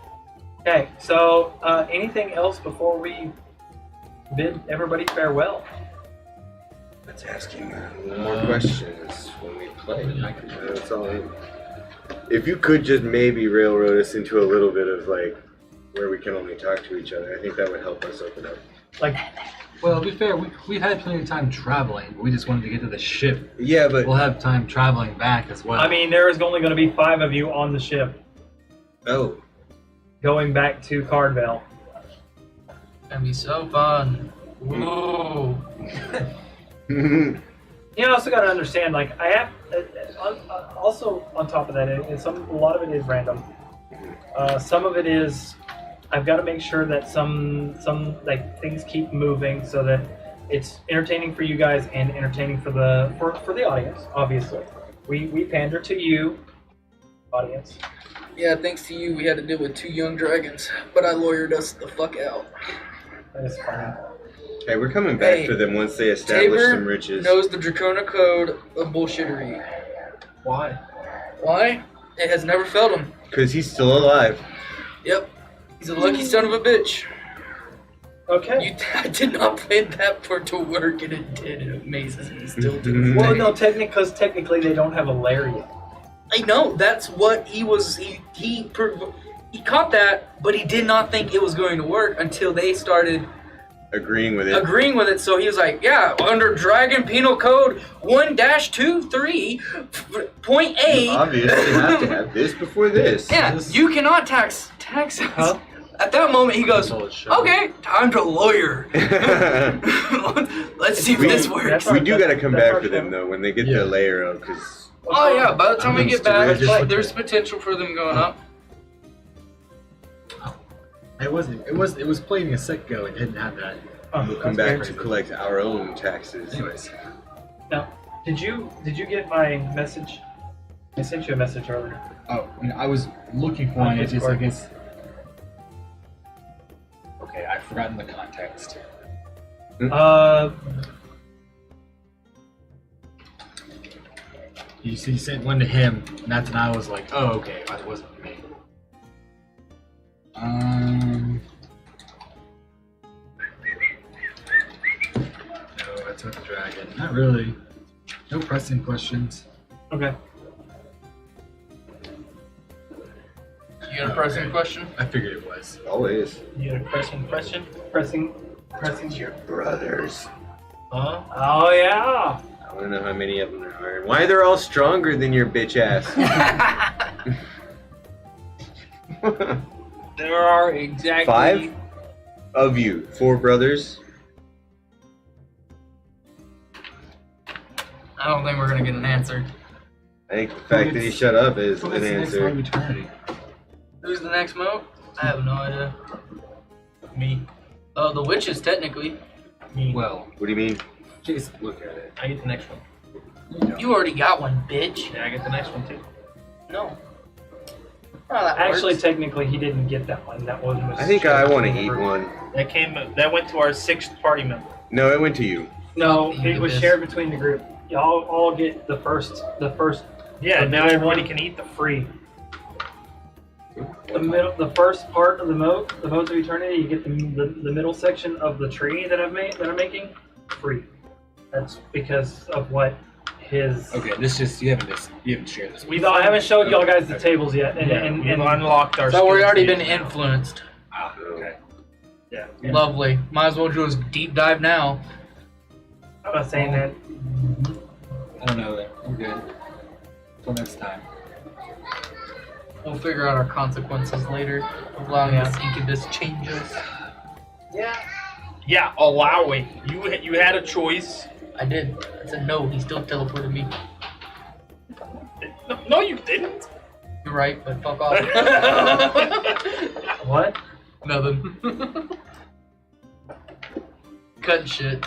Okay, so anything else before we bid everybody farewell? Let's ask him more questions when we play. That's all. If you could just maybe railroad us into a little bit of like where we can only talk to each other, I think that would help us open up. Like, Well, to be fair, we've had plenty of time traveling, but we just wanted to get to the ship. Yeah, but We'll have time traveling back as well. I mean, there is only going to be 5 of you on the ship oh, going back to Cardvale. That'd be so fun. Whoa. You also got to understand, like I have, also on top of that, a lot of it is random. Some of it is, I've got to make sure that some like things keep moving so that it's entertaining for you guys and entertaining for the audience. Obviously, we pander to you, audience. Yeah, thanks to you, we had to deal with 2 young dragons, but I lawyered us the fuck out. That is fine. hey, we're coming back Hey, for them once they establish Tabor some riches. knows the Dracona code of bullshittery. Why? Why? It has never failed him. Because he's still alive. Yep. He's a lucky son of a bitch. Okay. I did not plan that for it to work, and it did. It amazes me still to this Well, day. no, because technically they don't have a lariat. I know that's what he was. He caught that, but he did not think it was going to work until they started Agreeing with it. agreeing with it. So he was like, "Yeah, under Dragon Penal Code 1-23.8." You obviously have to have this before this. Yeah, you cannot tax us. Huh? At that moment, he goes, Until it's shown. "Okay, time to lawyer. Let's see if this works." That's we do gotta come That's back our for them show. though when they get Yeah. the layer up, because Oh yeah, by the time we get back, just- there's potential for them going up. It was playing a sick go. It didn't have that. Oh, we'll come that's back great. to collect our own taxes. Anyways, Now, did you get my message? I sent you a message earlier. oh, I was looking for On it. It's just Discord. like it's. Okay, I've forgotten the context. You see, you sent one to him, and that's when I was like, oh, okay, that wasn't me. No, that's with the dragon. Not really. No pressing questions. Okay. You got a pressing question? I figured it was. Always. You got a pressing question? Pressing. Your brothers. Huh? Oh yeah. I want to know how many of them there are. And why they're all stronger than your bitch ass. There are exactly 5 of you. 4 brothers. I don't think we're gonna get an answer. I think the fact that he shut up is Who an gets the next answer. one of eternity? Who's the next mo? I have no idea. me. The witches, technically. Me. Well, What do you mean? just look at it. I get the next one. You already got one, bitch. Yeah, I get the next one too. No. Oh, that Actually, works. technically, he didn't get that one. That one was. I think I shared want to between eat the group. one. That went to our 6th party member. No, it went to you. No, Eat it was this. shared between the group. Y'all all get the first. Yeah, The now middle everybody one? can eat the Free. The first part of the modes of eternity, you get the middle section of the tree that I'm making, free. That's because of what his. Okay, this just you haven't shared this. No, I haven't showed y'all guys the tables yet, and We've unlocked our So we've skills already table been now. influenced. Ah, okay. yeah. Lovely. Might as well do a deep dive now. I'm not saying that. I don't know that. We're good. Till next time. We'll figure out our consequences later. Allowing this incubus change us. Yeah, allow it. You had a choice. I did. I said no. He still teleported me. No, you didn't. You're right, but fuck off. What? Nothing. Cutting shit.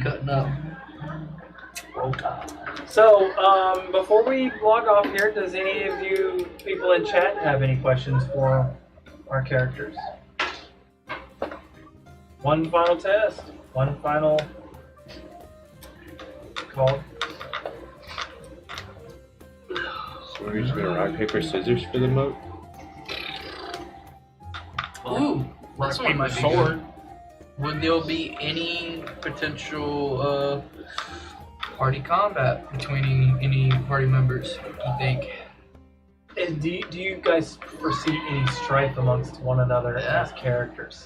Cutting up. So, before we log off here, does any of you people in chat have any questions for our characters? One final test. One final call. So we're just gonna rock, paper, scissors for the moat? Ooh, this one might be sword. good. Would there be any potential party combat between any party members, you think? And do you guys foresee any strife amongst one another as characters?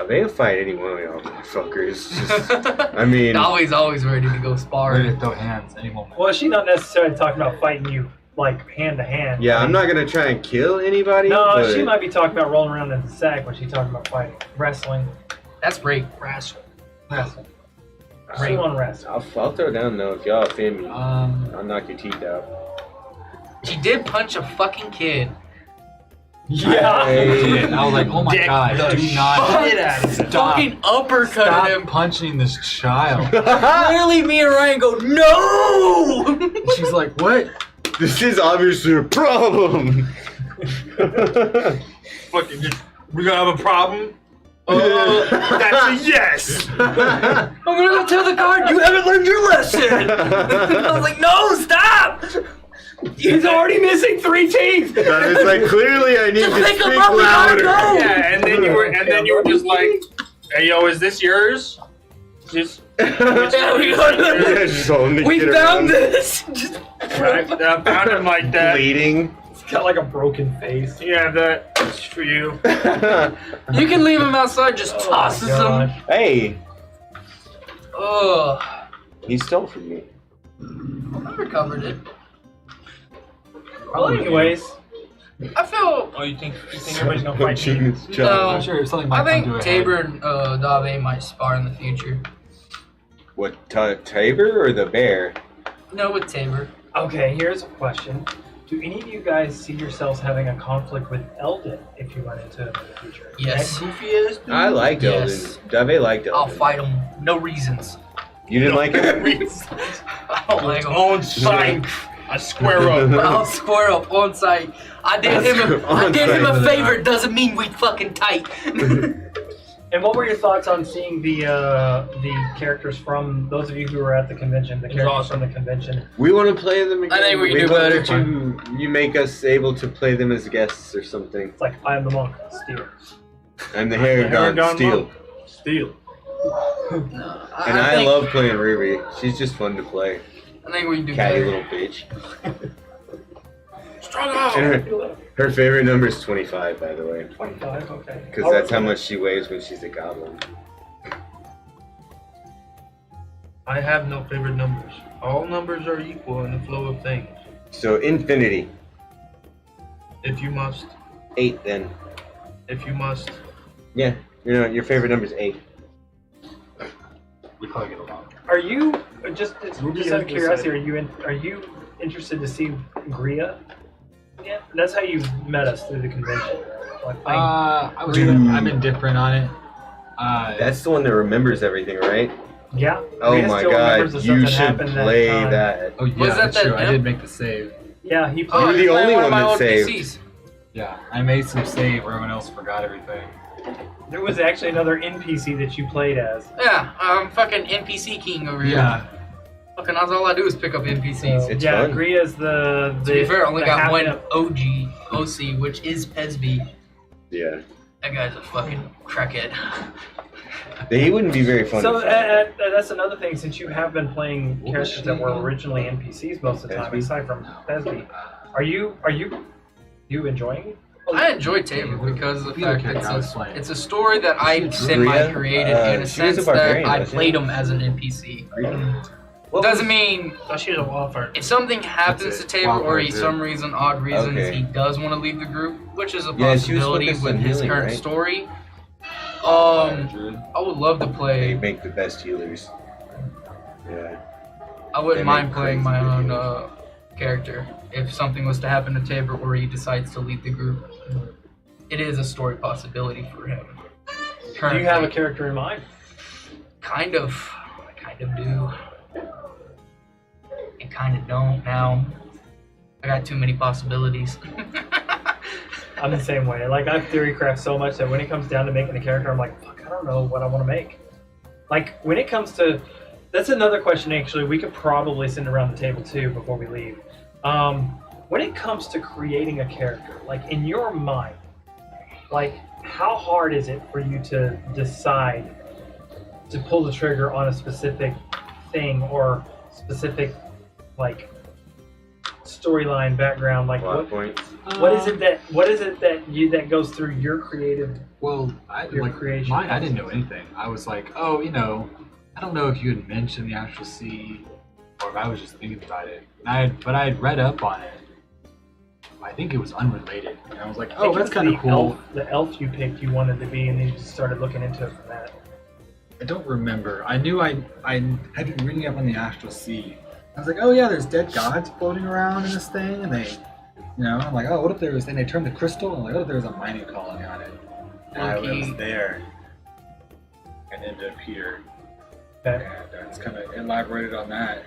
They'll fight any one of y'all motherfuckers. Just, I mean, Always ready to go spar. Ready to throw hands any moment. Well, she's not necessarily talking about fighting you like hand to hand. yeah, I'm not gonna try and kill anybody. No, but she might be talking about rolling around in a sack when she's talking about fighting, wrestling. That's rape. Wrestling. I'll- She won wrestle. I'll throw down though if y'all offend me. I'll knock your teeth out. She did punch a fucking kid. Yeah. Hey. I was like, oh my Deck god, the do not shit out of him. Stop. Fucking uppercutted stop him. punching this child. Literally, me and Ryan go, no! She's like, what? This is obviously a problem. Fucking just, we're gonna have a problem? That's a yes! I'm gonna go tell the guard you haven't learned your lesson! I was like, no, stop! He's already missing 3 teeth. That is like clearly I need to pick 'em speak up, we gotta louder. go. Yeah, and then you were just like, "Hey, yo, is this yours?" Just Yeah, we got Yeah, just holding the We kid found around, this. Just I found him like that. bleeding. He's got like a broken face. Yeah, that's for you. you can leave him outside. Just tosses him. God. Hey, Ugh. he stole from me. I recovered it. Well, anyways, I feel. Oh, you think everybody's gonna fight Punching me? his No. child. I'm sure something I might think come to a Tabor head. and Dave might spar in the future. What, Tabor or the bear? No, with Tabor. okay, here's a question. Do any of you guys see yourselves having a conflict with Eldon if you run into him in the future? Yes. That goofy ass dude. I liked Yes. Eldon. Dave liked I'll Eldon. fight him. No reasons. You didn't like him? I don't like him. On sight. I square up. I'll square up on site. I did him a On favor. Doesn't mean we fucking tight. And what were your thoughts on seeing the characters from those of you who were at the convention? The It was characters awesome. from the convention. We want to play them again. I think we can do love better. that You make us able to play them as guests or something. It's like I am the monk, Steel. I'm the Haragon Haragon Steel. monk. Steel. No, And I think, love playing Ruby. She's just fun to play. I think we can do Catty better. little bitch. Strong out. And her favorite number is 25, by the way. 25, okay. Because that's how much she weighs when she's a goblin. I have no favorite numbers. All numbers are equal in the flow of things. So, infinity. If you must. 8 then. If you must. Yeah, you know, your favorite number is 8. We probably get along. Are you just Ruby out has of curiosity? decided. Are you interested to see Gria? Yeah, that's how you met us through the convention. Like, I've been indifferent on it. That's the one that remembers everything, right? yeah. Oh Gria my still remembers god, the stuff you that should happened play time. that. Oh yeah, Was that that's that true. I imp? did make the save. Yeah, he Oh, played. You're the you're only playing one of my that old saved. PCs. Yeah, I made some save where everyone else forgot everything. There was actually another NPC that you played as. Yeah, I'm fucking NPC king over here. Yeah, Fucking, that's all I do is pick up NPCs. It's yeah, fun. Gria's the. To be fair, I only the got half one elf. OC, which is Pesby. Yeah. That guy's a fucking crackhead. He wouldn't be very fun So to fight. that's another thing. Since you have been playing What was characters she that were again? originally NPCs most of the time, Pesby? aside from Pesby, are you enjoying it? I enjoy Tabor because of the Be the fact character I was that playing. it's a story that I Gria? semi-created in a She was a sense that barbarian, I wasn't she? played him as an NPC. What Doesn't mean Oh, she's a wildfire. if something happens That's to it. Tabor or Wildfire he too. some reason, odd reasons, Okay. he does want to leave the group, which is a Yeah, she was possibility focused with on his healing, current right? story. Druid. I would love to They play. make the best healers. Yeah. I wouldn't They mind make playing crazy my good own character if something was to happen to Tabor or he decides to leave the group. It is a story possibility for him. Do you Currently. have a character in mind? Kind of. I kind of do. And kind of don't now. I got too many possibilities. I'm the same way. Like I've theory craft so much that when it comes down to making a character, I'm like, fuck, I don't know what I want to make. Like when it comes to, that's another question. Actually, we could probably send around the table too before we leave. When it comes to creating a character, like in your mind, like how hard is it for you to decide to pull the trigger on a specific thing or specific like storyline background? Like Plot what? points. What is it that goes through your creative? Well, I Your like creation mine. I didn't know process? anything. I was like, oh, you know, I don't know if you had mentioned the actual sea, or if I was just thinking about it. And I had read up on it. I think it was unrelated, and I was like, I oh, think that's it was kind of the cool. The elf you picked, you wanted to be, and then you just started looking into it from that. I don't remember. I knew I had been reading up on the astral sea. I was like, oh yeah, there's dead gods floating around in this thing, and they, you know, I'm like, oh, what if there was? And they turned the crystal, and like, what if there was a mining colony on it? And I Monkey. was there, and ended up here, Okay. and it's kind of elaborated on that,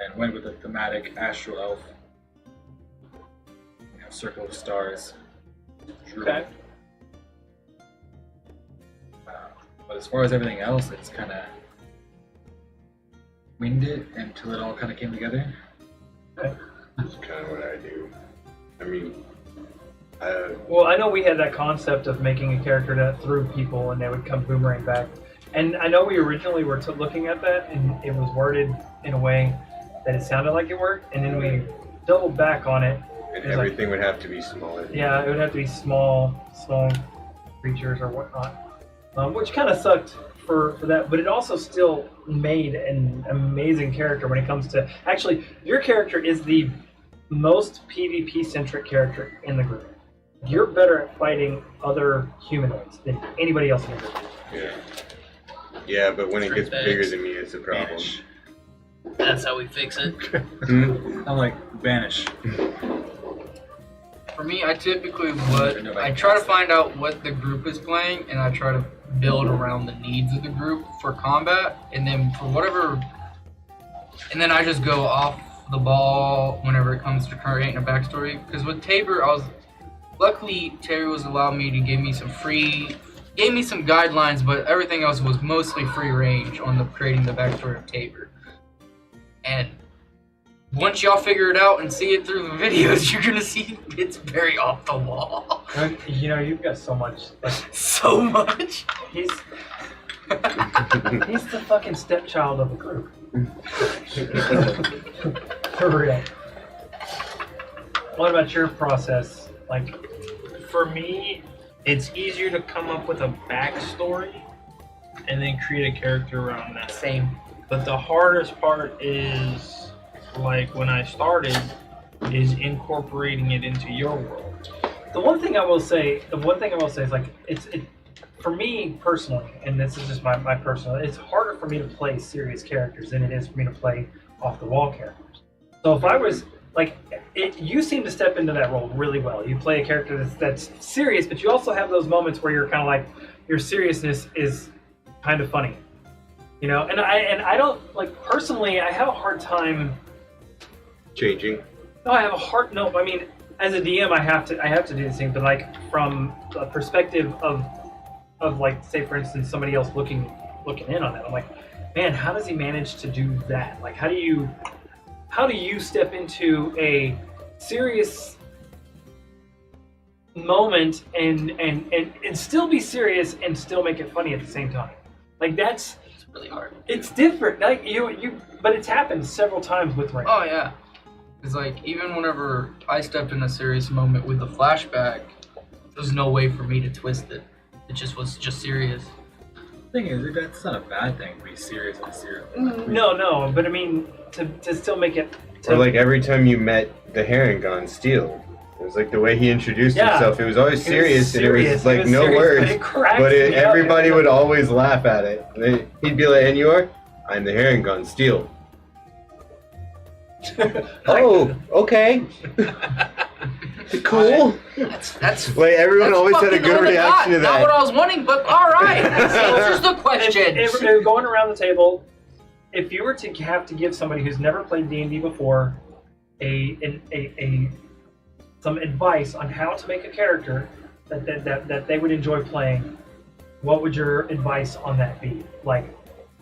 and went with the thematic astral elf, you know, circle of stars. Druid. Okay. But as far as everything else, it's kind of winged it until it all kind of came together. Okay. That's kind of what I do. I mean, Well, I know we had that concept of making a character that threw people and they would come boomerang back. And I know we originally were looking at that and it was worded in a way that it sounded like it worked. And then we doubled back on it. and It was everything would have to be smaller. Yeah, it would have to be small creatures or whatnot. Which kind of sucked for that. But it also still made an amazing character when it comes to... Actually, your character is the most PvP-centric character in the group. You're better at fighting other humanoids than anybody else in the group. Yeah. Yeah, but when it Three gets bags. bigger than me, it's a problem. Vanish. That's how we fix it. Hmm? I'm like, vanish. For me, I typically I try to find out what the group is playing, and I try to build around the needs of the group for combat, and then for whatever, and then I just go off the ball whenever it comes to creating a backstory. Because with Tabor, luckily Terry was allowed me to gave me some guidelines, but everything else was mostly free range on the creating the backstory of Tabor. And once y'all figure it out and see it through the videos, you're gonna see it's very off the wall. And, you know, you've got so much. Like, So much. he's the fucking stepchild of the group. For real. What about your process? Like, For me, it's easier to come up with a backstory and then create a character around that. Same. But the hardest part is, like when I started, is incorporating it into your world. the one thing I will say is like for me personally, and this is just my personal. It's harder for me to play serious characters than it is for me to play off the wall characters. So if I was like, you seem to step into that role really well. You play a character that's serious, but you also have those moments where you're kind of like, your seriousness is kind of funny, you know. And I don't like personally. I have a hard time. Changing. No, I mean, as a DM, I have to do the same. But like from the perspective of like, say for instance, somebody else looking in on that, I'm like, man, how does he manage to do that? Like, how do you step into a serious moment and still be serious and still make it funny at the same time? Like, it's Really hard. It's different. Like but it's happened several times with Rain. Oh yeah. It's like even whenever I stepped in a serious moment with the flashback, there's no way for me to twist it. It just was just serious. The thing is, that's not a bad thing to be serious and serious. No, but I mean to still make it. Or like every time you met the Herringon Steel. It was like the way he introduced Yeah. himself. It was always serious, and it was like It was no serious, words. but it cracks But me up. everybody would always laugh at it. He'd be like, "And you are? I'm the Herringon Steel." Oh, okay. Cool. That's Like everyone that's always had a fucking good on the reaction to dot. Not what that. I was wanting, but all right. Answers the question. If going around the table, if you were to have to give somebody who's never played D&D before some advice on how to make a character that they would enjoy playing, what would your advice on that be? Like,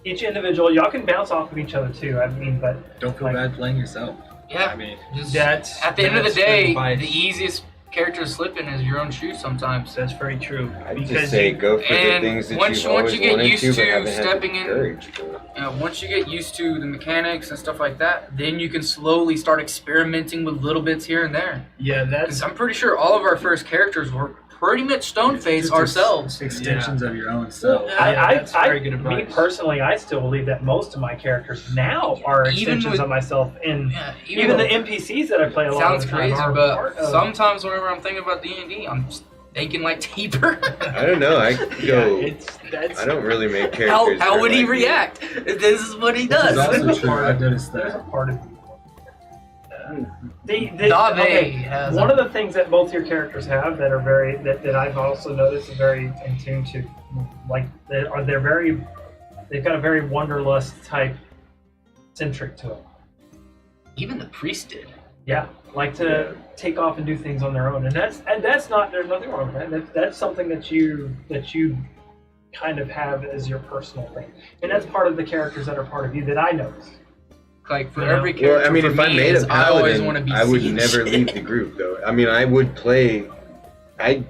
each individual, y'all can bounce off of each other too. I mean, but Don't feel like, bad playing yourself. Yeah. I mean, Just That's at the end of the that's good day, advice. the easiest character to slip in is your own shoes sometimes. That's very true. I'd Because just say go for the and things that once you've you always get wanted used to, but to haven't had the stepping in- courage to. Once you get used to the mechanics and stuff like that, then you can slowly start experimenting with little bits here and there. yeah, Because that's I'm pretty sure all of our first characters were pretty much stone face just ourselves. Extensions of your own self. that's very good me advice. personally, I still believe that most of my characters now are Even extensions with- of myself, and Yeah, even the NPCs that I play a lot sounds of the time crazy, are but part of. sometimes whenever I'm thinking about D&D, I'm just thinking like Tabor. I don't know. I go. that's I don't really make characters. how that are would he like me. react? This is what he Which is does. also true. I've noticed There's a that. part of you. Nave Okay, has one of the things that both your characters have that are very that I've also noticed is very in tune to, like they've got a very wanderlust type centric to it. even the priest did. Yeah, like to take off and do things on their own, and that's not, there's nothing wrong with that. That's something that you kind of have as your personal thing, and that's part of the characters that are part of you that I notice. Like for Yeah. every character. Well, I mean, for if I me made is a I always want paladin, to be I would seeing never shit. leave the group, though. I mean, I would play. I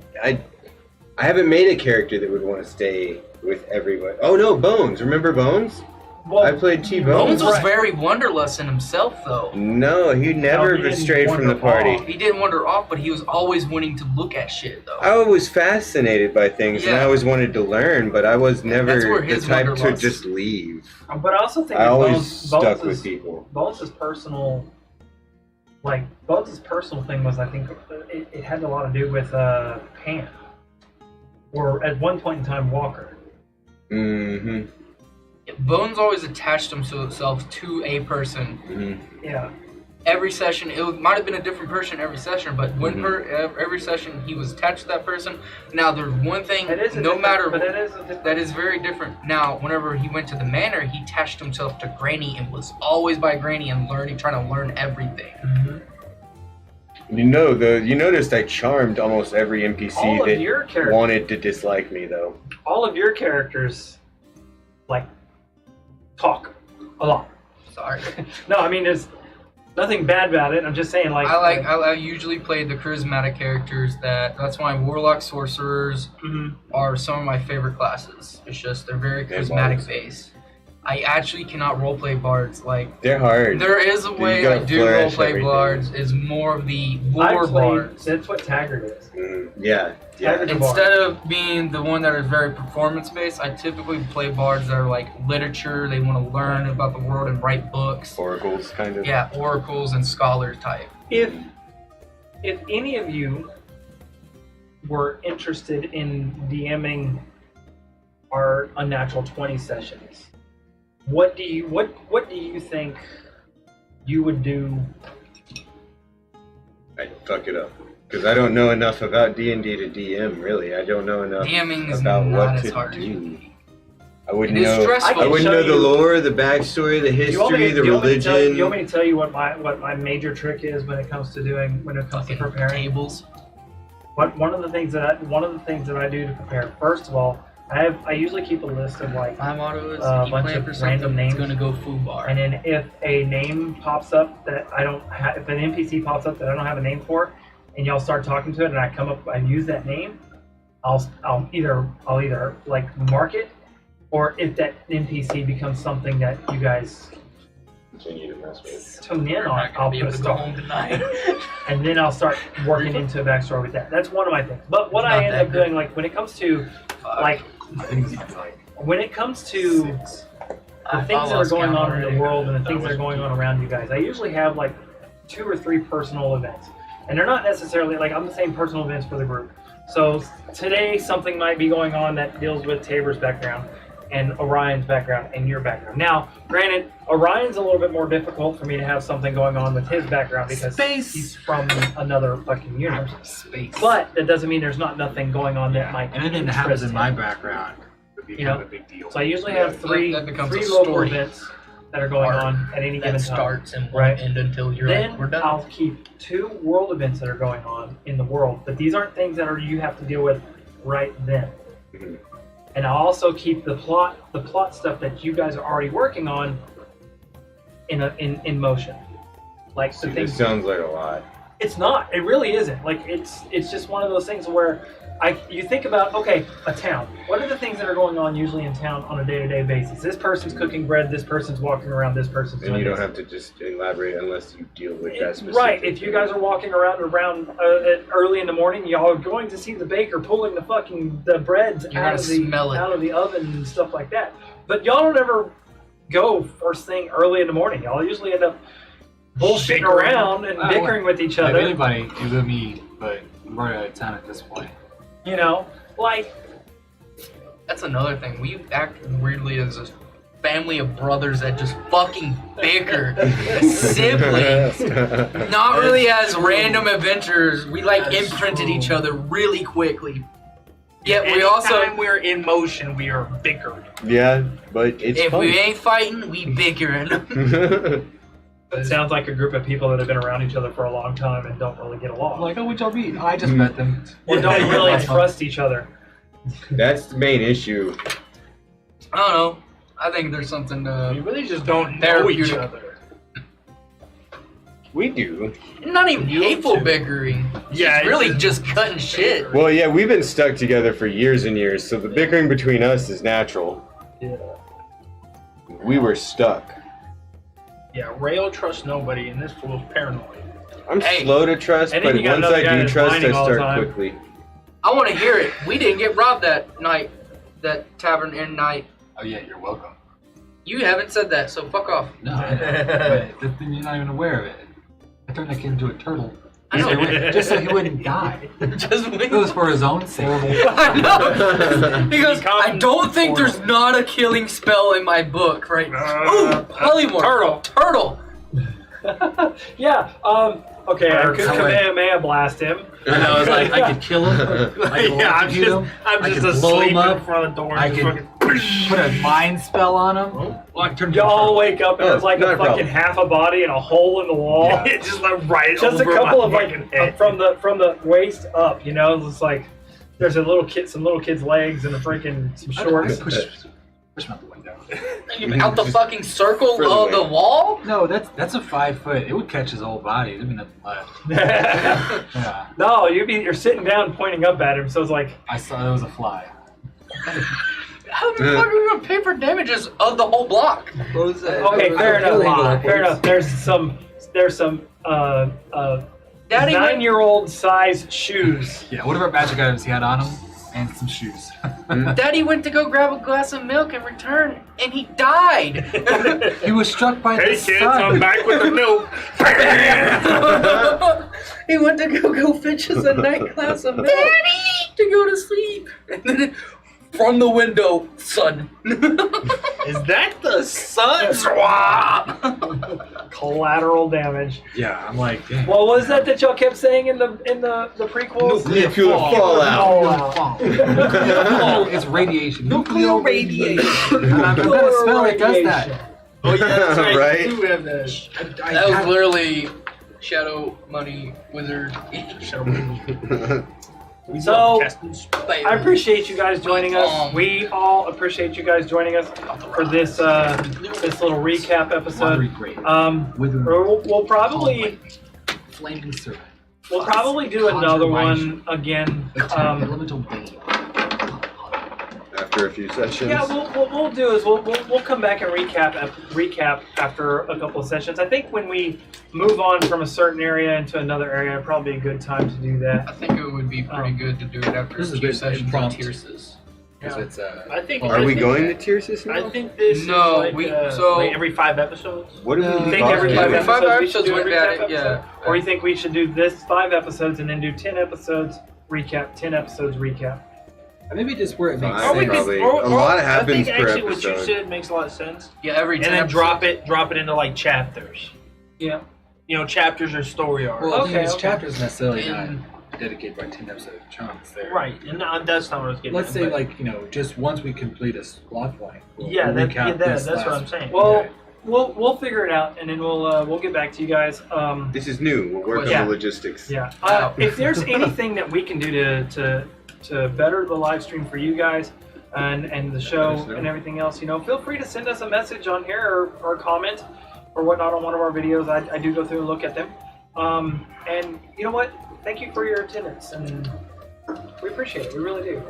haven't made a character that would want to stay with everyone. Oh no, Bones! Remember Bones? Well, I played T Bones Bones. was Right. very wanderlust in himself, though. No, he never he didn't strayed from the wander party. off. He didn't wander off, but he was always wanting to look at shit, though. I was fascinated by things, and I Yeah. always wanted to learn, but I was That's never where the his type to wanderlust- just leave. But I also think I that always Bones stuck with is, people. Bones' personal, like Bones' personal thing was, I think it had a lot to do with Pan, or at one point in time Walker. Mm-hmm. Bones always attached himself to a person. Mm-hmm. Yeah. Every session, might have been a different person every session, but Mm-hmm. every session he was attached to that person. Now, there's one thing, It is a no different- matter but it is a different, that is very different. Now, whenever he went to the manor, he attached himself to Granny and was always by Granny and trying to learn everything. You know, you noticed I charmed almost every NPC all of that your characters, wanted to dislike me, though. all of your characters, like talk a lot. Sorry. No, I mean there's nothing bad about it. I'm just saying, like I usually play the charismatic characters. That's why warlock sorcerers Mhm. are some of my favorite classes. It's just they're very They're charismatic bards. based. I actually cannot roleplay bards. Like They're hard. there is a You way gotta I do flourish roleplay everything. bards. Is more of the I lore played. bards. That's what Taggart is. Yeah. Taggart the bard. Instead of being the one that is very performance based, I typically play bards that are like literature. They want to learn about the world and write books. Oracles, kind of. Yeah, oracles and scholar type. If any of you were interested in DMing our Unnatural 20 sessions, what do you think you would do? I'd fuck it up. Because I don't know enough about D&D to DM, really. I don't know enough DMing is about not what as to hard as you do. think. I wouldn't It is know. stressful. I wouldn't show know the you- lore, the backstory, the Do you want me history, to- the do you want me to tell- religion. you want me to tell you what my major trick is when it comes to Fucking preparing? tables. One of the things that I do to prepare, first of all, I usually keep a list of like, My motto is A you bunch plan of for random something, names. it's gonna go food bar. and then if a name pops up that I don't have, if an NPC pops up that I don't have a name for, and y'all start talking to it, and I come up and use that name, I'll either like mark it, or if that NPC becomes something that you guys Continue to mess with. tune in You're on, not gonna I'll be put a able to go star. home tonight. And then I'll start working into a backstory with that. That's one of my things. But what It's I not end that up good. doing, like when it comes to I when it comes to the things that are going on in the world and the things that are going on around you guys, I usually have like 2 or 3 personal events. And they're not necessarily like I'm the same personal events for the group. So today something might be going on that deals with Tabor's background and Orion's background and your background. Now, granted, Orion's a little bit more difficult for me to have something going on with his background because Space. he's from another fucking universe. Space. But that doesn't mean there's not nothing going on that might Anything that happens in interest my him. background would be You kind know, of a big deal. So I usually have That becomes three a local story. events that are going Arc on at any given that time. starts and won't Right. end until you're Then like, we're done. I'll keep 2 world events that are going on in the world, but these aren't things that you have to deal with right then. Mhm. And I'll also keep the plot stuff that you guys are already working on in motion. Like the See, things. this sounds like a lot. It's not. It really isn't. Like it's just one of those things where you think about, okay, a town. What are the things that are going on usually in town on a day-to-day basis? This person's cooking bread. This person's walking around. This person's And doing you don't this. have to just elaborate unless you deal with that specific Right. If you thing. guys are walking around early in the morning, y'all are going to see the baker pulling the breads You're out gonna of the smell it. out of the oven and stuff like that. But y'all don't ever go first thing early in the morning. Y'all usually end up bullshitting around and bickering with each If other. anybody, it would me, but we're out of town at this point. You know, like That's another thing. We act weirdly as a family of brothers that just fucking bicker. As siblings. Not really as random adventurers. We like That's imprinted true. each other really quickly. Yet we also, Anytime we're in motion, we are bickered. Yeah, but it's if fun. we ain't fighting, we bickering. it sounds like a group of people that have been around each other for a long time and don't really get along. I'm like, oh, would y'all be? I just met them. or don't really trust each other. That's the main issue. I don't know. I think there's something We really just don't know each Therapeutic. other. We do. Not even hateful bickering. Yeah, It's really it's just cutting shit. Well, yeah, we've been stuck together for years and years, so the bickering between us is natural. Yeah. We were stuck. Yeah, Rayo trusts nobody, and this fool's paranoid. I'm Hey. slow to trust, And then but you got once another I guy do that's trust, I whining all the start time. quickly. I want to hear it. We didn't get robbed that night, that tavern in night. Oh yeah, you're welcome. You haven't said that, so fuck off. No, I know. But the thing you're not even aware of it. I turned that kid into a turtle. I know. Just so he wouldn't die. Just It was for his own sake. I know. He goes, I don't think there's not a killing spell in my book, right? Ooh, polymorph. Turtle. Yeah. Okay, I could Kamehameha blast him. I know. I was like, I could kill him. I could electrocute him. I'm I just could blow asleep him up. in front of the door. I and could put a mind spell on him. Well, I turned him into a Y'all turtle. wake up and there's like not a a fucking problem. half a body and a hole in the wall. Yeah. it's just like right Just a over couple my of like fucking head. from the waist up, you know. It's like there's a little kid, some little kid's legs and a freaking some I shorts. push him out the window. Out the fucking circle Further of the away. wall? No, that's a 5 foot. It would catch his whole body. There'd be nothing left. Yeah, No, you're sitting down pointing up at him, so it's like I saw there was a fly. How the fuck are we gonna pay for damages of the whole block? okay, fair enough. Fair enough. There's some Daddy went, 9-year-old size shoes. Yeah, whatever magic items he had on him, and some shoes. Daddy went to go grab a glass of milk and return, and he died. He was struck by Hey the kids, sun. I'm back with the milk. He went to go fetch us a night glass of milk to go to sleep. And then from the window, son. Is that the sun? Collateral damage. Yeah, I'm like, damn. What was that y'all kept saying in the prequels? Nuclear fallout. Oh, it's radiation. Nuclear radiation. And I've got a spell that does that. Oh yeah, that's right. Right? You do have that. That was literally Shadow Money Wizard. So, I I appreciate you guys joining us. We all appreciate you guys joining us for this this little recap Watery episode. grave. We'll probably Flaming serpent. we'll probably do another one again. Elemental bane. After a few sessions. Yeah, what we'll do is we'll come back and recap after a couple of sessions. I think when we move on from a certain area into another area, it'd probably be a good time to do that. think it would be pretty good to do it after This is a a few good sessions of impromptu. Tierces. Because it's I think. Are we going to Tierces now? I think this No, is like, so- like every 5 episodes. What do we I leave think off every to? five Every 5 episodes we should episodes do a went recap at it, yeah. episode. Or you think we should do this 5 episodes and then do 10 episodes recap, 10 episodes recap? maybe just where it makes I Or we think sense. could- probably a lot I happens think per actually what you episode. said makes a lot of sense. Yeah, every 10 And then episodes. drop it into like chapters. Yeah. You know, chapters or story arcs. Well, Okay, these okay. chapters necessarily And- not dedicated by 10 episode chunks. They're, Right, and that's not what I was getting Let's at, say, but- like, Just once we complete a plot point. Yeah, recap this that's what last- I'm saying. Well, we'll figure it out and then we'll get back to you guys. This is new. We'll work Yeah. on the logistics. Yeah. If there's anything that we can do to better the live stream for you guys and the show and everything else, feel free to send us a message on here or comment or whatnot on one of our videos. I do go through and look at them. And you know what? Thank you for your attendance, and we appreciate it. We really do.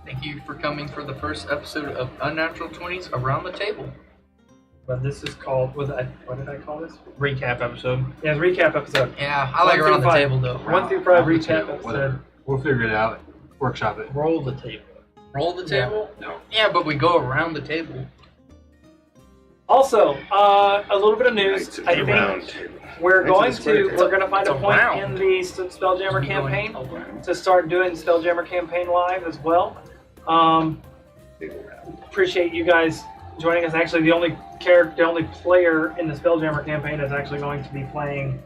Thank you for coming for the first episode of Unnatural 20s Around the Table. But this is called. What did I call this? Recap episode. Yeah, it's a recap episode. Yeah, I like 1 Around through the 5. Table though. 1 through 5 Around the recap table, episode. whatever. We'll figure it out. Workshop it. Roll the table. Roll the Yeah. table? No. Yeah, but we go around the table. Also, a little bit of news. Knights of I the think Round Table. we're Knights of going the Square to Table. find a It's point around. in the Spelljammer campaign to start doing Spelljammer campaign live as well. Table round. Appreciate you guys joining us. Actually, the only player in the Spelljammer campaign that's actually going to be playing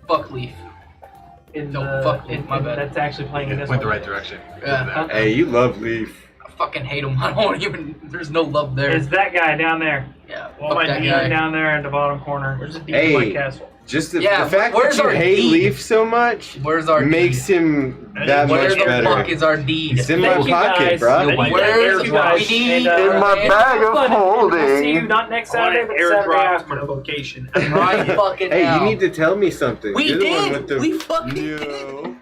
Buckleaf. in No, the fuck me, my bad. that's actually playing in this Went the one. right direction. Yeah. Hey, you love Leaf. I fucking hate him. I don't even. There's no love there. It's that guy down there, Yeah, Well, fuck my that knee guy. down there in the bottom corner. Where's the deep Hey. White Castle? Just the Yeah, fact where's that you our hate deed? Leaf so much Where's our makes deed? him that Where much the better. fuck is our deed? It's in my Thank you, pocket, guys. bro. Thank you, Where's guys. our And, deed? In my bag of fun. holding. We'll see you not next I want Saturday, an but the Saturday airdrop to after. my location. Right fucking Hey, now. you need to tell me something. We You're the one did. with the... We fucking did. No.